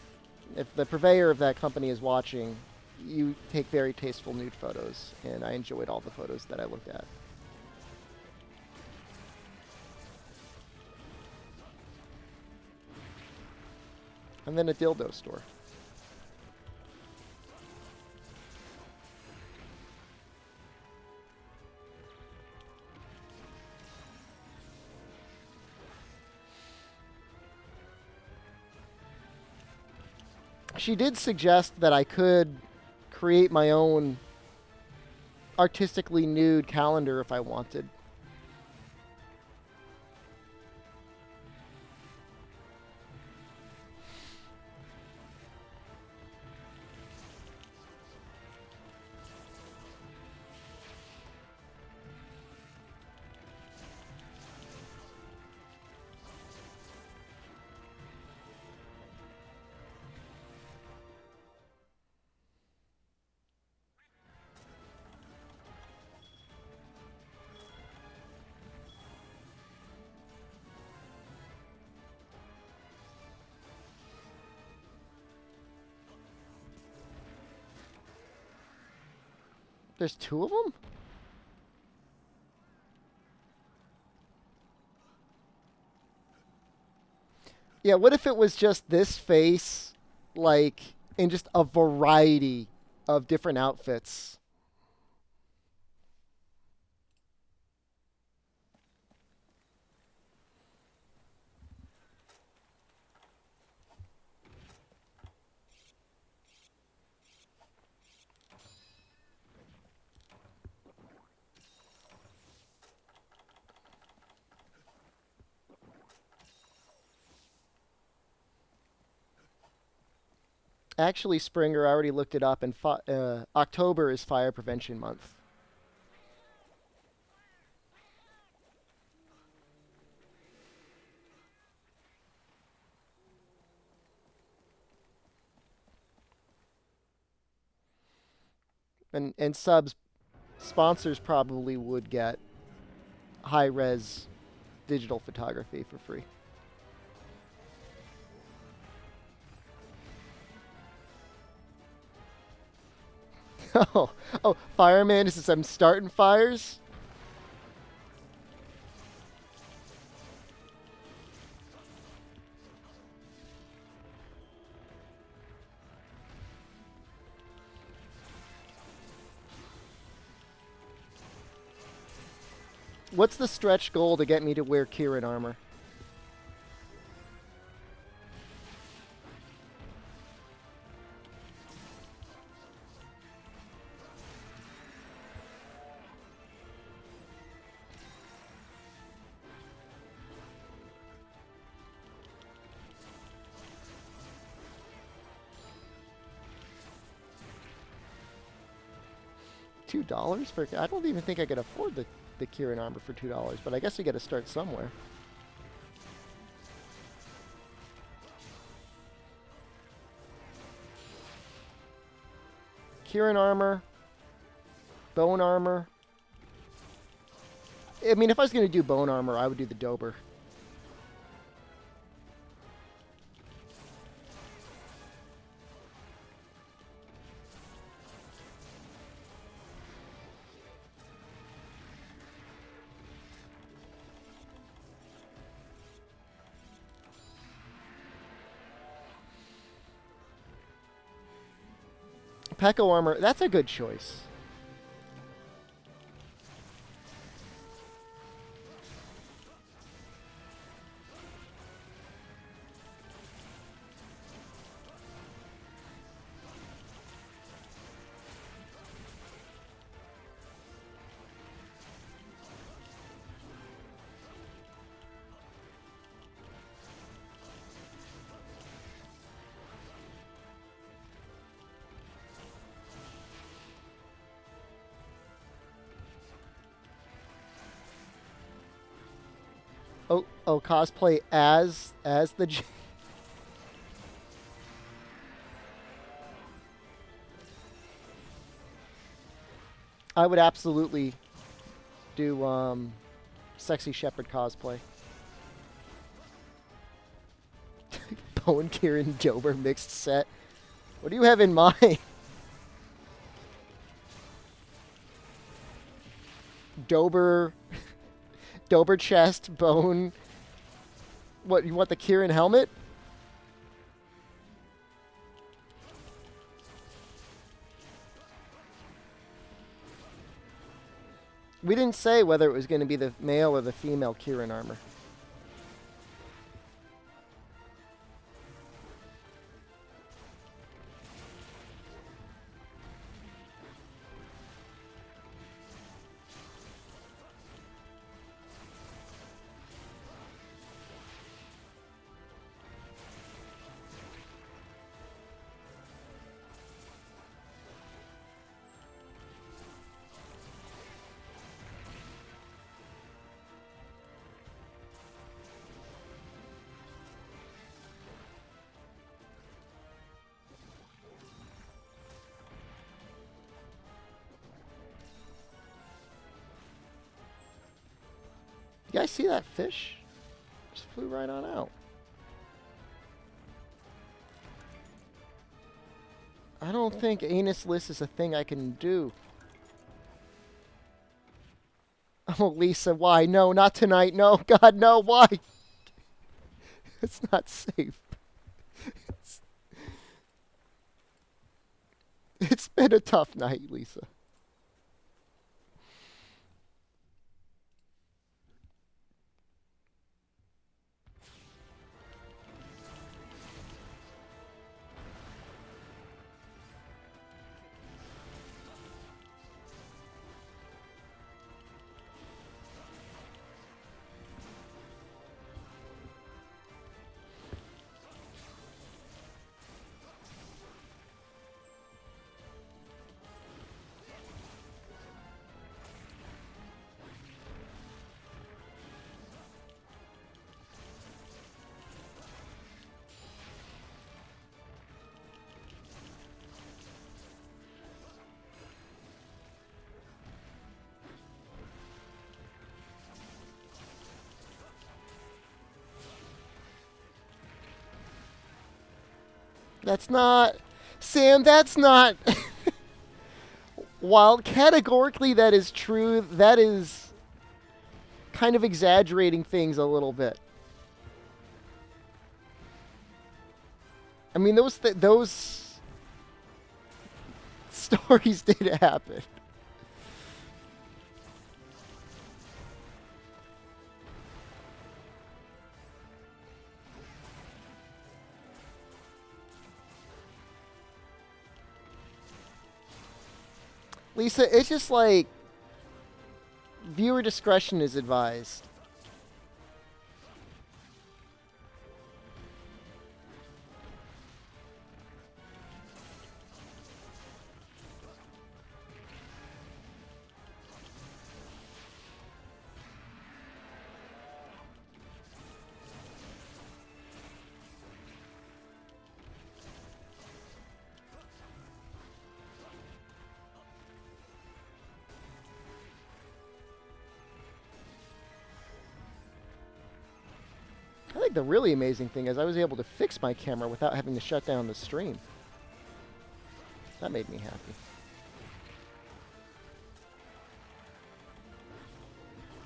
the purveyor of that company is watching, you take very tasteful nude photos, and I enjoyed all the photos that I looked at. And then a dildo store. She did suggest that I could create my own artistically nude calendar if I wanted. There's two of them? Yeah, what if it was just this face, like, in just a variety of different outfits. Actually, Springer, I already looked it up, and October is Fire Prevention Month. And subs sponsors probably would get high res digital photography for free. Oh, fireman, this is I'm starting fires. What's the stretch goal to get me to wear Kieran armor? $2 for? I don't even think I could afford the Kieran armor for $2, but I guess you got to start somewhere. Kieran armor, bone armor. I mean, if I was going to do bone armor, I would do the Dober. Pekko armor, that's a good choice. Oh, cosplay as the I would absolutely do sexy shepherd cosplay. Bowen Kieran Dober mixed set. What do you have in mind? Dober chest, bone. What, you want the Kieran helmet? We didn't say whether it was going to be the male or the female Kieran armor. You guys see that fish? Just flew right on out. I don't think anus list is a thing I can do. Oh, Lisa, why? No, not tonight. No, God, no, why? It's not safe. It's It's been a tough night, Lisa. That's not, Sam, that's not, while categorically that is true, that is kind of exaggerating things a little bit. I mean, those stories did happen. Lisa, it's just like viewer discretion is advised. I think the really amazing thing is I was able to fix my camera without having to shut down the stream. That made me happy.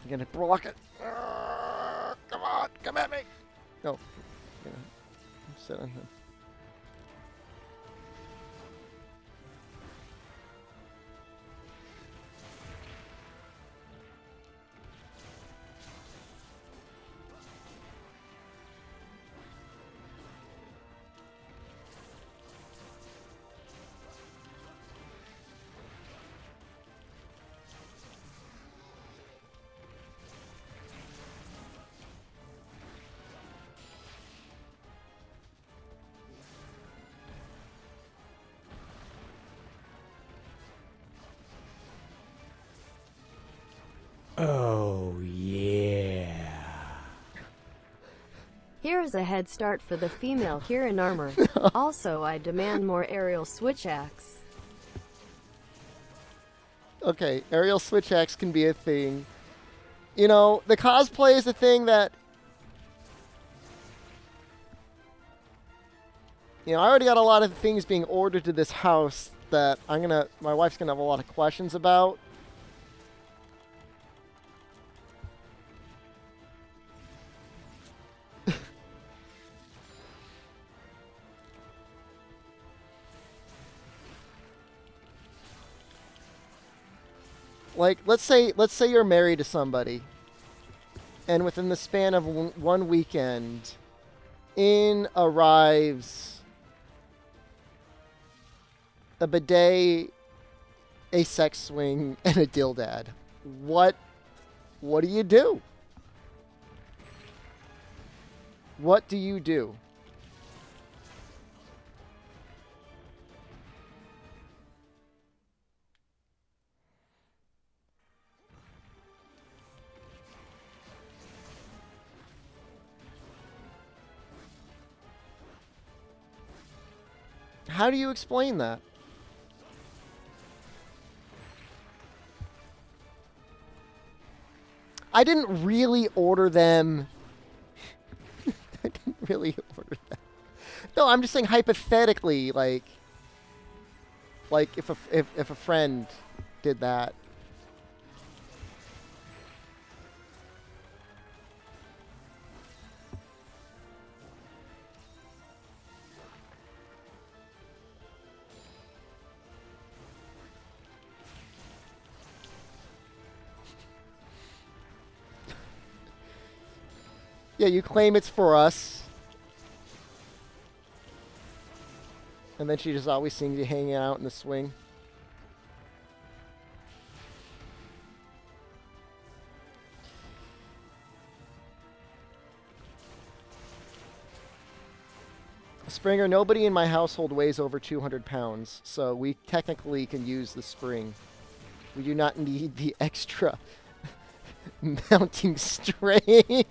You're gonna block it. Come on, come at me. No. Yeah. Sit on him. Oh, yeah. Here is a head start for the female here in armor. Also, I demand more aerial switch axe. Okay, aerial switch axe can be a thing. You know, the cosplay is a thing that... You know, I already got a lot of things being ordered to this house that my wife's gonna have a lot of questions about. Like, let's say you're married to somebody, and within the span of one weekend, in arrives a bidet, a sex swing, and a dildad. What do you do? What do you do? How do you explain that? I didn't really order them. I didn't really order them. No, I'm just saying hypothetically, like if a friend did that. Yeah, you claim it's for us. And then she just always seems you hanging out in the swing. Springer, nobody in my household weighs over 200 pounds, so we technically can use the spring. We do not need the extra mounting strength.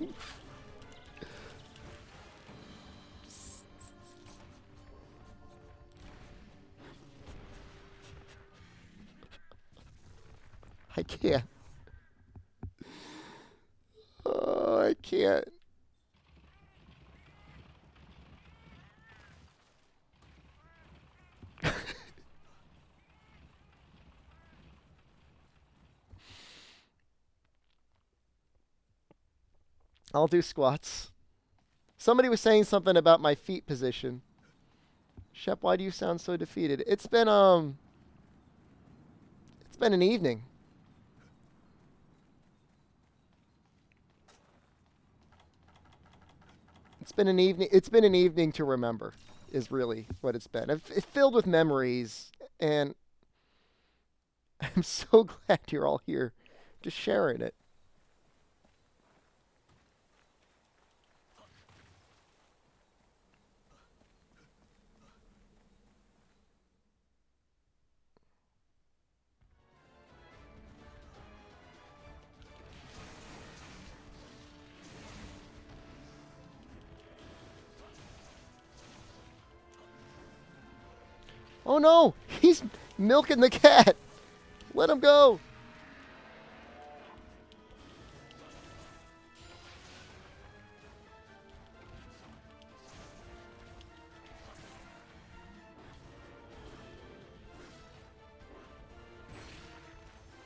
I can't. Oh, I can't. I'll do squats. Somebody was saying something about my feet position. Shep, why do you sound so defeated? It's been an evening. It's been an evening to remember, is really what it's been. It's filled with memories, and I'm so glad you're all here, just sharing it. Oh no, he's milking the cat. Let him go.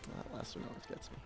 That last one always gets me.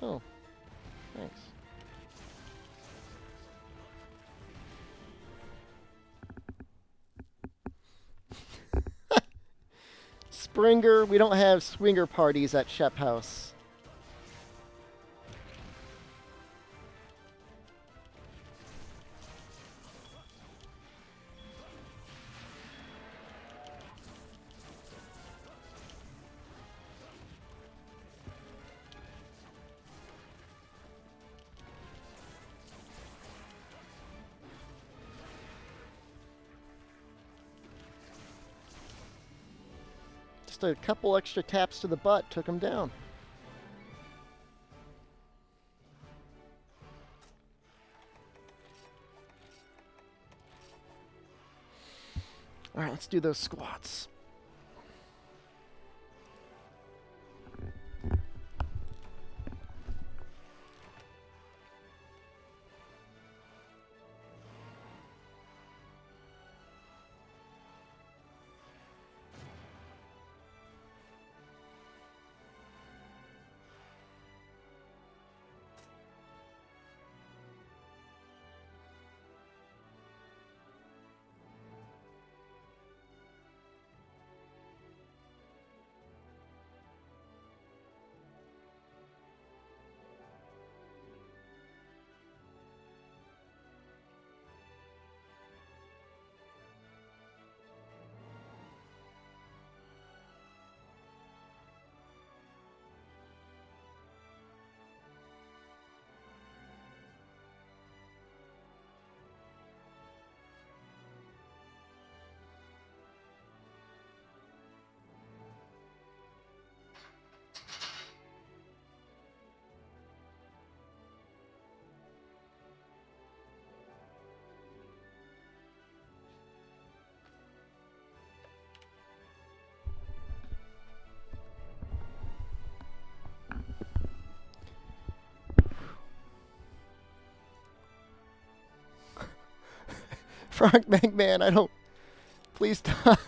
Oh, thanks. Springer, we don't have swinger parties at Shep House. Just a couple extra taps to the butt took him down. All right, let's do those squats. Frogman Man, I don't. Please don't.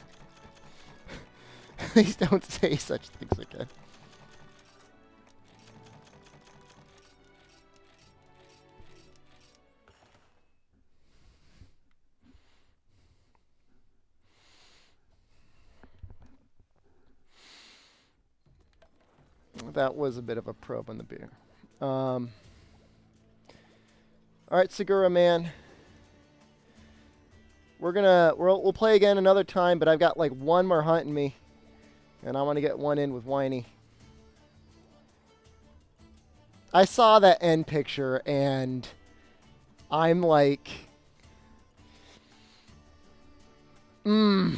Please don't say such things again. That was a bit of a probe on the beer. All right, Segura Man. We'll play again another time, but I've got like one more hunt in me, and I want to get one in with Whiny. I saw that end picture, and I'm like, mmm.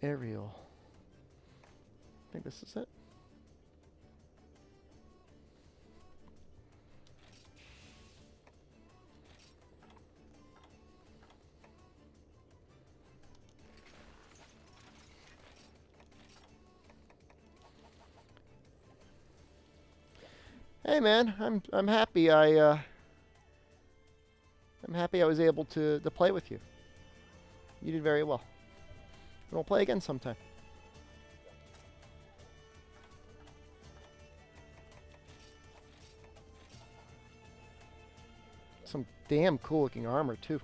Ariel. I think this is it. Hey man, I'm happy I'm happy I was able to play with you. You did very well. And we'll play again sometime. Some damn cool looking armor too.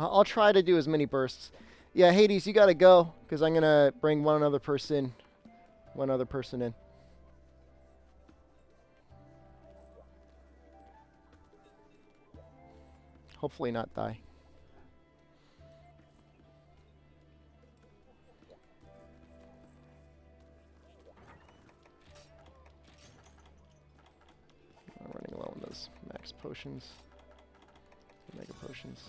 I'll try to do as many bursts. Yeah, Hades, you gotta go, because I'm gonna bring one other person in. Hopefully not die. I'm running low on those max potions. Mega potions.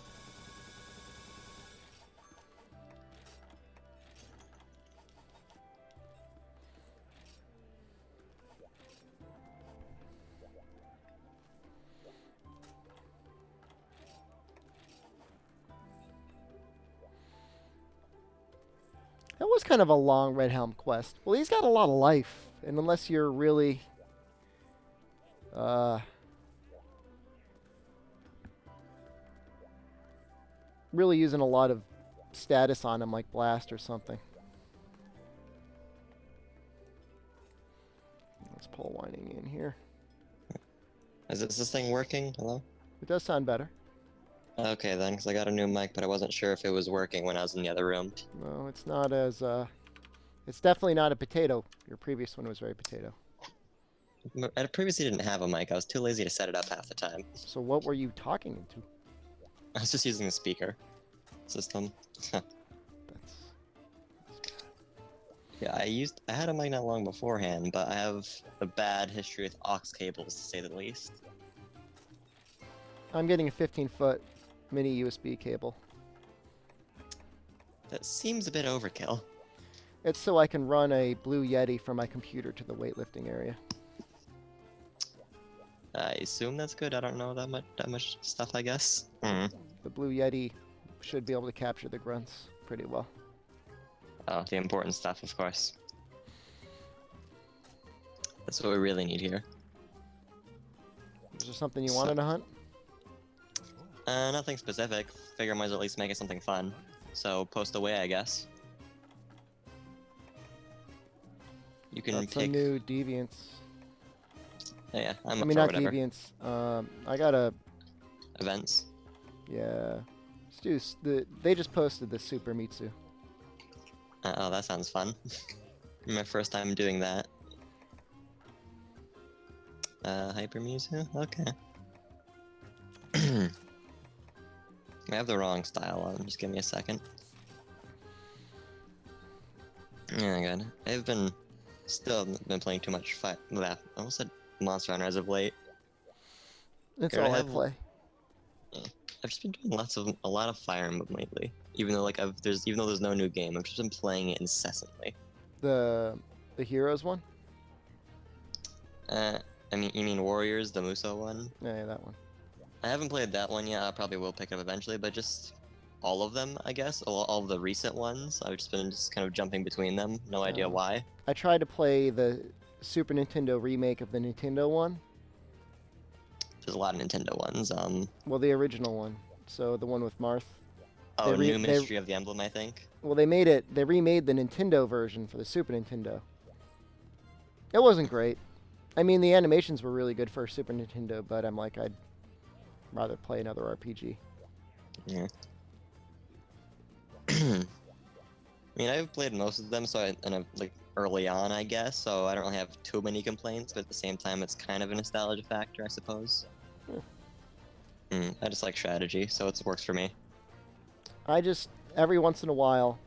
That was kind of a long Red Helm quest. Well, he's got a lot of life, and unless you're really, really using a lot of status on him, like Blast or something. Let's pull Whining in here. Is this thing working? Hello? It does sound better. Okay then, because I got a new mic, but I wasn't sure if it was working when I was in the other room. No, it's not as, it's definitely not a potato. Your previous one was very potato. I previously didn't have a mic. I was too lazy to set it up half the time. So what were you talking into? I was just using the speaker system. That's Yeah, I had a mic not long beforehand, but I have a bad history with aux cables, to say the least. I'm getting a 15-foot mini USB cable. That seems a bit overkill. It's so I can run a Blue Yeti from my computer to the weightlifting area. I assume that's good. I don't know that much stuff, I guess. The Blue Yeti should be able to capture the grunts pretty well. Oh, the important stuff, of course. That's what we really need here. Is there something you wanted to hunt? Nothing specific. Figure I might as well at least make it something fun. So, post away, I guess. You can That's pick... a new Deviants. Yeah, I'm I up mean, for not whatever. Deviants. I got a... Events. Yeah. They just posted the Super Mitsu. Oh, that sounds fun. My first time doing that. Hyper Mewtwo? Okay. I have the wrong style on, just give me a second. Yeah, good. I've still been playing too much I almost said Monster Hunter as of late. That's I all I have- play. I've just been doing a lot of Fire Emblem lately. Even though even though there's no new game, I've just been playing it incessantly. The Heroes one? I mean, you mean Warriors, the Muso one? Yeah, that one. I haven't played that one yet. I probably will pick it up eventually, but just all of them, I guess. All of the recent ones. I've just been kind of jumping between them. No idea Oh. why. I tried to play the Super Nintendo remake of the Nintendo one. There's a lot of Nintendo ones. Well, the original one. So the one with Marth. Oh, They New Ministry of the Emblem, I think. Well, they remade the Nintendo version for the Super Nintendo. It wasn't great. I mean, the animations were really good for Super Nintendo, but I'm like, I'd rather play another RPG. Yeah. I mean, I've played most of them, so like early on, I guess. So I don't really have too many complaints, but at the same time, it's kind of a nostalgia factor, I suppose. I just like strategy, so it works for me. I just, every once in a while,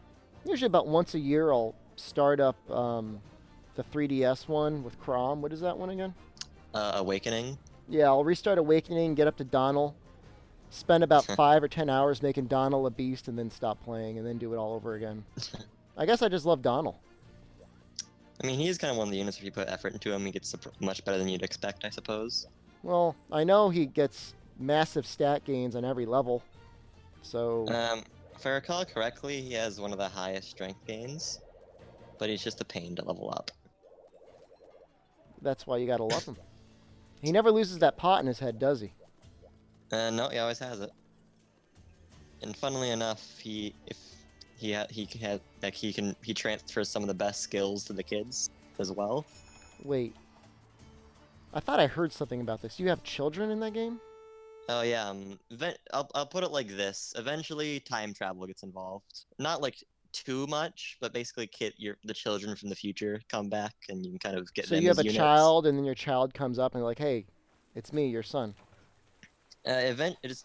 usually about once a year, I'll start up the 3DS one with Crom. What is that one again? Awakening. Yeah, I'll restart Awakening, get up to Donald, spend about 5 or 10 hours making Donald a beast, and then stop playing, and then do it all over again. I guess I just love Donald. I mean, he's kind of one of the units. If you put effort into him, he gets much better than you'd expect, I suppose. Well, I know he gets massive stat gains on every level, so... If I recall correctly, he has one of the highest strength gains, but he's just a pain to level up. That's why you gotta love him. He never loses that pot in his head, does he? No, he always has it. And funnily enough, he transfers some of the best skills to the kids as well. Wait. I thought I heard something about this. You have children in that game? Oh yeah, I'll put it like this. Eventually, time travel gets involved. Not like too much, but basically, the children from the future come back, and you can kind of get So them you have as a units. child, and then your child comes up and like, hey, it's me, your son. It's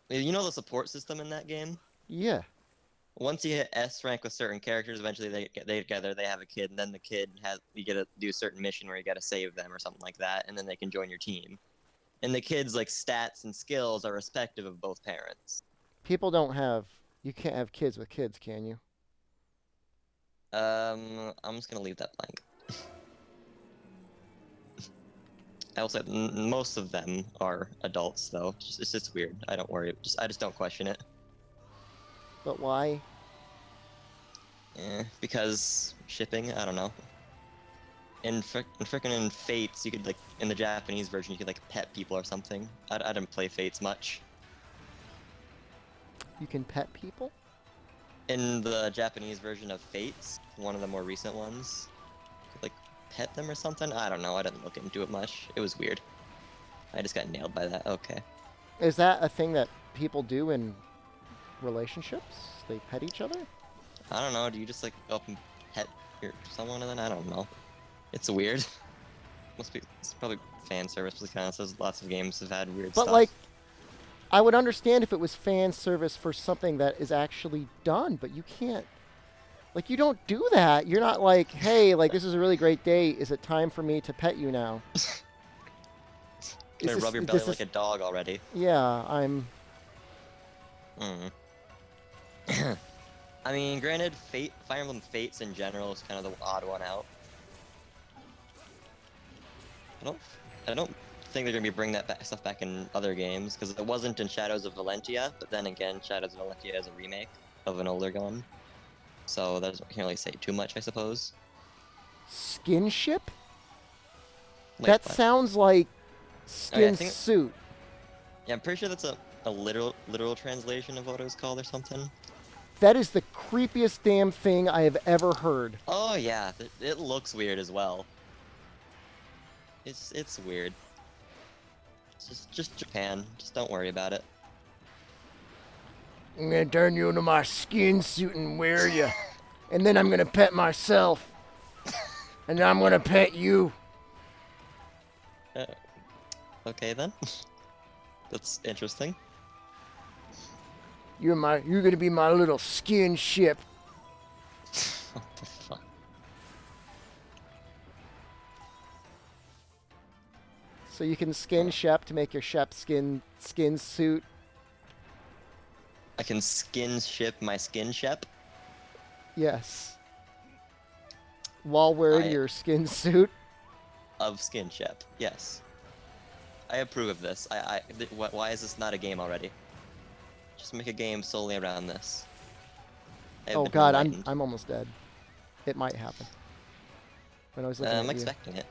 you know the support system in that game. Yeah. Once you hit S rank with certain characters, eventually they together, they have a kid, and then you get to do a certain mission where you got to save them or something like that, and then they can join your team. And the kids' like stats and skills are respective of both parents. You can't have kids with kids, can you? I'm just gonna leave that blank. I will say most of them are adults, though. It's just weird. I don't worry. I just don't question it. But why? Because shipping. I don't know. In Fates, you could like in the Japanese version, you could like pet people or something. I didn't play Fates much. You can pet people? In the Japanese version of Fates, one of the more recent ones, you could like pet them or something. I don't know. I didn't look into it much. It was weird. I just got nailed by that. Okay. Is that a thing that people do in relationships? They pet each other? I don't know. Do you just like go up and pet someone and then I don't know. It's weird. It's probably fan service because kind of says lots of games have had weird But stuff. like, I would understand if it was fan service for something that is actually done, but you can't. Like, you don't do that. You're not like, hey, like, this is a really great day. Is it time for me to pet you now? Can I rub your belly like a dog already? Yeah, I'm... I mean, granted, Fire Emblem Fates in general is kind of the odd one out. I don't think they're gonna be bringing that stuff back in other games because it wasn't in Shadows of Valentia. But then again, Shadows of Valentia is a remake of an older one, so that can't really say too much, I suppose. Skinship? Wait, That what? sounds like skin think- suit. Yeah, I'm pretty sure that's a literal translation of what it was called or something. That is the creepiest damn thing I have ever heard. Oh yeah, it looks weird as well. It's weird. It's just Japan. Just don't worry about it. I'm gonna turn you into my skin suit and wear you. And then I'm gonna pet myself. And then I'm gonna pet you. Okay then. That's interesting. You're gonna be my little skin ship. What the fuck? So you can skin Shep to make your Shep skin suit. I can skin ship my skin ship. Yes. While wearing I your skin suit. of skin ship. Yes. I approve of this. Why is this not a game already? Just make a game solely around this. I have Oh been god, enlightened. I'm almost dead. It might happen. When I was looking I'm at you. expecting it.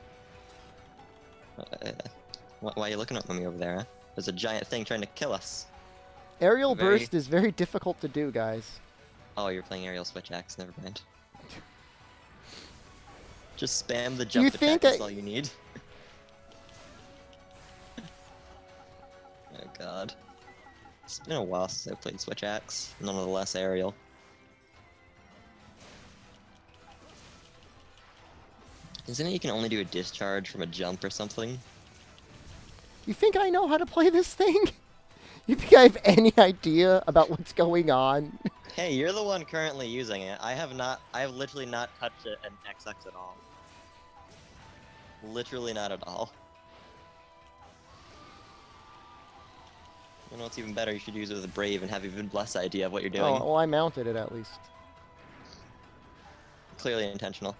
Why are you looking at me over there, huh? There's a giant thing trying to kill us. Aerial Very- burst is very difficult to do, guys. Oh, you're playing aerial switch axe. Never mind. Just spam the Do you jump attack. think That's all you need. Oh god. It's been a while since I played switch axe. Nonetheless, aerial. Isn't it you can only do a discharge from a jump or something? You think I know how to play this thing? You think I have any idea about what's going on? Hey, you're the one currently using it. I have literally not touched it in XX at all. Literally not at all. You know what's even better? You should use it with a Brave and have even less idea of what you're doing. Oh, well, I mounted it at least. Clearly intentional.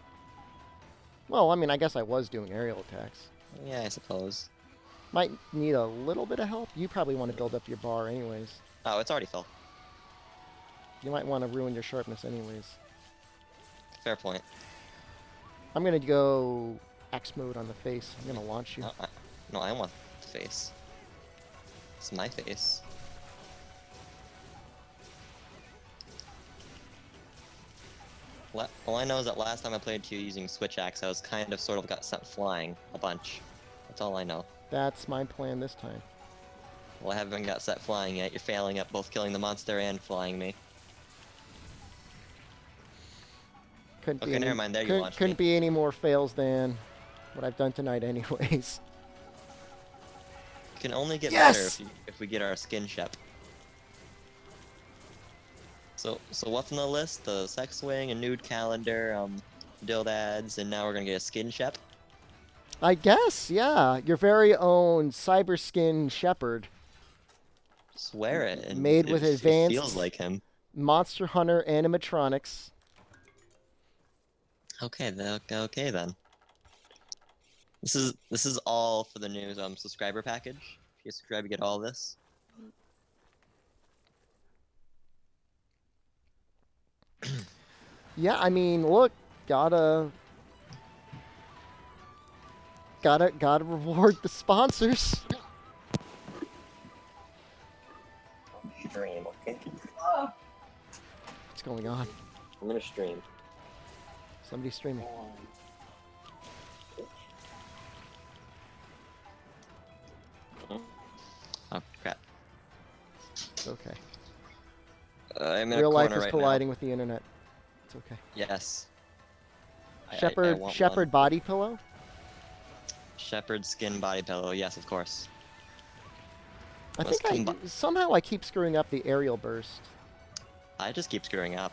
Well, I mean, I guess I was doing aerial attacks. Yeah, I suppose. Might need a little bit of help. You probably want to build up your bar anyways. Oh, it's already full. You might want to ruin your sharpness anyways. Fair point. I'm going to go axe mode on the face. I'm going to launch you. No, I want the face. It's my face. All I know is that last time I played you using switch axe, I was kind of sort of got sent flying a bunch. That's all I know. That's my plan this time. Well, I haven't got set flying yet. You're failing at both killing the monster and flying me. Couldn't Okay, be never mind. There you couldn't, launched couldn't me. be any more fails than what I've done tonight anyways. It can only get Yes! better if we get our skin ship. So what's on the list? The sex swing, a nude calendar, dildads, and now we're gonna get a skin ship. I guess, yeah. Your very own cyber skin shepherd. Swear it. And Made with it advanced- feels like him. Monster Hunter animatronics. Okay, okay then. This is all for the new subscriber package. If you subscribe, you get all this. Yeah, I mean, look, gotta reward the sponsors. Stream, okay? What's going on? I'm gonna stream. Somebody's streaming. Oh crap! It's okay. I'm in a Real life corner is right colliding with the internet. It's okay. now. Yes. I Shepherd want Shepherd one. body pillow. Shepherd skin body pillow. Yes, of course. I Let's think somehow I keep screwing up the aerial burst. I just keep screwing up.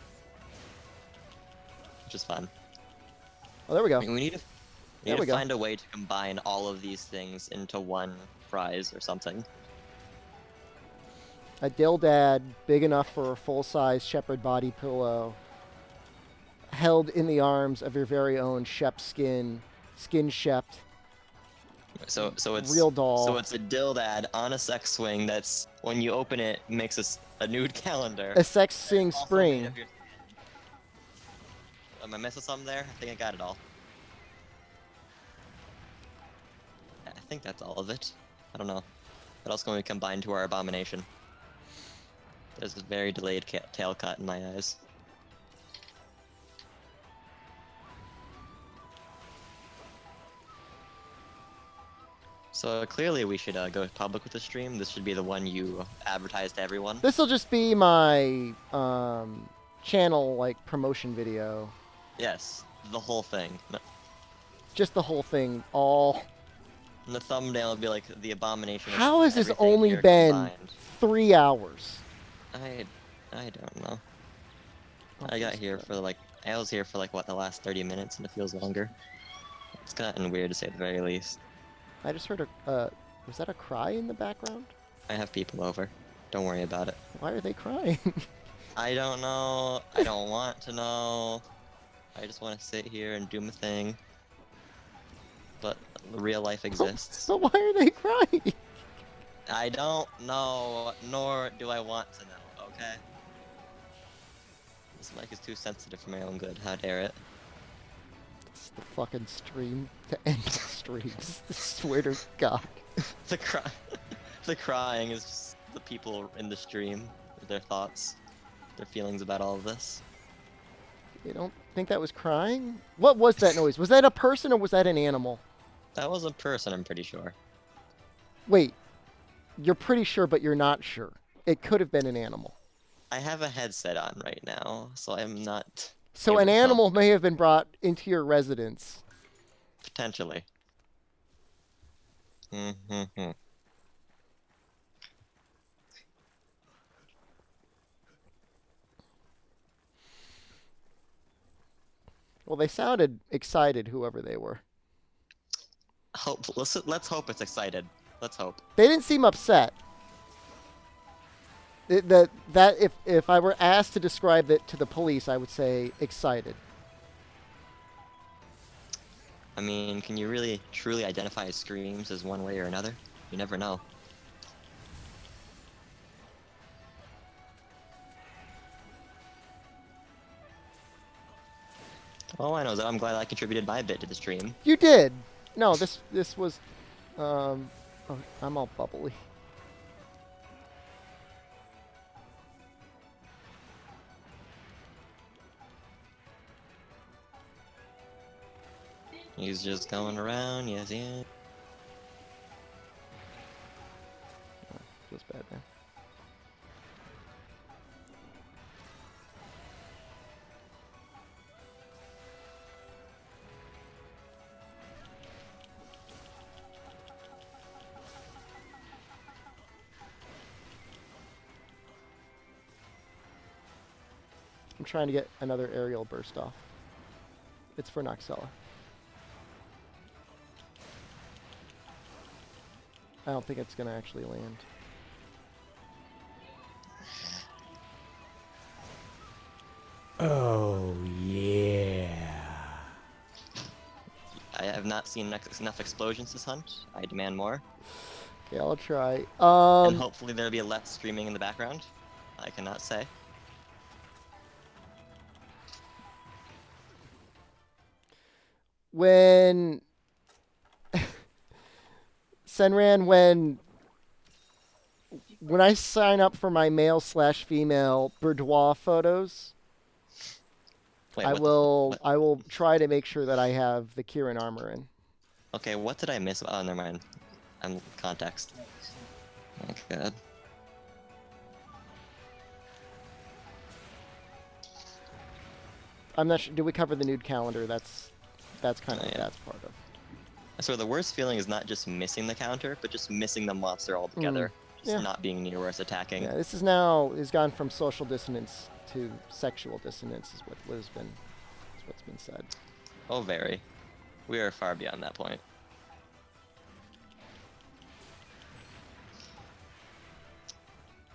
Which is fun. Oh, there we go. I mean, we need to, we There need we to go. find a way to combine all of these things into one prize or something. A dildad big enough for a full-size shepherd body pillow, held in the arms of your very own Shep skin shept. So it's Real doll. So it's a dildad on a sex swing that's when you open it makes a nude calendar. A sex sing Also made spring. of your skin. Am I missing something there? I think I got it all. I think that's all of it. I don't know. What else can we combine to our abomination? There's a very delayed tail cut in my eyes. So clearly we should go public with the stream. This should be the one you advertise to everyone. This will just be my channel like promotion video. Yes, the whole thing. Just the whole thing, all. And the thumbnail would be like the abomination. How of has this everything only here been combined. 3 hours? I don't know. Oh, I got this here crap. for like I was here for like what, the last 30 minutes, and it feels longer. It's gotten weird to say the very least. I just heard a. Was that a cry in the background? I have people over. Don't worry about it. Why are they crying? I don't know. I don't want to know. I just want to sit here and do my thing. But real life exists. But why are they crying? I don't know, nor do I want to know, okay? This mic is too sensitive for my own good. How dare it? It's the fucking stream to end the streams. I swear to God. The cry, the crying is just the people in the stream, their thoughts, their feelings about all of this. You don't think that was crying? What was that noise? Was that a person or was that an animal? That was a person, I'm pretty sure. Wait. You're pretty sure, but you're not sure. It could have been an animal. I have a headset on right now, so I'm not. So able an to tell. animal may have been brought into your residence. Potentially. Mm-hmm. Well, they sounded excited, whoever they were. Let's hope it's excited. Let's hope. They didn't seem upset. If I were asked to describe it to the police, I would say excited. I mean, can you really truly identify screams as one way or another? You never know. All I know is that I'm glad I contributed my bit to the stream. You did. No, this was. Oh, I'm all bubbly. He's just going around, yes, yeah. Feels bad, man. I'm trying to get another aerial burst off. It's for Noxella. I don't think it's going to actually land. Oh, yeah. I have not seen enough explosions this hunt. I demand more. Okay, I'll try. And hopefully there'll be less screaming in the background. I cannot say. When Senran, when I sign up for my male/female boudoir photos, Wait, I what will try to make sure that I have the Kieran armor in. Okay, what did I miss? Oh, never mind. I'm context. Oh, God. I'm not sure. Did we cover the nude calendar? That's kind of what Yeah. that's part of. I swear the worst feeling is not just missing the counter, but just missing the monster altogether. Just Yeah. not being near where it's attacking. Yeah, this is now has gone from social dissonance to sexual dissonance, is what's been said. Oh, very. We are far beyond that point.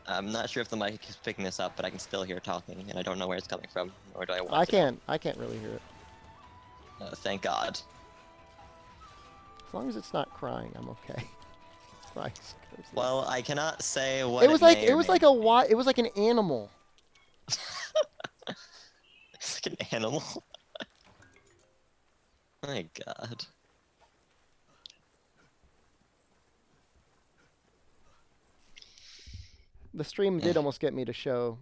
I'm not sure if the mic is picking this up, but I can still hear talking, and I don't know where it's coming from, nor do I want to. I can't really hear it. Thank God. As long as it's not crying, I'm okay. Christ. Well, I cannot say what it was like may it or was may- like it was like an animal. It's like an animal. My God. The stream did almost get me to show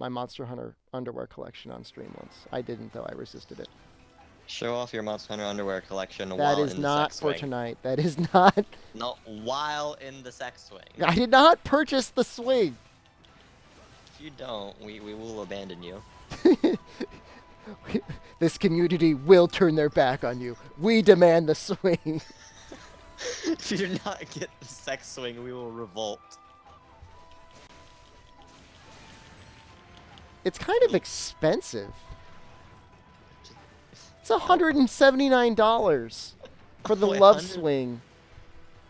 my Monster Hunter underwear collection on stream once. I didn't though. I resisted it. Show off your Monster Hunter underwear collection That while is in the not sex for swing. tonight. That is not. No, while in the sex swing. I did not purchase the swing. If you don't, we will abandon you. This community will turn their back on you. We demand the swing. If you do not get the sex swing, we will revolt. It's kind of expensive. It's $179 for the Wait, love 100 swing.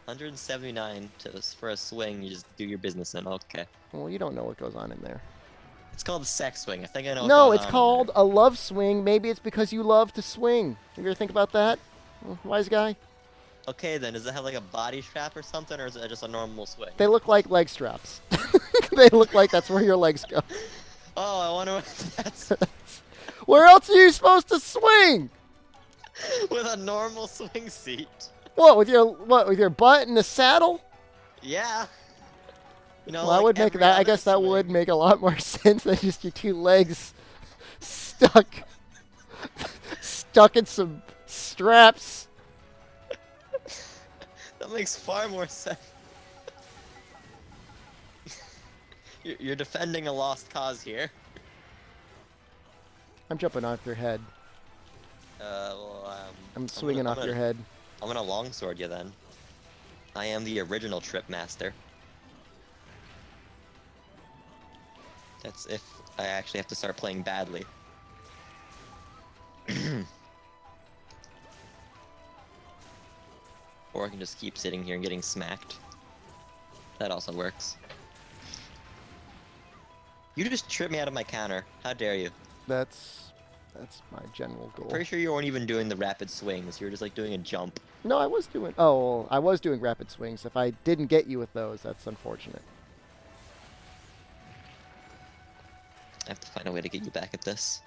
179 for a swing. You just do your business in. Okay. Well, you don't know what goes on in there. It's called the sex swing. I think I know. What No, goes it's on in called there. a love swing. Maybe it's because you love to swing. You ever think about that? Wise guy? Okay, then does it have like a body strap or something, or is it just a normal swing? They look like leg straps. They look like that's where your legs go. Oh, I wonder what that's Where else are you supposed to swing? with a normal swing seat. What with your butt in the saddle? Yeah. You know, Well, I like would make every that. I other guess that would swing. make a lot more sense than just your two legs stuck in some straps. That makes far more sense. You're defending a lost cause here. I'm jumping off your head. I'm swinging off your head. I'm gonna longsword you then. I am the original trip master. That's if I actually have to start playing badly. Or I can just keep sitting here and getting smacked. That also works. You just tripped me out of my counter. How dare you? That's my general goal. Pretty sure you weren't even doing the rapid swings. You were just like doing a jump. No, I was doing. Oh, well, I was doing rapid swings. If I didn't get you with those, that's unfortunate. I have to find a way to get you back at this.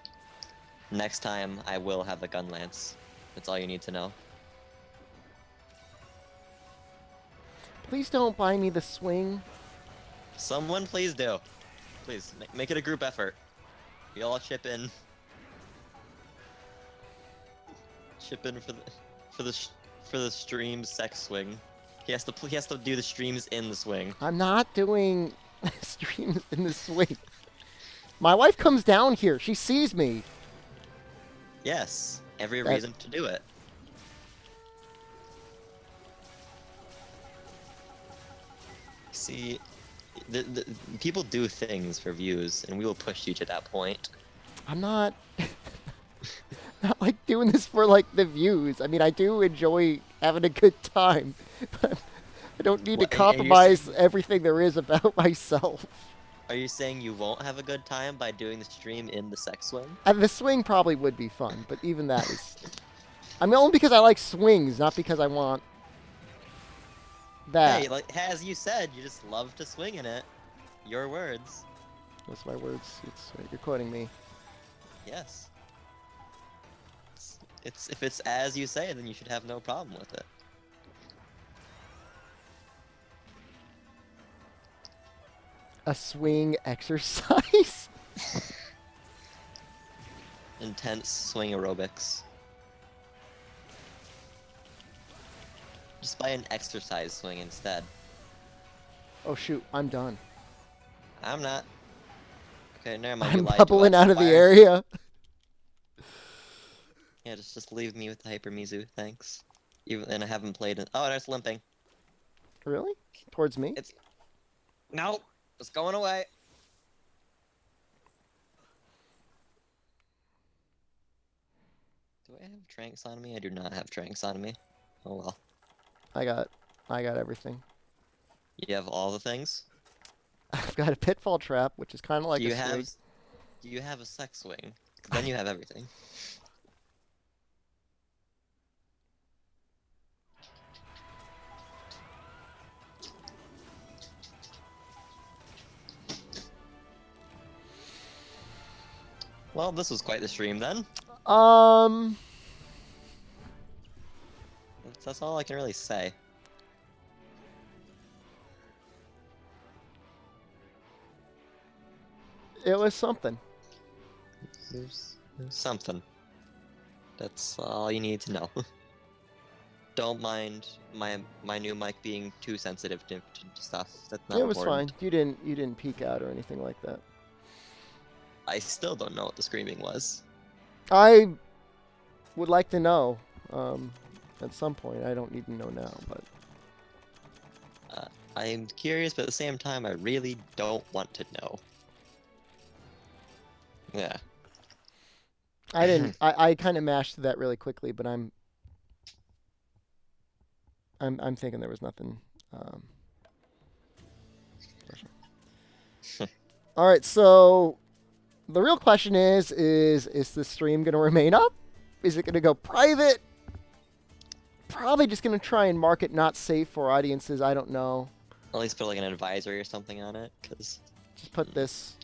Next time, I will have a gun lance. That's all you need to know. Please don't buy me the swing. Someone please do. Please, make it a group effort. We all chip in. Chip in for the stream sex swing. He has to do the streams in the swing. I'm not doing streams in the swing. My wife comes down here. She sees me. Yes, every That- reason to do it. See, the people do things for views, and we will push you to that point. I'm not not like doing this for like the views. I mean, I do enjoy having a good time, but I don't need What, to and you're compromise everything there is about myself. Are you saying you won't have a good time by doing the stream in the sex swing? And the swing probably would be fun, but even that is. I mean, only because I like swings, not because I want that. Hey, like as you said, you just love to swing in it. Your words. What's my words? You're quoting me. Yes. It's if it's as you say, then you should have no problem with it. A swing exercise? Intense swing aerobics. Just buy an exercise swing instead. Oh shoot, I'm done. I'm not. Okay, never mind. You I'm lied to bubbling us. out of the Fire. area. Yeah, just leave me with the Hyper Mizu, thanks. Even and I haven't played it. Oh, it's limping. Really? Towards me? It's no, it's going away. Do I have Tranks on me? I do not have Tranks on me. Oh well. I got everything. You have all the things. I've got a pitfall trap, which is kind of like do you a have? swing. Do you have a sex swing? 'Cause then you have everything. Well, this was quite the stream then. That's all I can really say. It was something. There's something. That's all you need to know. Don't mind my new mic being too sensitive to stuff. That's not It was important. fine. You didn't peek out or anything like that. I still don't know what the screaming was. I would like to know at some point. I don't need to know now, but I'm curious, but at the same time, I really don't want to know. Yeah. I didn't. I kind of mashed through that really quickly, but I'm thinking there was nothing special. All right, so the real question is the stream going to remain up? Is it going to go private? Probably just going to try and mark it not safe for audiences. I don't know. At least put like an advisory or something on it, because Just put this.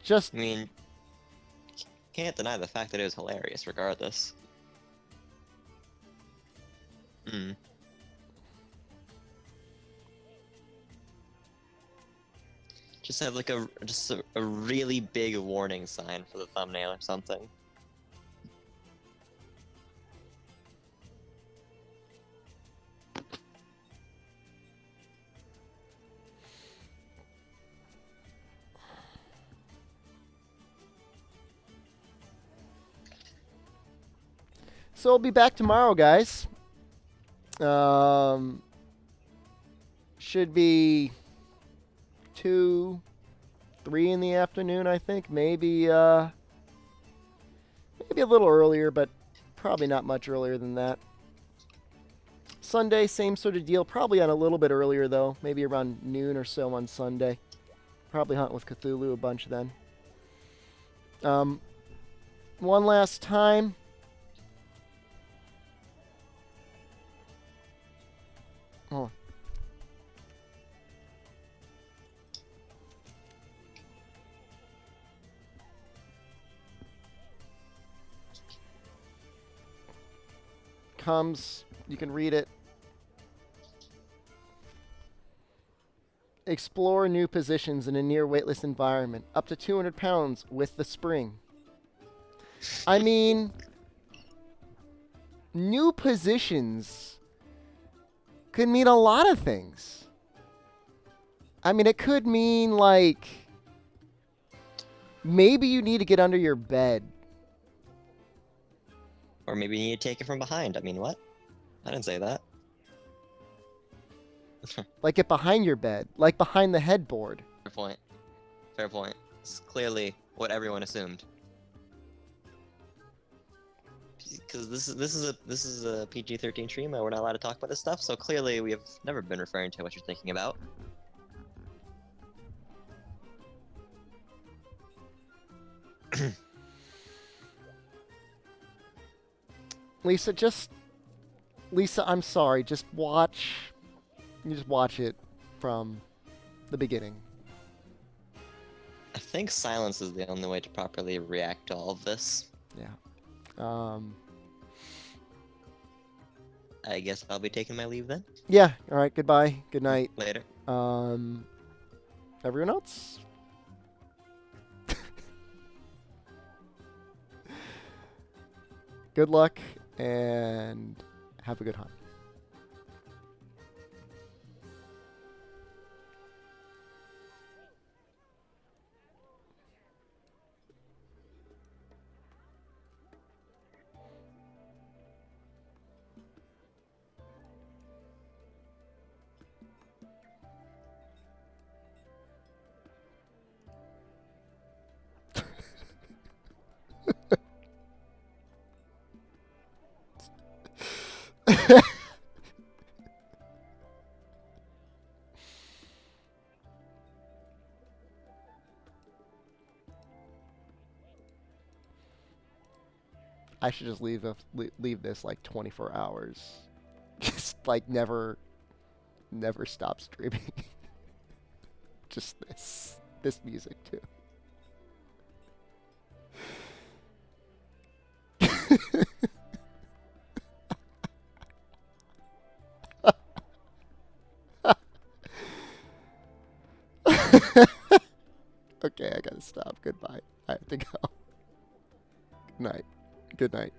Just I mean, can't deny the fact that it was hilarious, regardless. Just have like a really big warning sign for the thumbnail or something. So we'll be back tomorrow, guys. Should be 2, 3 in the afternoon, I think. Maybe a little earlier, but probably not much earlier than that. Sunday, same sort of deal. Probably on a little bit earlier, though. Maybe around noon or so on Sunday. Probably hunt with Cthulhu a bunch then. One last time. Oh. Comes, you can read it. Explore new positions in a near weightless environment. Up to 200 pounds with the spring. I mean, new positions could mean a lot of things. I mean, it could mean, like, maybe you need to get under your bed. Or maybe you need to take it from behind. I mean, what? I didn't say that. Like, get behind your bed. Like, behind the headboard. Fair point. Fair point. It's clearly what everyone assumed. Because this is a PG-13 stream, and we're not allowed to talk about this stuff. So clearly, we have never been referring to what you're thinking about. Lisa, I'm sorry. Just watch. You just watch it from the beginning. I think silence is the only way to properly react to all of this. Yeah. I guess I'll be taking my leave then. Yeah. All right. Goodbye. Good night. Later. Everyone else? Good luck and have a good hunt. I should just leave this like 24 hours. Just like never stop streaming. Just this music too. Okay, I gotta stop. Goodbye. I have to go. Good night. Good night.